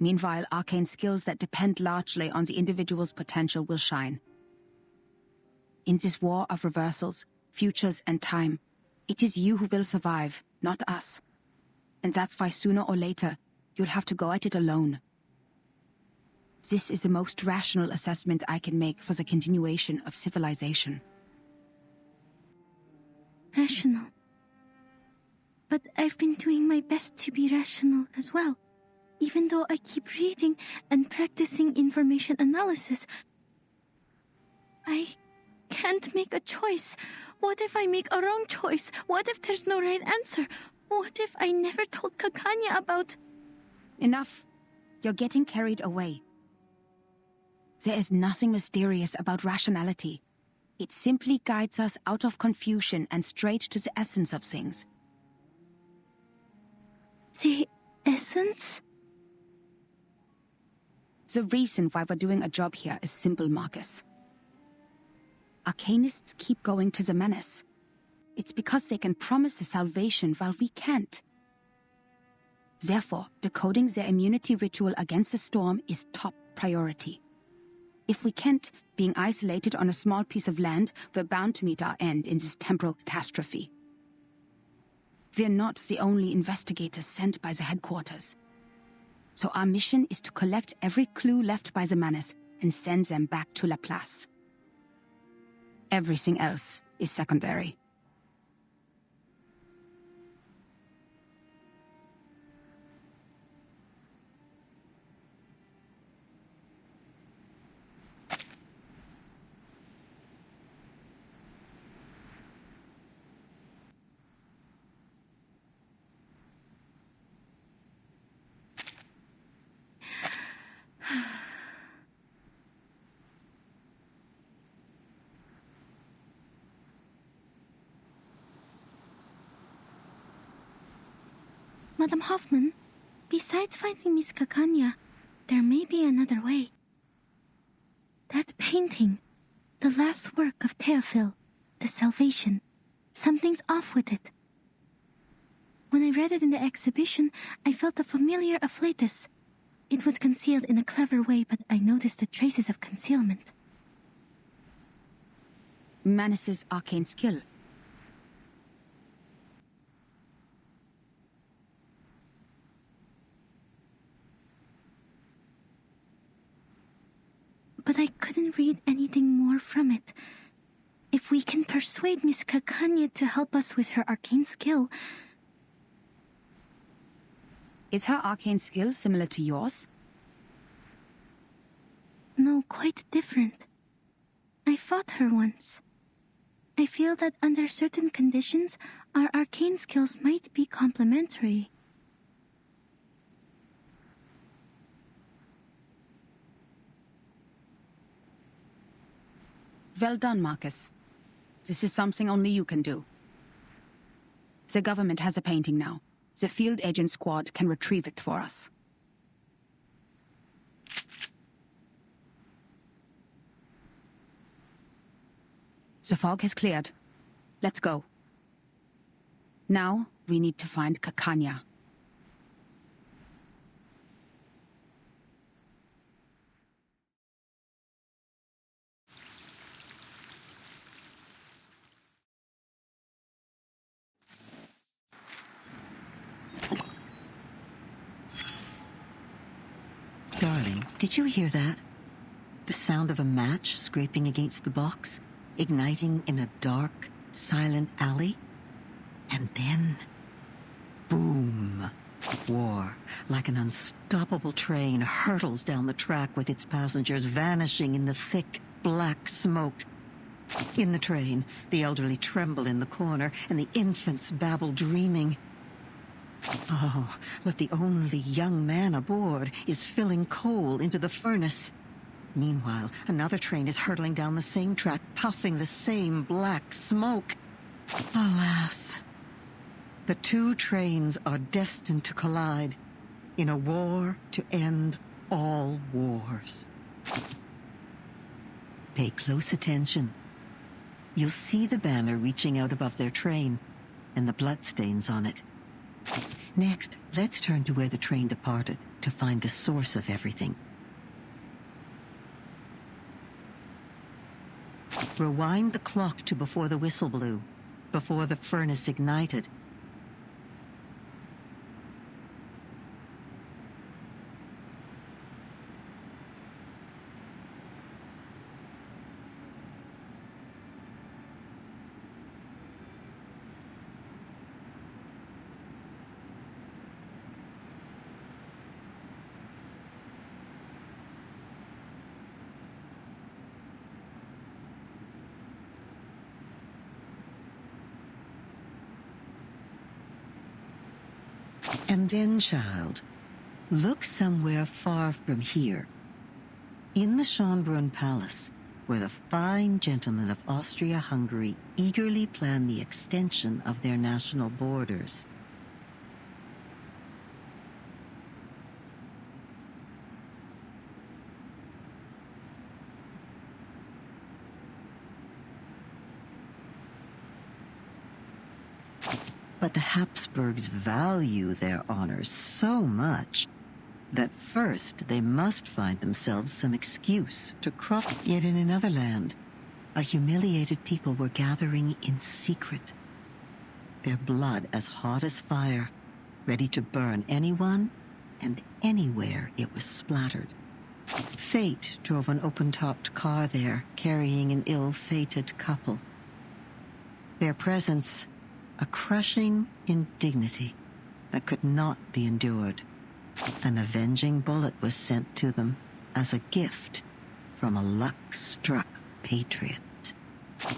Speaker 8: Meanwhile, arcane skills that depend largely on the individual's potential will shine. In this war of reversals, futures and time, it is you who will survive, not us. And that's why sooner or later, you'll have to go at it alone. This is the most rational assessment I can make for the continuation of civilization.
Speaker 9: Rational. But I've been doing my best to be rational as well. Even though I keep reading and practicing information analysis, I can't make a choice. What if I make a wrong choice? What if there's no right answer? What if I never told Kakanya about...
Speaker 8: Enough. You're getting carried away. There is nothing mysterious about rationality. It simply guides us out of confusion and straight to the essence of things.
Speaker 9: The essence?
Speaker 8: The reason why we're doing a job here is simple, Marcus. Arcanists keep going to the menace. It's because they can promise the salvation while we can't. Therefore, decoding their immunity ritual against the storm is top priority. If we can't, being isolated on a small piece of land, we're bound to meet our end in this temporal catastrophe. We're not the only investigators sent by the headquarters. So our mission is to collect every clue left by the menace and send them back to La Place. Everything else is secondary.
Speaker 9: Madam Hoffman, besides finding Miss Kakanya, there may be another way. That painting, the last work of Theophil, The Salvation, something's off with it. When I read it in the exhibition, I felt a familiar afflatus. It was concealed in a clever way, but I noticed the traces of concealment.
Speaker 8: Manus's arcane skill.
Speaker 9: But I couldn't read anything more from it. If we can persuade Miss Kakanya to help us with her arcane skill...
Speaker 8: Is her arcane skill similar to yours?
Speaker 9: No, quite different. I fought her once. I feel that under certain conditions, our arcane skills might be complementary.
Speaker 8: Well done, Marcus. This is something only you can do. The government has a painting now. The field agent squad can retrieve it for us. The fog has cleared. Let's go. Now, we need to find Kakanya.
Speaker 17: Darling, did you hear that? The sound of a match scraping against the box, igniting in a dark, silent alley. And then... boom! War, like an unstoppable train, hurtles down the track with its passengers vanishing in the thick, black smoke. In the train, the elderly tremble in the corner, and the infants babble dreaming. Oh, but the only young man aboard is filling coal into the furnace. Meanwhile, another train is hurtling down the same track, puffing the same black smoke. Alas, the two trains are destined to collide in a war to end all wars. Pay close attention. You'll see the banner reaching out above their train, and the bloodstains on it. Next, let's turn to where the train departed, to find the source of everything. Rewind the clock to before the whistle blew, before the furnace ignited. And then, child, look somewhere far from here. In the Schönbrunn Palace, where the fine gentlemen of Austria-Hungary eagerly plan the extension of their national borders. But the Habsburgs value their honors so much that first they must find themselves some excuse to cross. Yet in another land, a humiliated people were gathering in secret, their blood as hot as fire, ready to burn anyone and anywhere it was splattered. Fate drove an open-topped car there, carrying an ill-fated couple. Their presence, a crushing indignity that could not be endured. An avenging bullet was sent to them as a gift from a luck-struck patriot.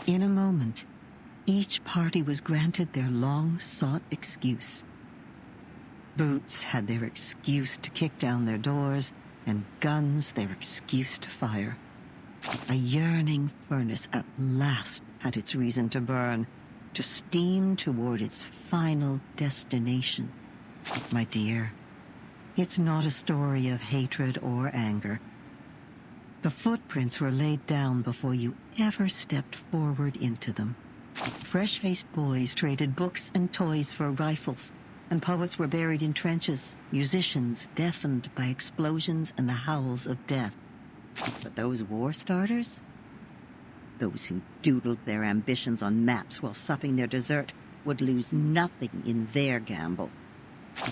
Speaker 17: In a moment, each party was granted their long-sought excuse. Boots had their excuse to kick down their doors, and guns their excuse to fire. A yearning furnace at last had its reason to burn, to steam toward its final destination. My dear, it's not a story of hatred or anger. The footprints were laid down before you ever stepped forward into them. Fresh-faced boys traded books and toys for rifles, and poets were buried in trenches, musicians deafened by explosions and the howls of death. But those war starters? Those who doodled their ambitions on maps while supping their dessert would lose nothing in their gamble.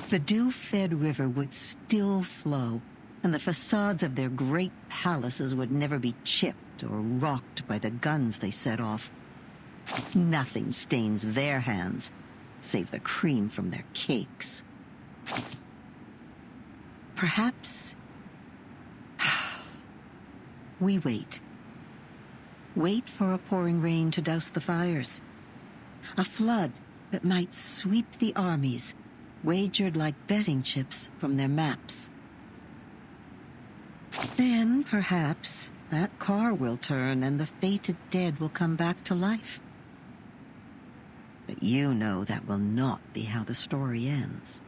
Speaker 17: The dew-fed river would still flow, and the facades of their great palaces would never be chipped or rocked by the guns they set off. Nothing stains their hands, save the cream from their cakes. Perhaps we wait. Wait for a pouring rain to douse the fires. A flood that might sweep the armies, wagered like betting chips from their maps. Then, perhaps, that car will turn and the fated dead will come back to life. But you know that will not be how the story ends.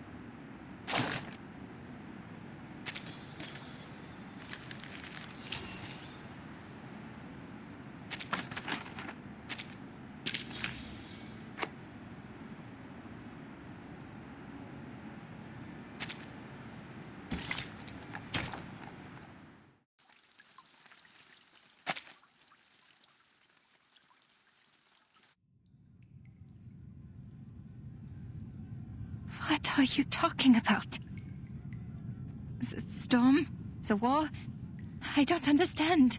Speaker 2: What are you talking about? The storm? The war? I don't understand.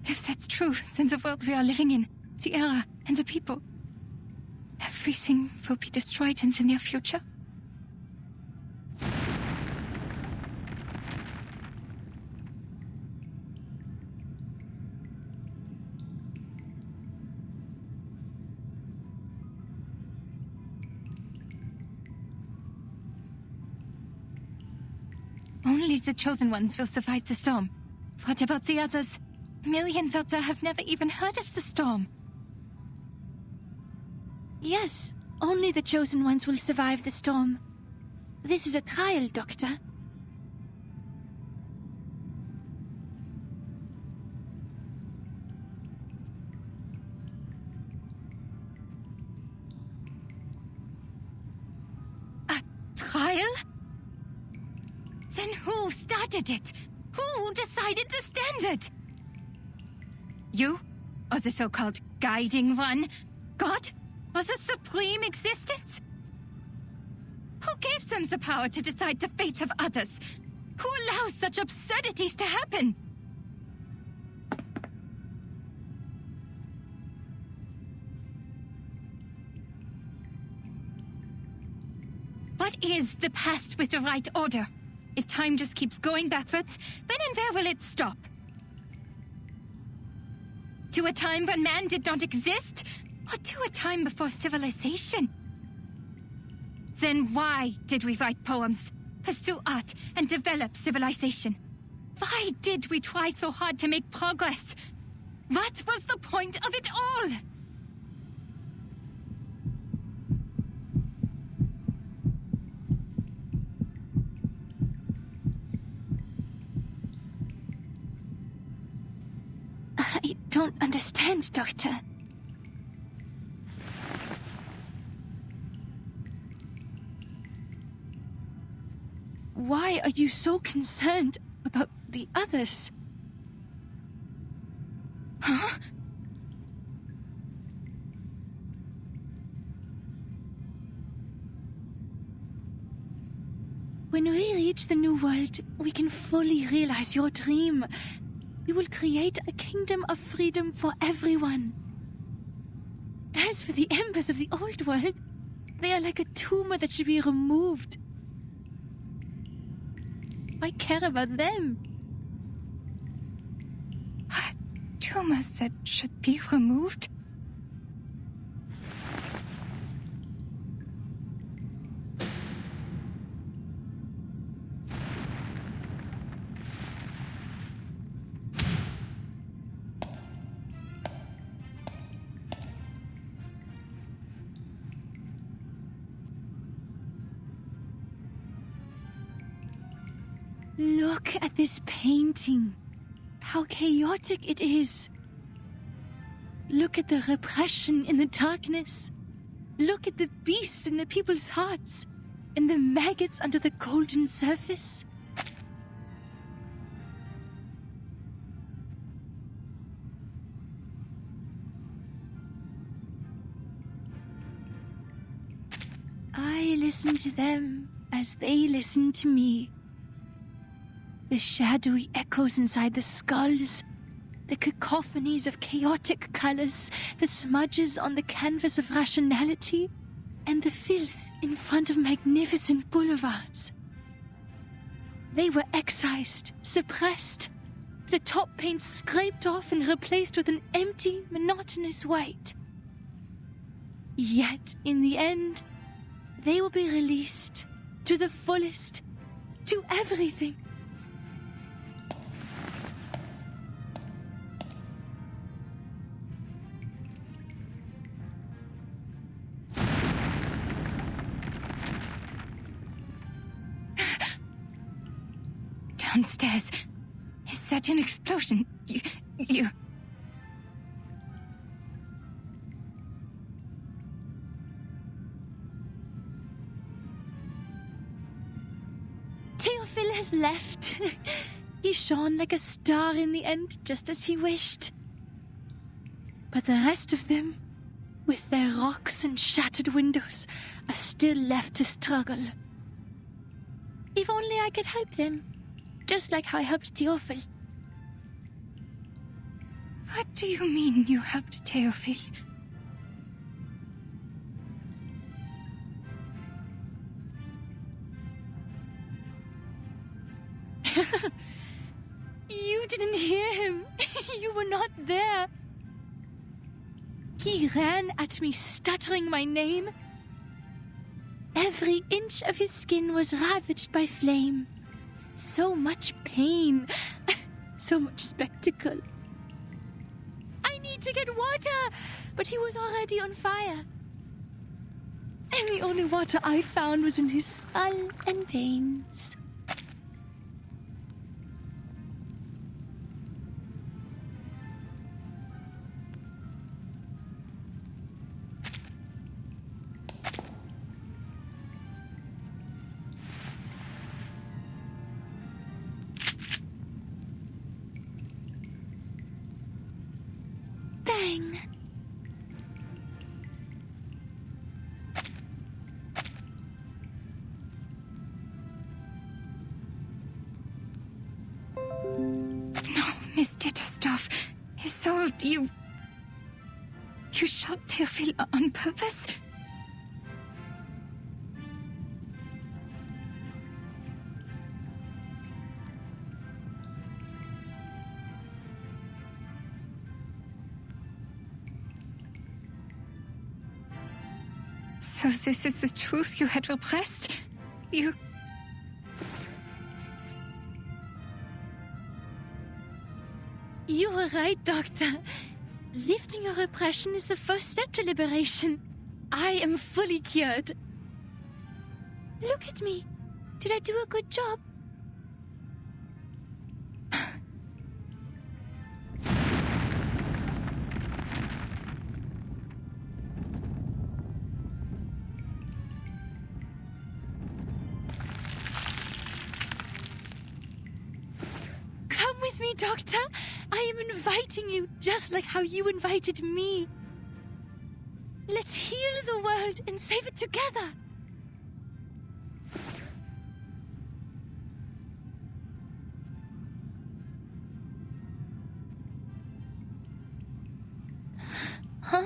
Speaker 2: If that's true, then the world we are living in, the era, and the people, everything will be destroyed in the near future. Only the chosen ones will survive the storm. What about the others? Millions out there have never even heard of the storm.
Speaker 10: Yes, only the chosen ones will survive the storm. This is a trial, Doctor.
Speaker 2: trial? Then who started it? Who decided the standard? You? Or the so-called guiding one? God? Or the supreme existence? Who gave them the power to decide the fate of others? Who allows such absurdities to happen? What is the past with the right order? If time just keeps going backwards, when and where will it stop? To a time when man did not exist? Or to a time before civilization? Then why did we write poems, pursue art, and develop civilization? Why did we try so hard to make progress? What was the point of it all?
Speaker 10: I don't understand, Doctor. Why are you so concerned about the others? Huh? When we reach the New World, we can fully realize your dream. We will create a kingdom of freedom for everyone. As for the embers of the Old World, they are like a tumor that should be removed. I care about them.
Speaker 2: Tumors that should be removed?
Speaker 10: Look at this painting. How chaotic it is. Look at the repression in the darkness. Look at the beasts in the people's hearts, and the maggots under the golden surface. I listen to them as they listen to me. The shadowy echoes inside the skulls, the cacophonies of chaotic colors, the smudges on the canvas of rationality, and the filth in front of magnificent boulevards. They were excised, suppressed, the top paint scraped off and replaced with an empty, monotonous white. Yet, in the end, they will be released to the fullest, to everything.
Speaker 2: Downstairs. Is that an explosion? You...
Speaker 10: Theophil has left. He shone like a star in the end, just as he wished. But the rest of them, with their rocks and shattered windows, are still left to struggle. If only I could help them, just like how I helped Theophil.
Speaker 2: What do you mean you helped Theophil?
Speaker 10: You didn't hear him. You were not there. He ran at me, stuttering my name. Every inch of his skin was ravaged by flame. So much pain. So much spectacle. I need to get water, but he was already on fire. And the only water I found was in his skull and veins.
Speaker 2: Miss Dittersdorf is sold. You shot Theophile on purpose? So this is the truth you had repressed? You
Speaker 10: were right, Doctor. Lifting your repression is the first step to liberation. I am fully cured. Look at me. Did I do a good job? Come with me, Doctor. I am inviting you, just like how you invited me. Let's heal the world and save it together. Huh?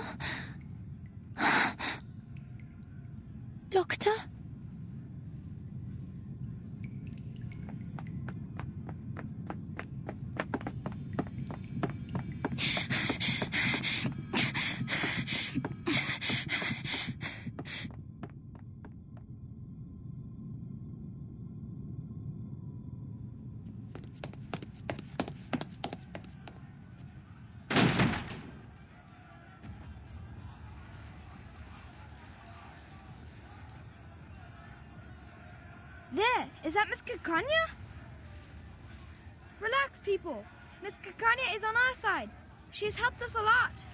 Speaker 10: Doctor?
Speaker 18: There, is that Miss Kakanya? Relax, people. Miss Kakanya is on our side. She's helped us a lot.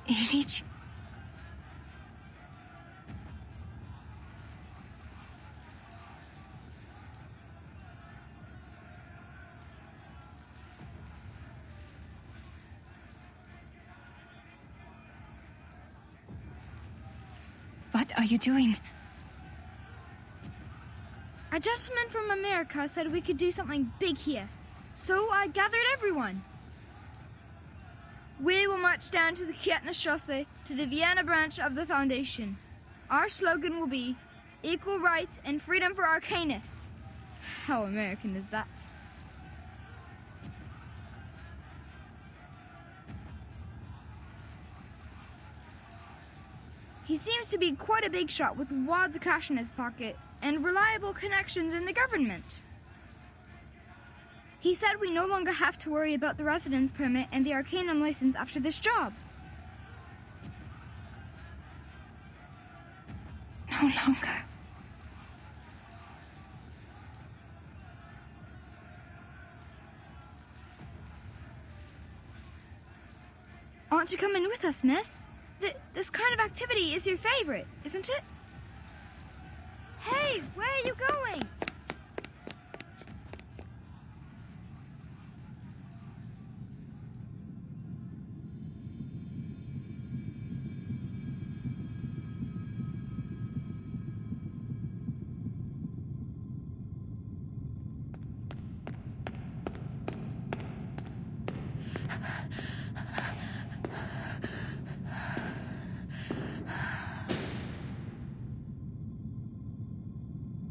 Speaker 2: Ilich? What are you doing?
Speaker 18: A gentleman from America said we could do something big here. So I gathered everyone. We will march down to the Kärntnerstrasse to the Vienna branch of the Foundation. Our slogan will be equal rights and freedom for Arcanus. How American is that? He seems to be quite a big shot with wads of cash in his pocket and reliable connections in the government. He said we no longer have to worry about the residence permit and the Arcanum license after this job.
Speaker 2: No longer.
Speaker 18: Aren't you coming with us, miss? This kind of activity is your favorite, isn't it? Hey, where are you going?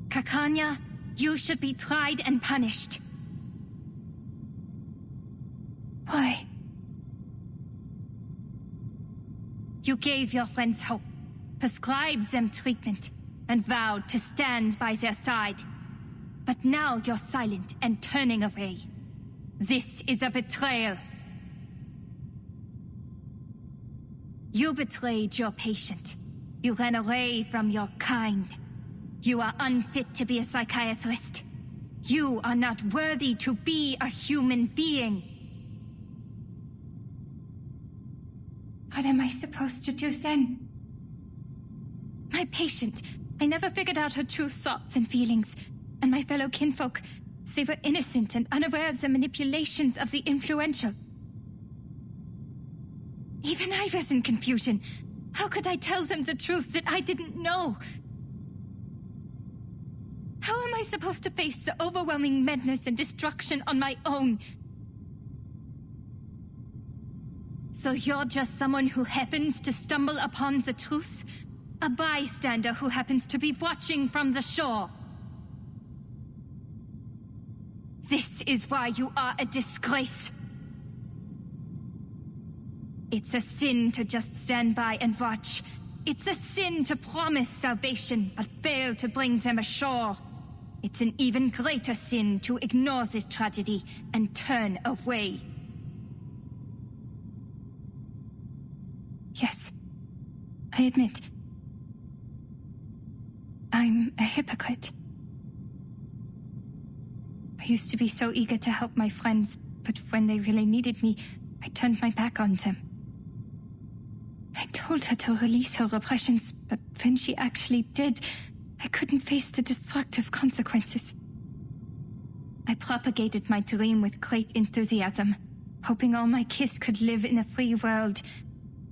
Speaker 2: Kakanya, you should be tried and punished. Why? You gave your friends hope, prescribed them treatment, and vowed to stand by their side. But now you're silent and turning away. This is a betrayal. You betrayed your patient. You ran away from your kind. You are unfit to be a psychiatrist. You are not worthy to be a human being. What am I supposed to do then? My patient, I never figured out her true thoughts and feelings. And my fellow kinfolk, they were innocent and unaware of the manipulations of the influential. Even I was in confusion. How could I tell them the truth that I didn't know? How am I supposed to face the overwhelming madness and destruction on my own? So you're just someone who happens to stumble upon the truth? A bystander who happens to be watching from the shore? This is why you are a disgrace. It's a sin to just stand by and watch. It's a sin to promise salvation, but fail to bring them ashore. It's an even greater sin to ignore this tragedy and turn away. Yes, I admit. I'm a hypocrite. I used to be so eager to help my friends, but when they really needed me, I turned my back on them. I told her to release her repressions, but when she actually did, I couldn't face the destructive consequences. I propagated my dream with great enthusiasm, hoping all my kids could live in a free world.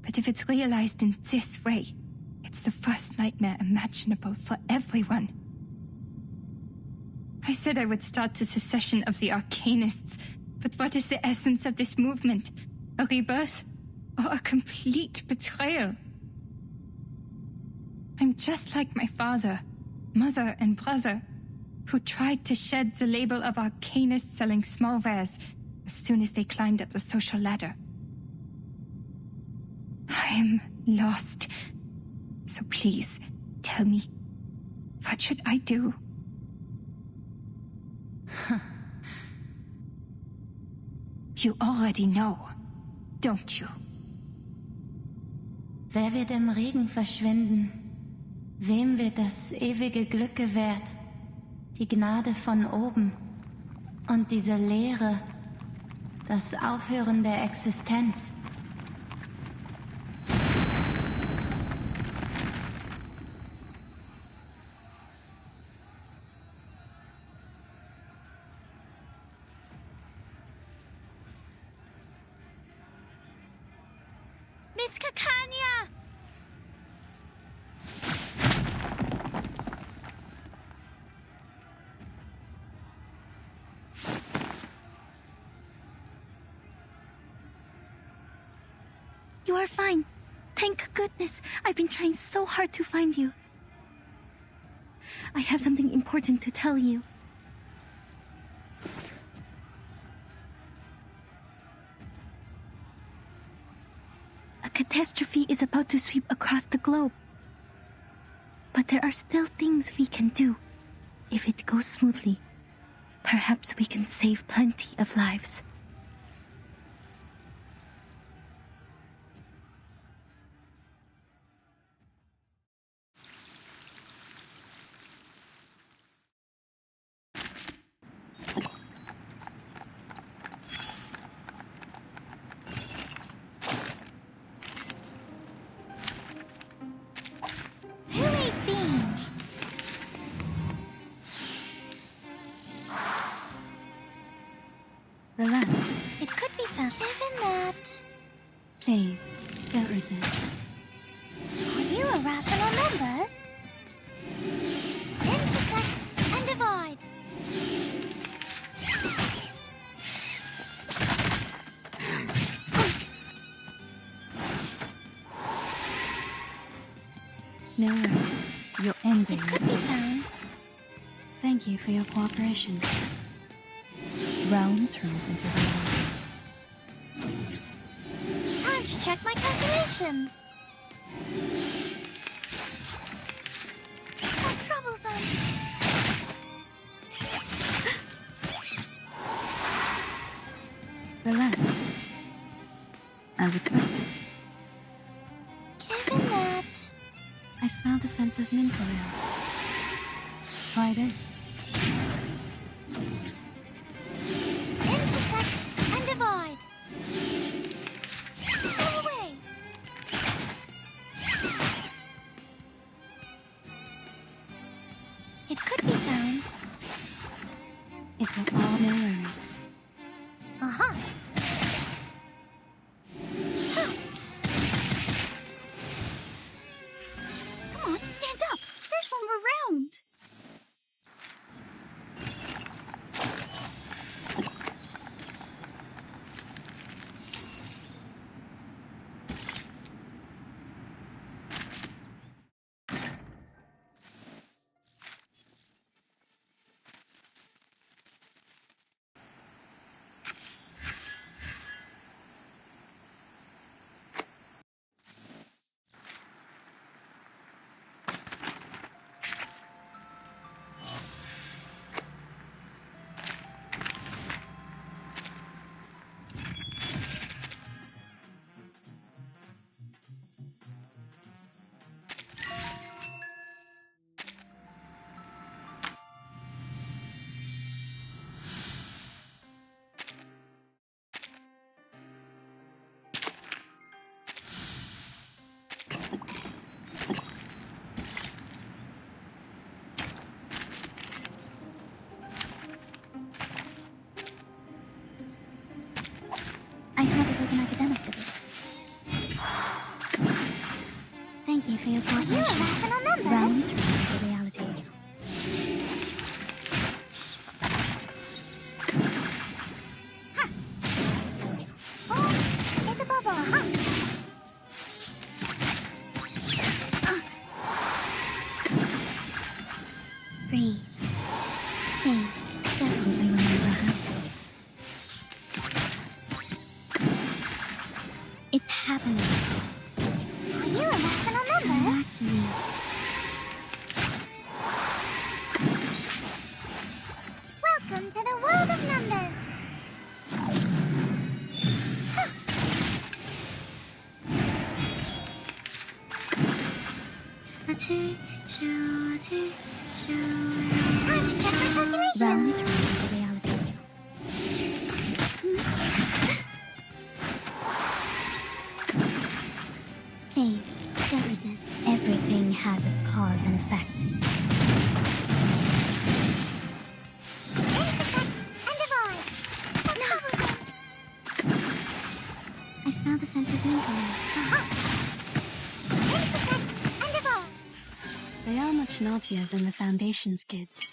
Speaker 2: But if it's realized in this way, it's the worst nightmare imaginable for everyone. I said I would start the secession of the Arcanists, but what is the essence of this movement? A rebirth? Or a complete betrayal? I'm just like my father, mother, and brother, who tried to shed the label of Arcanist selling small wares as soon as they climbed up the social ladder. I'm lost. So please, tell me, what should I do? You already know, don't you?
Speaker 6: Wer wird im Regen verschwinden? Wem wird das ewige Glück gewährt? Die Gnade von oben. Und diese Leere, das Aufhören der Existenz.
Speaker 9: Miss Kakanya! You are fine. Thank goodness. I've been trying so hard to find you. I have something important to tell you. A catastrophe is about to sweep across the globe. But there are still things we can do. If it goes smoothly, perhaps we can save plenty of lives.
Speaker 6: Relax.
Speaker 9: It could be something. Even that.
Speaker 6: Please, don't resist.
Speaker 9: Are you irrational numbers? Intersect and divide.
Speaker 6: No worries. You're ending
Speaker 9: It could be found.
Speaker 6: Thank you for your cooperation. Realm turns into reality.
Speaker 9: Time to check my calculation. How troublesome.
Speaker 6: Relax. As expected.
Speaker 9: Given that.
Speaker 6: I smell the scent of mint oil. Try it in.
Speaker 9: Intersect and divide. Go away. It could be found.
Speaker 6: It will all no worries.
Speaker 9: Uh-huh. Come on, stand up. There's one around. Breathe. Think. Don't remember. It's happening. You're a national number. Come back to me. Welcome to the world of numbers. Time to check my calculations. Round to reality. Please, don't resist. Everything has its cause and effect. I smell the scent of mint oil. They are much naughtier than the Foundation's kids.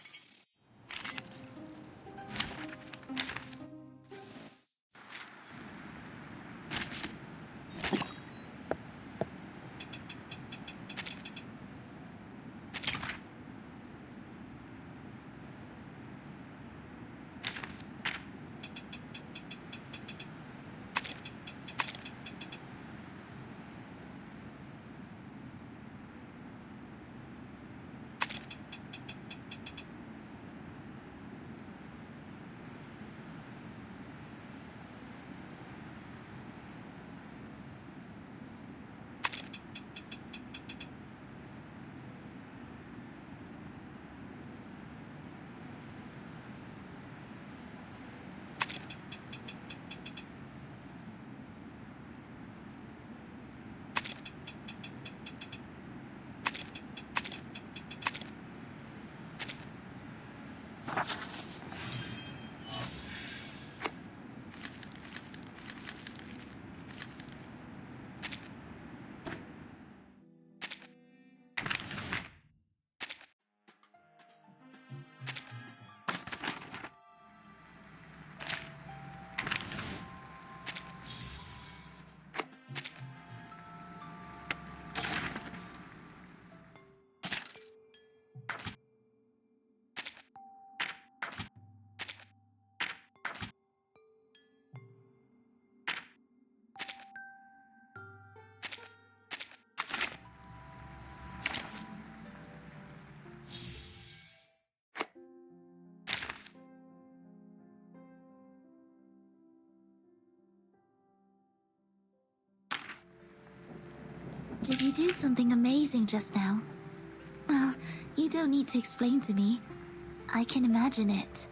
Speaker 19: Did you do something amazing just now? Well, you don't need to explain to me. I can imagine it.